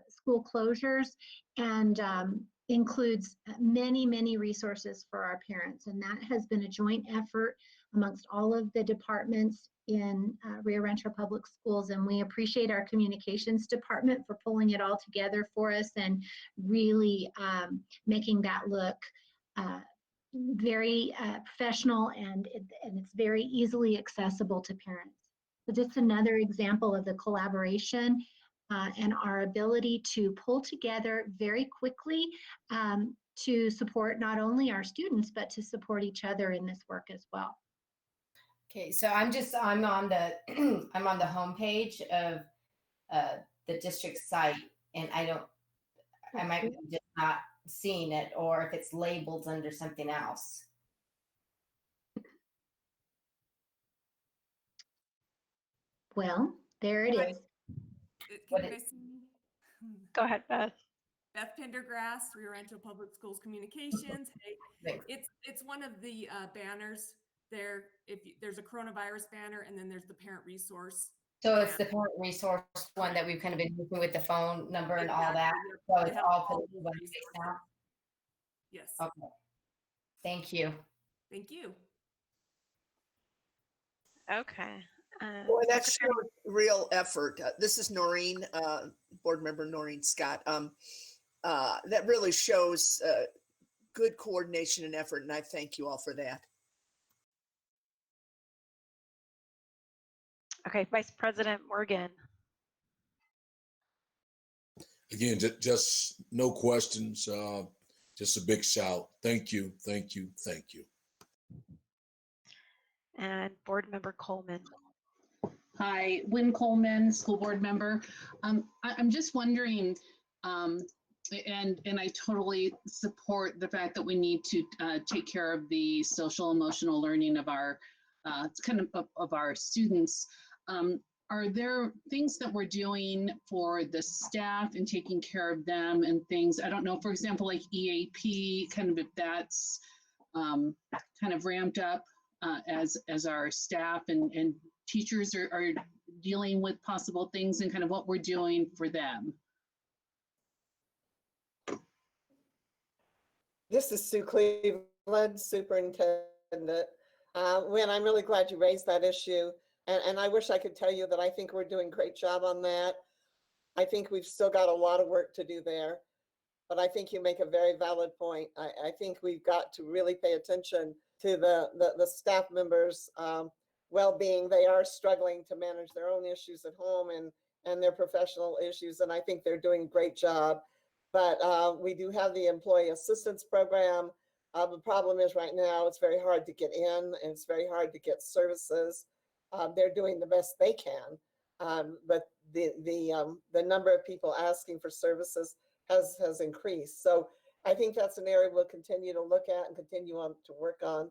school closures and includes many, many resources for our parents. And that has been a joint effort amongst all of the departments in Rio Rancho Public Schools. And we appreciate our communications department for pulling it all together for us and really making that look very professional and it's very easily accessible to parents. So just another example of the collaboration and our ability to pull together very quickly to support not only our students, but to support each other in this work as well. Okay, so I'm on the I'm on the homepage of the district site, and I might be just not seeing it, or if it's labeled under something else. Well, there it is. Can you guys see me? Go ahead, Beth. Beth Pendergrass, Rio Rancho Public Schools Communications. Hey, it's one of the banners there. If there's a coronavirus banner, and then there's the parent resource. So it's the parent resource one that we've kind of been using with the phone number and all that. So it's all put in one place now. Yes. Okay. Thank you. Thank you. Okay. Boy, that's shows real effort. This is Noreen, board member Noreen Scott. That really shows good coordination and effort, and I thank you all for that. Okay, Vice President Morgan. Again, just no questions. Just a big shout. Thank you, thank you, thank you. And Board Member Coleman. Hi, Wynn Coleman, school board member. I'm just wondering, and I totally support the fact that we need to take care of the social emotional learning of our of our students. Are there things that we're doing for the staff and taking care of them and things? I don't know, for example, like EAP, kind of if that's kind of ramped up as our staff and teachers are dealing with possible things and kind of what we're doing for them. This is Sue Cleveland, superintendent. Wynn, I'm really glad you raised that issue. And I wish I could tell you that I think we're doing a great job on that. I think we've still got a lot of work to do there. But I think you make a very valid point. I think we've got to really pay attention to the staff members' well-being. They are struggling to manage their own issues at home and their professional issues. And I think they're doing a great job. But we do have the employee assistance program. The problem is right now it's very hard to get in and it's very hard to get services. They're doing the best they can, but the number of people asking for services has increased. So I think that's an area we'll continue to look at and continue on to work on.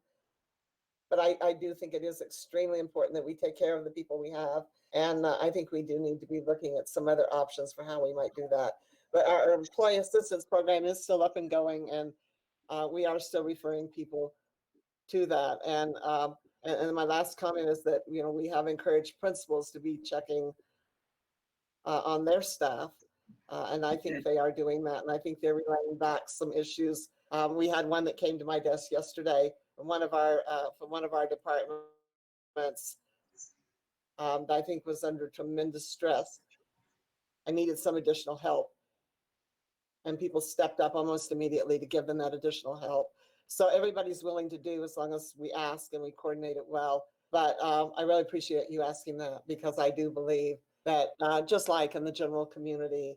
But I do think it is extremely important that we take care of the people we have. And I think we do need to be looking at some other options for how we might do that. But our employee assistance program is still up and going, and we are still referring people to that. And my last comment is that, you know, we have encouraged principals to be checking on their staff. And I think they are doing that. And I think they're relaying back some issues. We had one that came to my desk yesterday from one of our departments that I think was under tremendous stress and needed some additional help. And people stepped up almost immediately to give them that additional help. So everybody's willing to do as long as we ask and we coordinate it well. But I really appreciate you asking that, because I do believe that just like in the general community,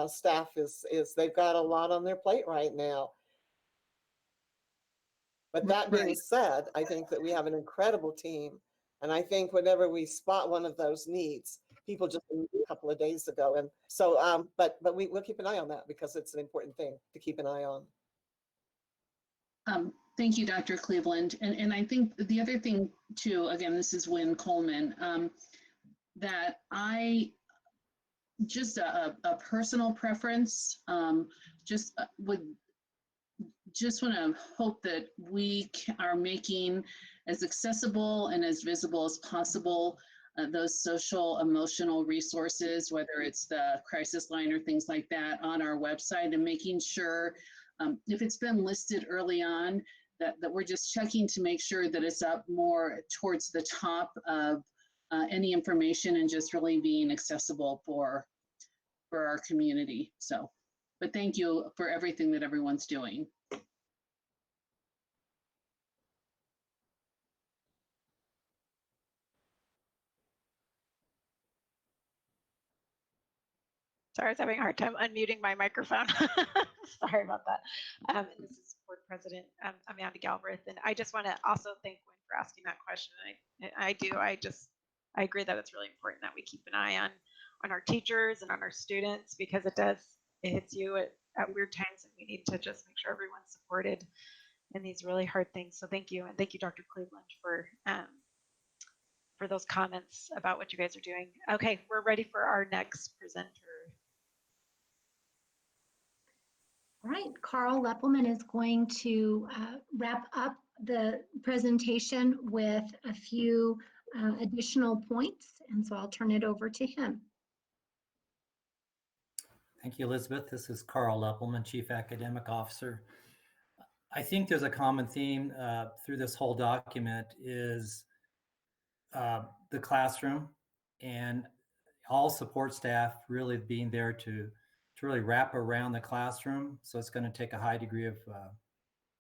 staff they've got a lot on their plate right now. But that being said, I think that we have an incredible team. And I think whenever we spot one of those needs, people just a couple of days ago. And so, but we'll keep an eye on that, because it's an important thing to keep an eye on. Thank you, Dr. Cleveland. And I think the other thing too, again, this is Wynn Coleman, that I just a personal preference, just want to hope that we are making as accessible and as visible as possible those social emotional resources, whether it's the crisis line or things like that, on our website, and making sure if it's been listed early on, that we're just checking to make sure that it's up more towards the top of any information, and just really being accessible for our community. So, but thank you for everything that everyone's doing. Sorry, I was having a hard time unmuting my microphone. Sorry about that. This is Board President Amanda Galbraith, and I just want to also thank Gwen for asking that question. I agree that it's really important that we keep an eye on our teachers and on our students, because it hits you at weird times, and we need to just make sure everyone's supported in these really hard things. So thank you, and thank you, Dr. Cleveland, for those comments about what you guys are doing. Okay, we're ready for our next presenter. All right, Carl Leppelman is going to wrap up the presentation with a few additional points, and so I'll turn it over to him. Thank you, Elizabeth. This is Carl Leppelman, Chief Academic Officer. I think there's a common theme through this whole document is the classroom and all support staff really being there to really wrap around the classroom. So it's going to take a high degree of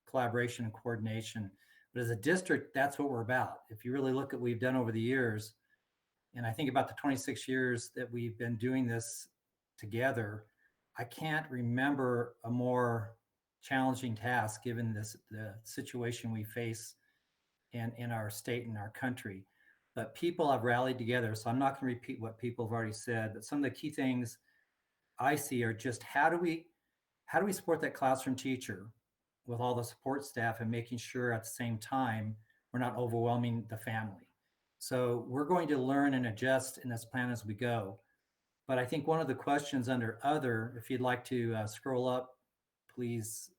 collaboration and coordination. But as a district, that's what we're about. If you really look at what we've done over the years, and I think about the 26 years that we've been doing this together, I can't remember a more challenging task given the situation we face in our state and our country. But people have rallied together, so I'm not going to repeat what people have already said, but some of the key things I see are just how do we support that classroom teacher with all the support staff, and making sure at the same time we're not overwhelming the family. So we're going to learn and adjust in this plan as we go. But I think one of the questions under other, if you'd like to scroll up, please,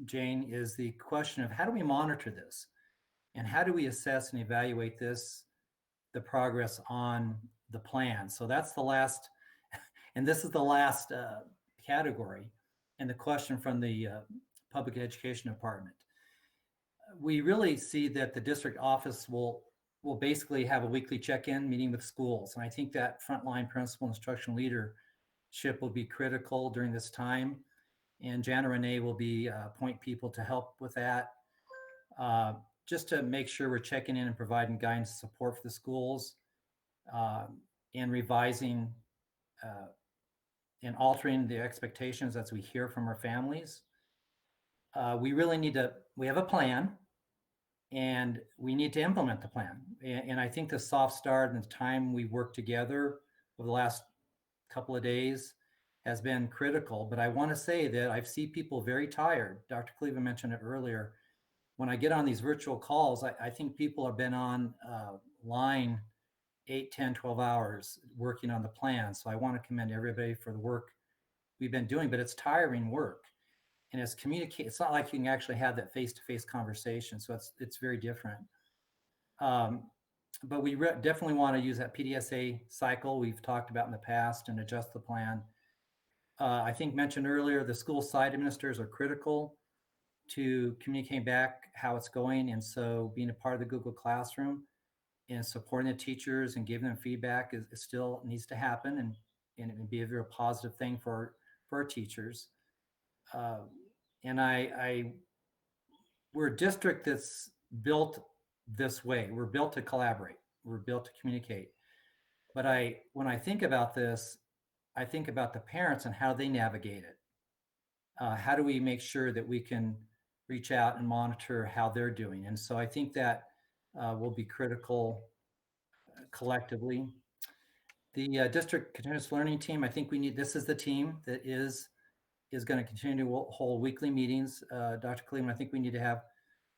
Jane, is the question of how do we monitor this? And how do we assess and evaluate the progress on the plan? So that's the last, and this is the last category, and the question from the Public Education Department. We really see that the district office will basically have a weekly check-in meeting with schools. And I think that frontline principal instructional leadership will be critical during this time. And Jana Renee will be point people to help with that, just to make sure we're checking in and providing guidance and support for the schools, and revising and altering the expectations as we hear from our families. We really we have a plan, and we need to implement the plan. And I think the soft start and the time we worked together over the last couple of days has been critical. But I want to say that I've seen people very tired. Dr. Cleveland mentioned it earlier. When I get on these virtual calls, I think people have been on line 8, 10, 12 hours working on the plan. So I want to commend everybody for the work we've been doing, but it's tiring work. And it's communicate. It's not like you can actually have that face-to-face conversation. So it's very different. But we definitely want to use that PDSA cycle we've talked about in the past and adjust the plan. I think mentioned earlier, the school site administrators are critical to communicating back how it's going. And so being a part of the Google Classroom and supporting the teachers and giving them feedback is still needs to happen and it would be a very positive thing for our teachers. And we're a district that's built this way. We're built to collaborate. We're built to communicate. But when I think about this, I think about the parents and how they navigate it. How do we make sure that we can reach out and monitor how they're doing? And so I think that will be critical collectively. The district continuous learning team, I think this is the team that is going to continue to hold weekly meetings. Dr. Cleveland, I think we need to have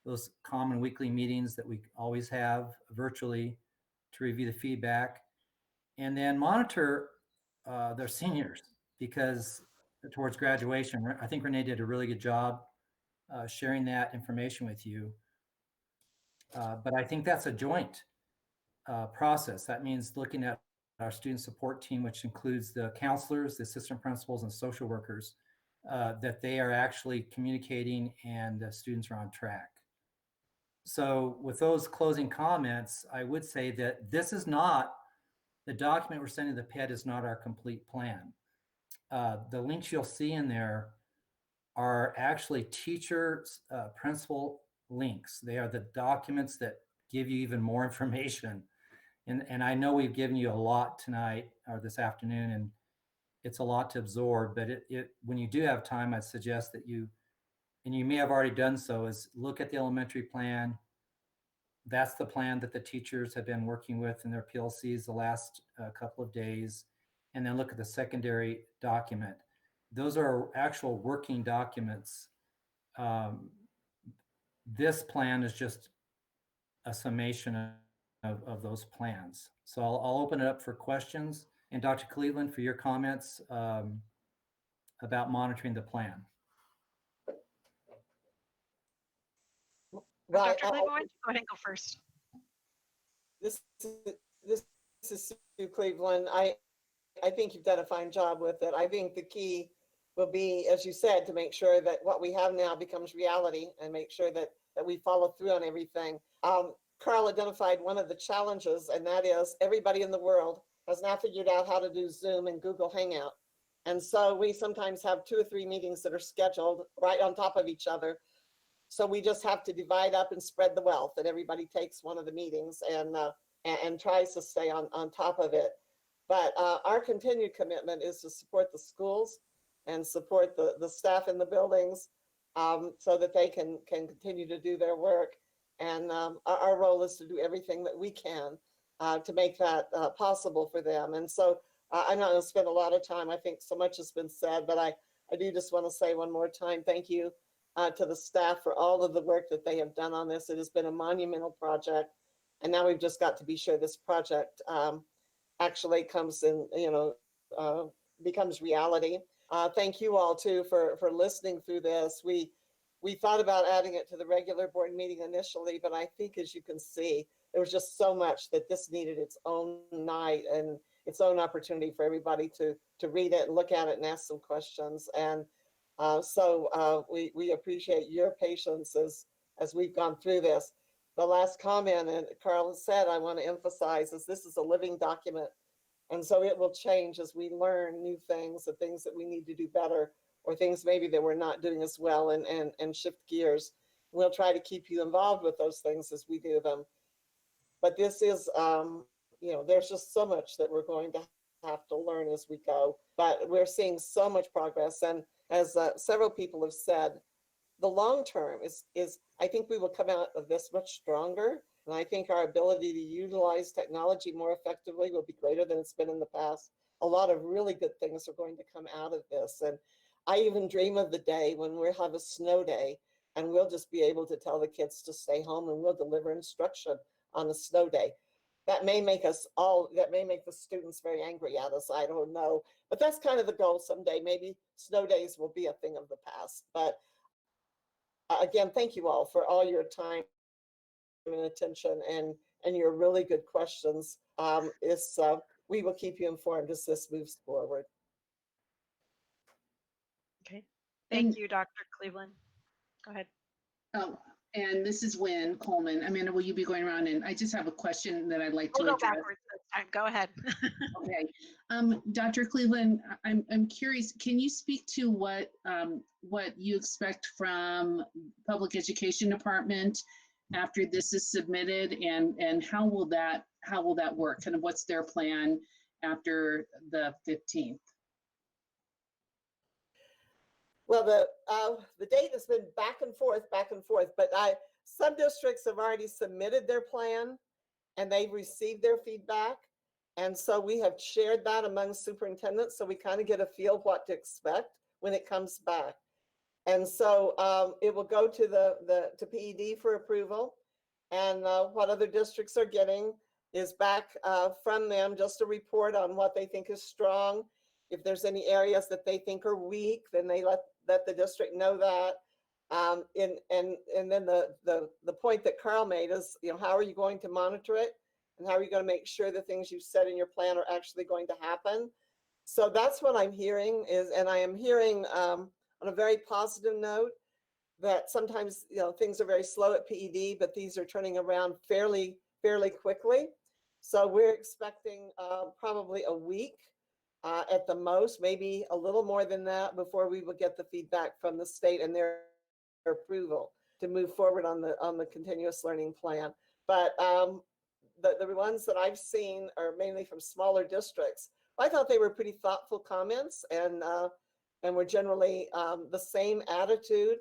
those common weekly meetings that we always have virtually to review the feedback and then monitor their seniors because towards graduation, I think Renee did a really good job sharing that information with you. But I think that's a joint process. That means looking at our student support team, which includes the counselors, the assistant principals, and social workers, that they are actually communicating and the students are on track. So with those closing comments, I would say that this is not, the document we're sending to the PED is not our complete plan. The links you'll see in there are actually teacher principal links. They are the documents that give you even more information. And I know we've given you a lot tonight or this afternoon, and it's a lot to absorb, but when you do have time, I suggest that you, and you may have already done so, is look at the elementary plan. That's the plan that the teachers have been working with in their PLCs the last couple of days. And then look at the secondary document. Those are actual working documents. This plan is just a summation of those plans. So I'll open it up for questions. And Dr. Cleveland, for your comments about monitoring the plan. Dr. Cleveland, why don't you go ahead and go first? This is Sue Cleveland. I think you've done a fine job with it. I think the key will be, as you said, to make sure that what we have now becomes reality and make sure that we follow through on everything. Carl identified one of the challenges, and that is everybody in the world has now figured out how to do Zoom and Google Hangout. And so we sometimes have 2 or 3 meetings that are scheduled right on top of each other. So we just have to divide up and spread the wealth, and everybody takes one of the meetings and tries to stay on top of it. But our continued commitment is to support the schools and support the staff in the buildings so that they can continue to do their work. And our role is to do everything that we can to make that possible for them. And so I'm not going to spend a lot of time. I think so much has been said, but I do just want to say one more time, thank you to the staff for all of the work that they have done on this. It has been a monumental project. And now we've just got to be sure this project actually comes in, becomes reality. Thank you all too for listening through this. We thought about adding it to the regular board meeting initially, but I think, as you can see, there was just so much that this needed its own night and its own opportunity for everybody to read it and look at it and ask some questions. And so we appreciate your patience as we've gone through this. The last comment, and Carl said, I want to emphasize, is this is a living document. And so it will change as we learn new things, the things that we need to do better, or things maybe that we're not doing as well, and shift gears. We'll try to keep you involved with those things as we do them. But this is, there's just so much that we're going to have to learn as we go. But we're seeing so much progress. And as several people have said, the long term is I think we will come out of this much stronger. And I think our ability to utilize technology more effectively will be greater than it's been in the past. a lot of really good things are going to come out of this. And I even dream of the day when we'll have a snow day and we'll just be able to tell the kids to stay home and we'll deliver instruction on a snow day. That may make the students very angry at us. I don't know. But that's kind of the goal someday. Maybe snow days will be a thing of the past. But again, thank you all for all your time and attention and your really good questions. We will keep you informed as this moves forward. Okay. Thank And- you, Dr. Cleveland. Go ahead. Oh, and this is Wynn Coleman. Amanda, will you be going around? And I just have a question that I'd like to We'll go address. backwards this time. Go ahead. Okay. Dr. Cleveland, I'm curious, can you speak to what you expect from Public Education Department after this is submitted, and how will that work? Kind of what's their plan after the 15th? Well, the date has been back and forth, but some districts have already submitted their plan and they've received their feedback. And so we have shared that among superintendents, so we kind of get a feel what to expect when it comes back. And so it will go to to PED for approval. And what other districts are getting is back from them just a report on what they think is strong. If there's any areas that they think are weak, then they let the district know that. And then the point that Carl made is, how are you going to monitor it? And how are you going to make sure the things you said in your plan are actually going to happen? So that's what I'm hearing and I am hearing on a very positive note that sometimes, things are very slow at PED, but these are turning around fairly quickly. So we're expecting probably a week at the most, maybe a little more than that, before we will get the feedback from the state and their approval to move forward on the continuous learning plan. But the ones that I've seen are mainly from smaller districts. I thought they were pretty thoughtful comments and were generally the same attitude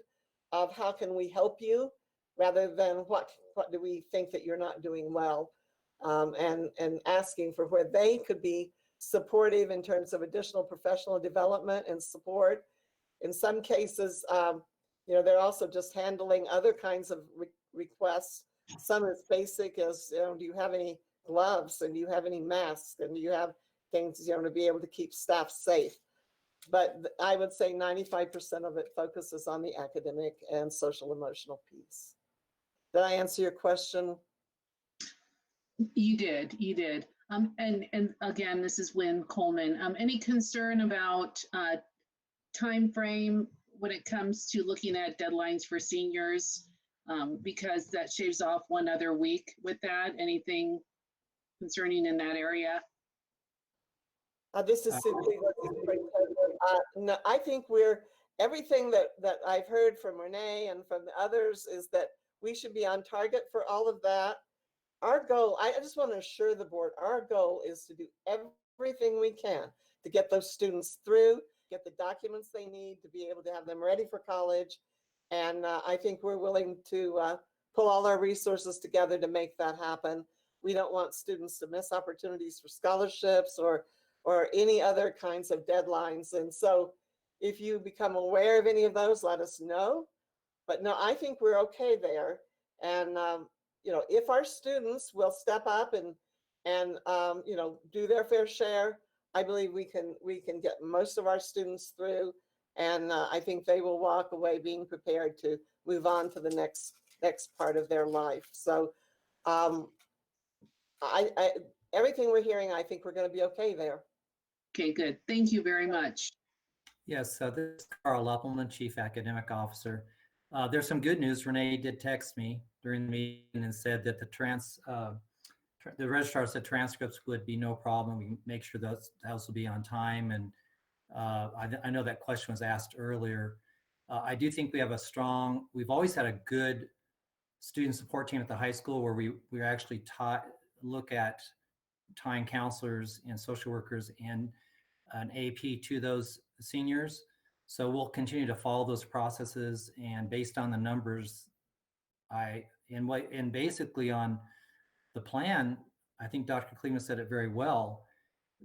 of how can we help you rather than what do we think that you're not doing well, and asking for where they could be supportive in terms of additional professional development and support. In some cases, they're also just handling other kinds of requests. Some as basic as, do you have any gloves, and do you have any masks, and do you have things, to be able to keep staff safe. But I would say 95% of it focuses on the academic and social emotional piece. Did I answer your question? You did. And again, this is Wynn Coleman. Any concern about time frame when it comes to looking at deadlines for seniors? Because that shaves off one other week with that. Anything concerning in that area? This is simply no, I think everything that I've heard from Renee and from the others is that we should be on target for all of that. Our goal, I just want to assure the board, our goal is to do everything we can to get those students through, get the documents they need to be able to have them ready for college. And I think we're willing to pull all our resources together to make that happen. We don't want students to miss opportunities for scholarships or any other kinds of deadlines. And so if you become aware of any of those, let us know. But no, I think we're okay there. And, if our students will step up and do their fair share, I believe we can get most of our students through. And I think they will walk away being prepared to move on to the next part of their life. So everything we're hearing, I think we're going to be okay there. Okay, good. Thank you very much. Yes, so this is Carl Leppelman, Chief Academic Officer. There's some good news. Renee did text me during the meeting and said that the registrar said transcripts would be no problem. We can make sure those will be on time. And I know that question was asked earlier. I do think we've always had a good student support team at the high school where we actually look at tying counselors and social workers and an AP to those seniors. So we'll continue to follow those processes, and based on the numbers, and basically on the plan, I think Dr. Cleveland said it very well.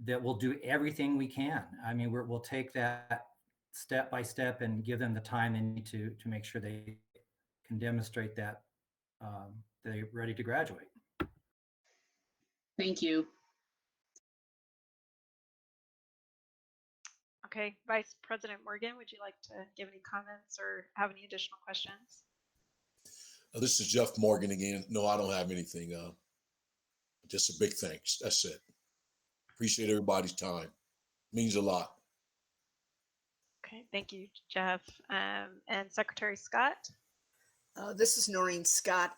that we'll do everything we can. I mean, we'll take that step by step and give them the time they need to make sure they can demonstrate that they're ready to graduate. Thank you. Okay, Vice President Morgan, would you like to give any comments or have any additional questions? This is Jeff Morgan again. No, I don't have anything. Just a big thanks. That's it. Appreciate everybody's time. Means a lot. Okay, thank you, Jeff. And Secretary Scott? This is Noreen Scott.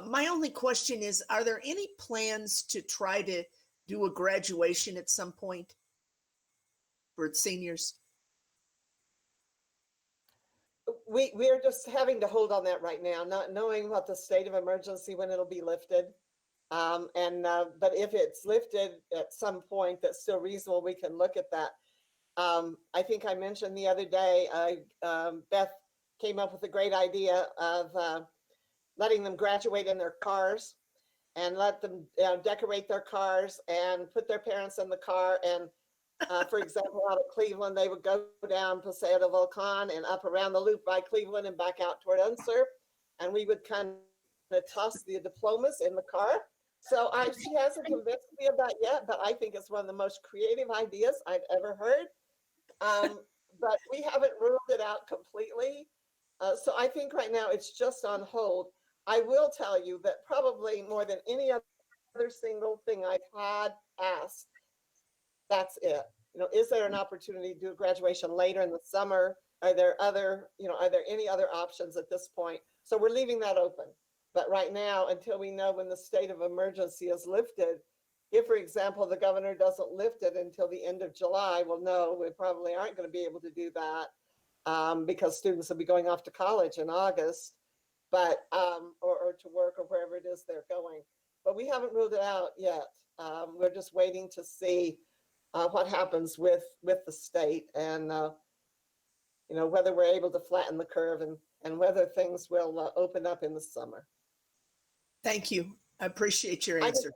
My only question is, are there any plans to try to do a graduation at some point for seniors? We're just having to hold on that right now, not knowing what the state of emergency, when it'll be lifted. But if it's lifted at some point that's still reasonable, we can look at that. I think I mentioned the other day, Beth came up with a great idea of letting them graduate in their cars and let them decorate their cars and put their parents in the car. And for example, out of Cleveland, they would go down Paseo de Volcan and up around the loop by Cleveland and back out toward Unserved. And we would kind of toss the diplomas in the car. So she hasn't convinced me of that yet, but I think it's one of the most creative ideas I've ever heard. But we haven't ruled it out completely. So I think right now it's just on hold. I will tell you that probably more than any other single thing I've had asked, that's it. You know, is there an opportunity to do a graduation later in the summer? Are there any other options at this point? So we're leaving that open. But right now, until we know when the state of emergency is lifted, if, for example, the governor doesn't lift it until the end of July, well, no, we probably aren't going to be able to do that because students will be going off to college in August, but or to work or wherever it is they're going. But we haven't ruled it out yet. We're just waiting to see what happens with the state and whether we're able to flatten the curve and whether things will open up in the summer. Thank you. I appreciate your answer.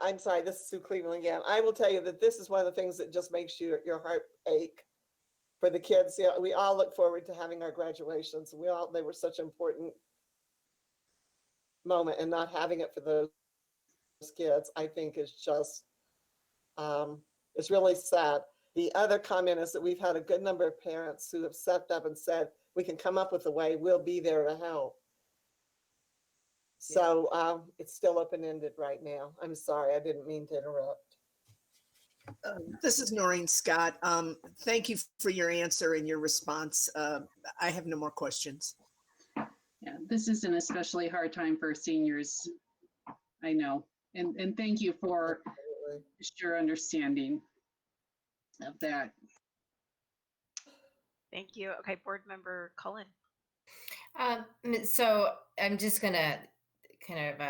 I'm sorry, this is Sue Cleveland again. I will tell you that this is one of the things that just makes your heart ache for the kids. You know, we all look forward to having our graduations. They were such an important moment, and not having it for those kids, I think is just, it's really sad. The other comment is that we've had a good number of parents who have stepped up and said, we can come up with a way, we'll be there to help. So it's still open-ended right now. I'm sorry, I didn't mean to interrupt. This is Noreen Scott. Thank you for your answer and your response. I have no more questions. Yeah, this is an especially hard time for seniors. I know. And thank you for your understanding of that. Thank you. Okay, Board Member Cullen. So I'm just gonna kind of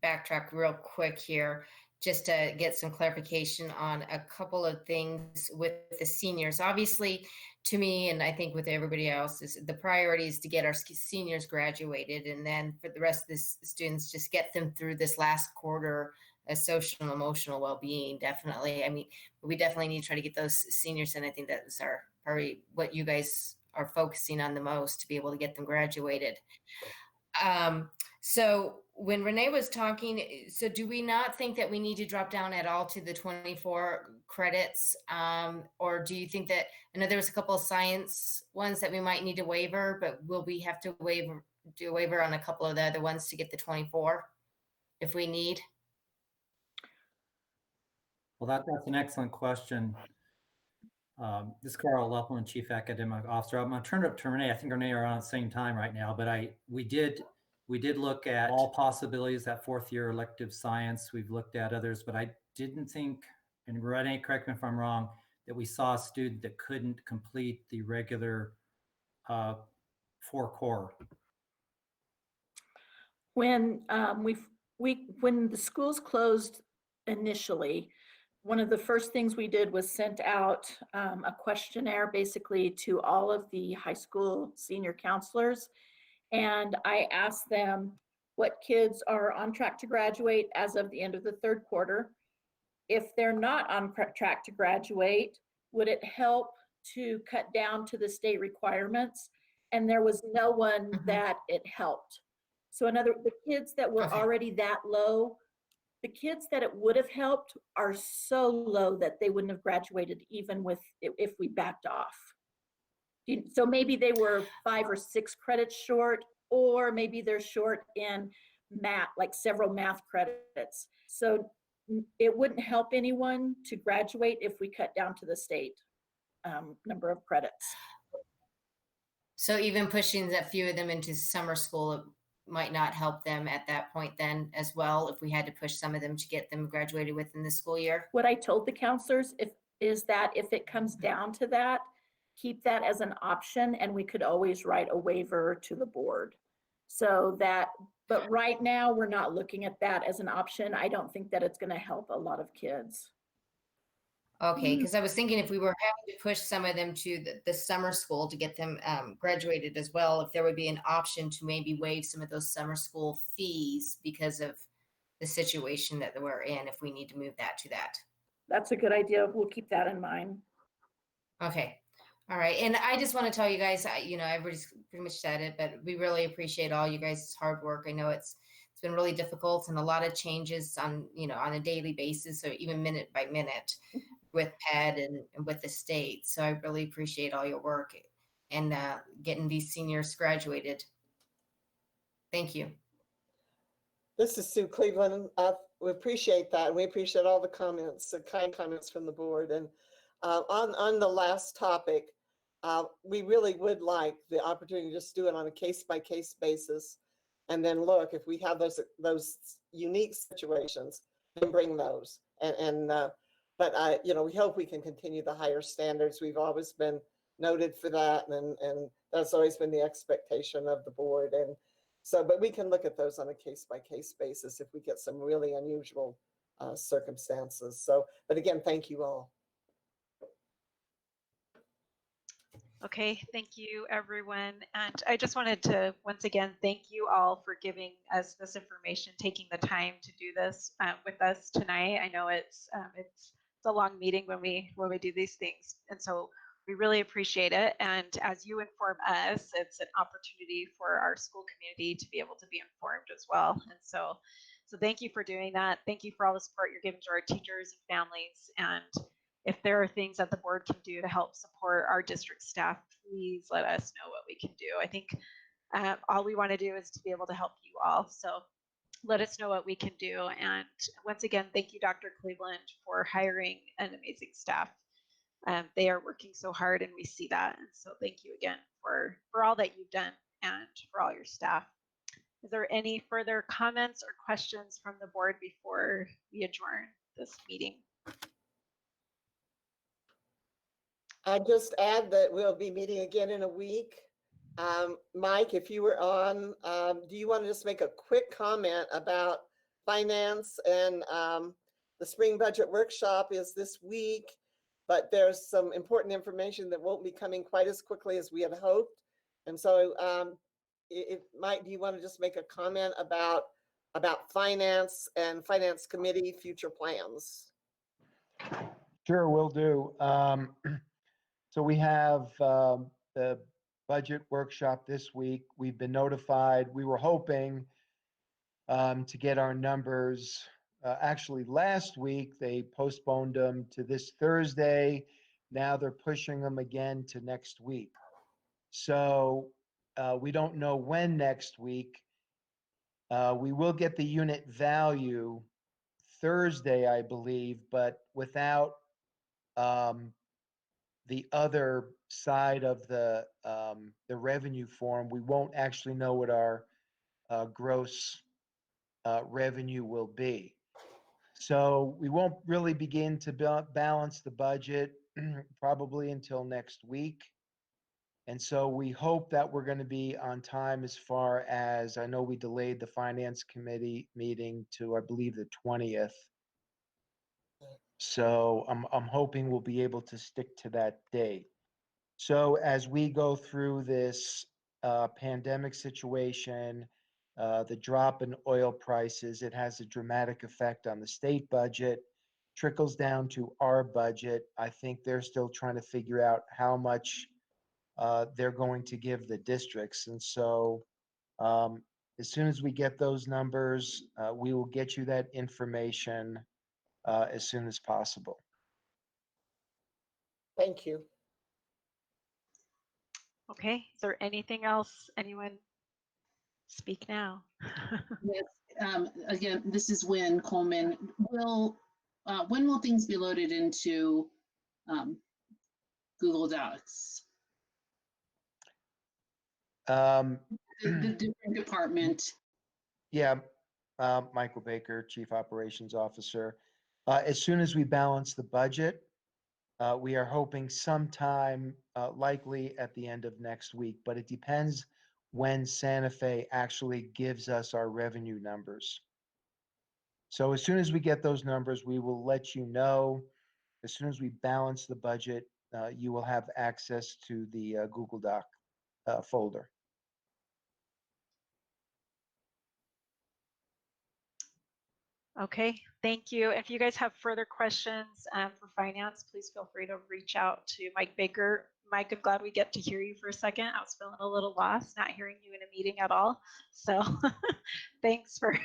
backtrack real quick here just to get some clarification on a couple of things with the seniors. Obviously, to me, and I think with everybody else, is the priority is to get our seniors graduated, and then for the rest of the students, just get them through this last quarter of social and emotional well-being. Definitely. I mean, we definitely need to try to get those seniors in. I think that's probably what you guys are focusing on the most, to be able to get them graduated. So when Renee was talking, so do we not think that we need to drop down at all to the 24 credits? Or do you think that, I know there was a couple of science ones that we might need to waiver, but will we have to do a waiver on a couple of the other ones to get the 24 if we need? Well, that's an excellent question. This is Carl Leppelman, Chief Academic Officer. I'm going to turn it up to Renee. I think Renee are on at the same time right now, but we did look at all possibilities, that fourth year elective science. We've looked at others, but I didn't think, and Renee, correct me if I'm wrong, that we saw a student that couldn't complete the regular 4 core. When when the schools closed initially, one of the first things we did was sent out a questionnaire basically to all of the high school senior counselors. And I asked them what kids are on track to graduate as of the end of the third quarter. if they're not on track to graduate, would it help to cut down to the state requirements? And there was no one that it helped. So the kids that were already that low, the kids that it would have helped are so low that they wouldn't have graduated even with if we backed off. So maybe they were 5 or 6 credits short, or maybe they're short in math, like several math credits. So it wouldn't help anyone to graduate if we cut down to the state number of credits. So even pushing a few of them into summer school might not help them at that point then as well, if we had to push some of them to get them graduated within the school year? What I told the counselors is that if it comes down to that, keep that as an option, and we could always write a waiver to the board. So that, but right now we're not looking at that as an option. I don't think that it's going to help a lot of kids. Okay, because I was thinking if we were having to push some of them to the summer school to get them graduated as well, if there would be an option to maybe waive some of those summer school fees because of the situation that we're in, if we need to move that to that. That's a good idea. We'll keep that in mind. Okay. All right. And I just want to tell you guys, everybody's pretty much said it, but we really appreciate all you guys' hard work. I know it's been really difficult and a lot of changes on a daily basis, or even minute by minute with PED and with the state. So I really appreciate all your work and getting these seniors graduated. Thank you. This is Sue Cleveland. We appreciate that. We appreciate all the comments, the kind comments from the board. And on the last topic, we really would like the opportunity to just do it on a case-by-case basis. And then look, if we have those unique situations, then bring those. But we hope we can continue the higher standards. We've always been noted for that, and that's always been the expectation of the board. And so, but we can look at those on a case-by-case basis if we get some really unusual circumstances. So, but again, thank you all. Okay, thank you, everyone. And I just wanted to, once again, thank you all for giving us this information, taking the time to do this with us tonight. I know it's a long meeting when we do these things, and so we really appreciate it. And as you inform us, it's an opportunity for our school community to be able to be informed as well. And so thank you for doing that. Thank you for all the support you're giving to our teachers and families. And if there are things that the board can do to help support our district staff, please let us know what we can do. I think all we want to do is to be able to help you all. So let us know what we can do. And once again, thank you, Dr. Cleveland, for hiring an amazing staff. They are working so hard, and we see that. And so thank you again for all that you've done and for all your staff. Is there any further comments or questions from the board before we adjourn this meeting? I just add that we'll be meeting again in a week. Mike, if you were on, do you want to just make a quick comment about finance? And the spring budget workshop is this week, but there's some important information that won't be coming quite as quickly as we had hoped. And so Mike, do you want to just make a comment about finance and finance committee future plans? Sure, will do. So we have the budget workshop this week. We've been notified. We were hoping to get our numbers. Actually, last week, they postponed them to this Thursday. Now they're pushing them again to next week. So we don't know when next week. We will get the unit value Thursday, I believe, but without the other side of the revenue form, we won't actually know what our gross revenue will be. So we won't really begin to balance the budget probably until next week. And so we hope that we're going to be on time as far as, I know we delayed the finance committee meeting to, I believe, the 20th. So I'm hoping we'll be able to stick to that date. So as we go through this pandemic situation, the drop in oil prices, it has a dramatic effect on the state budget. trickles down to our budget, I think they're still trying to figure out how much they're going to give the districts. And so as soon as we get those numbers, we will get you that information as soon as possible. Thank you. Okay, is there anything else? Anyone speak now? Yes, again, this is Wynn Coleman. When will things be loaded into Google Docs? The different department. Yeah, Michael Baker, Chief Operations Officer. As soon as we balance the budget, we are hoping sometime likely at the end of next week, but it depends when Santa Fe actually gives us our revenue numbers. So as soon as we get those numbers, we will let you know. As soon as we balance the budget, you will have access to the Google Doc folder. Okay, thank you. If you guys have further questions for finance, please feel free to reach out to Mike Baker. Mike, I'm glad we get to hear you for a second. I was feeling a little lost, not hearing you in a meeting at all. So thanks for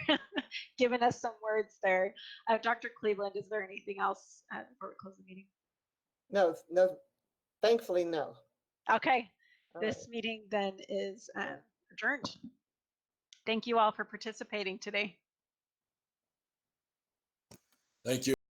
giving us some words there. Dr. Cleveland, is there anything else before we close the meeting? No, thankfully, no. Okay, All this right. meeting then is adjourned. Thank you all for participating today. Thank you.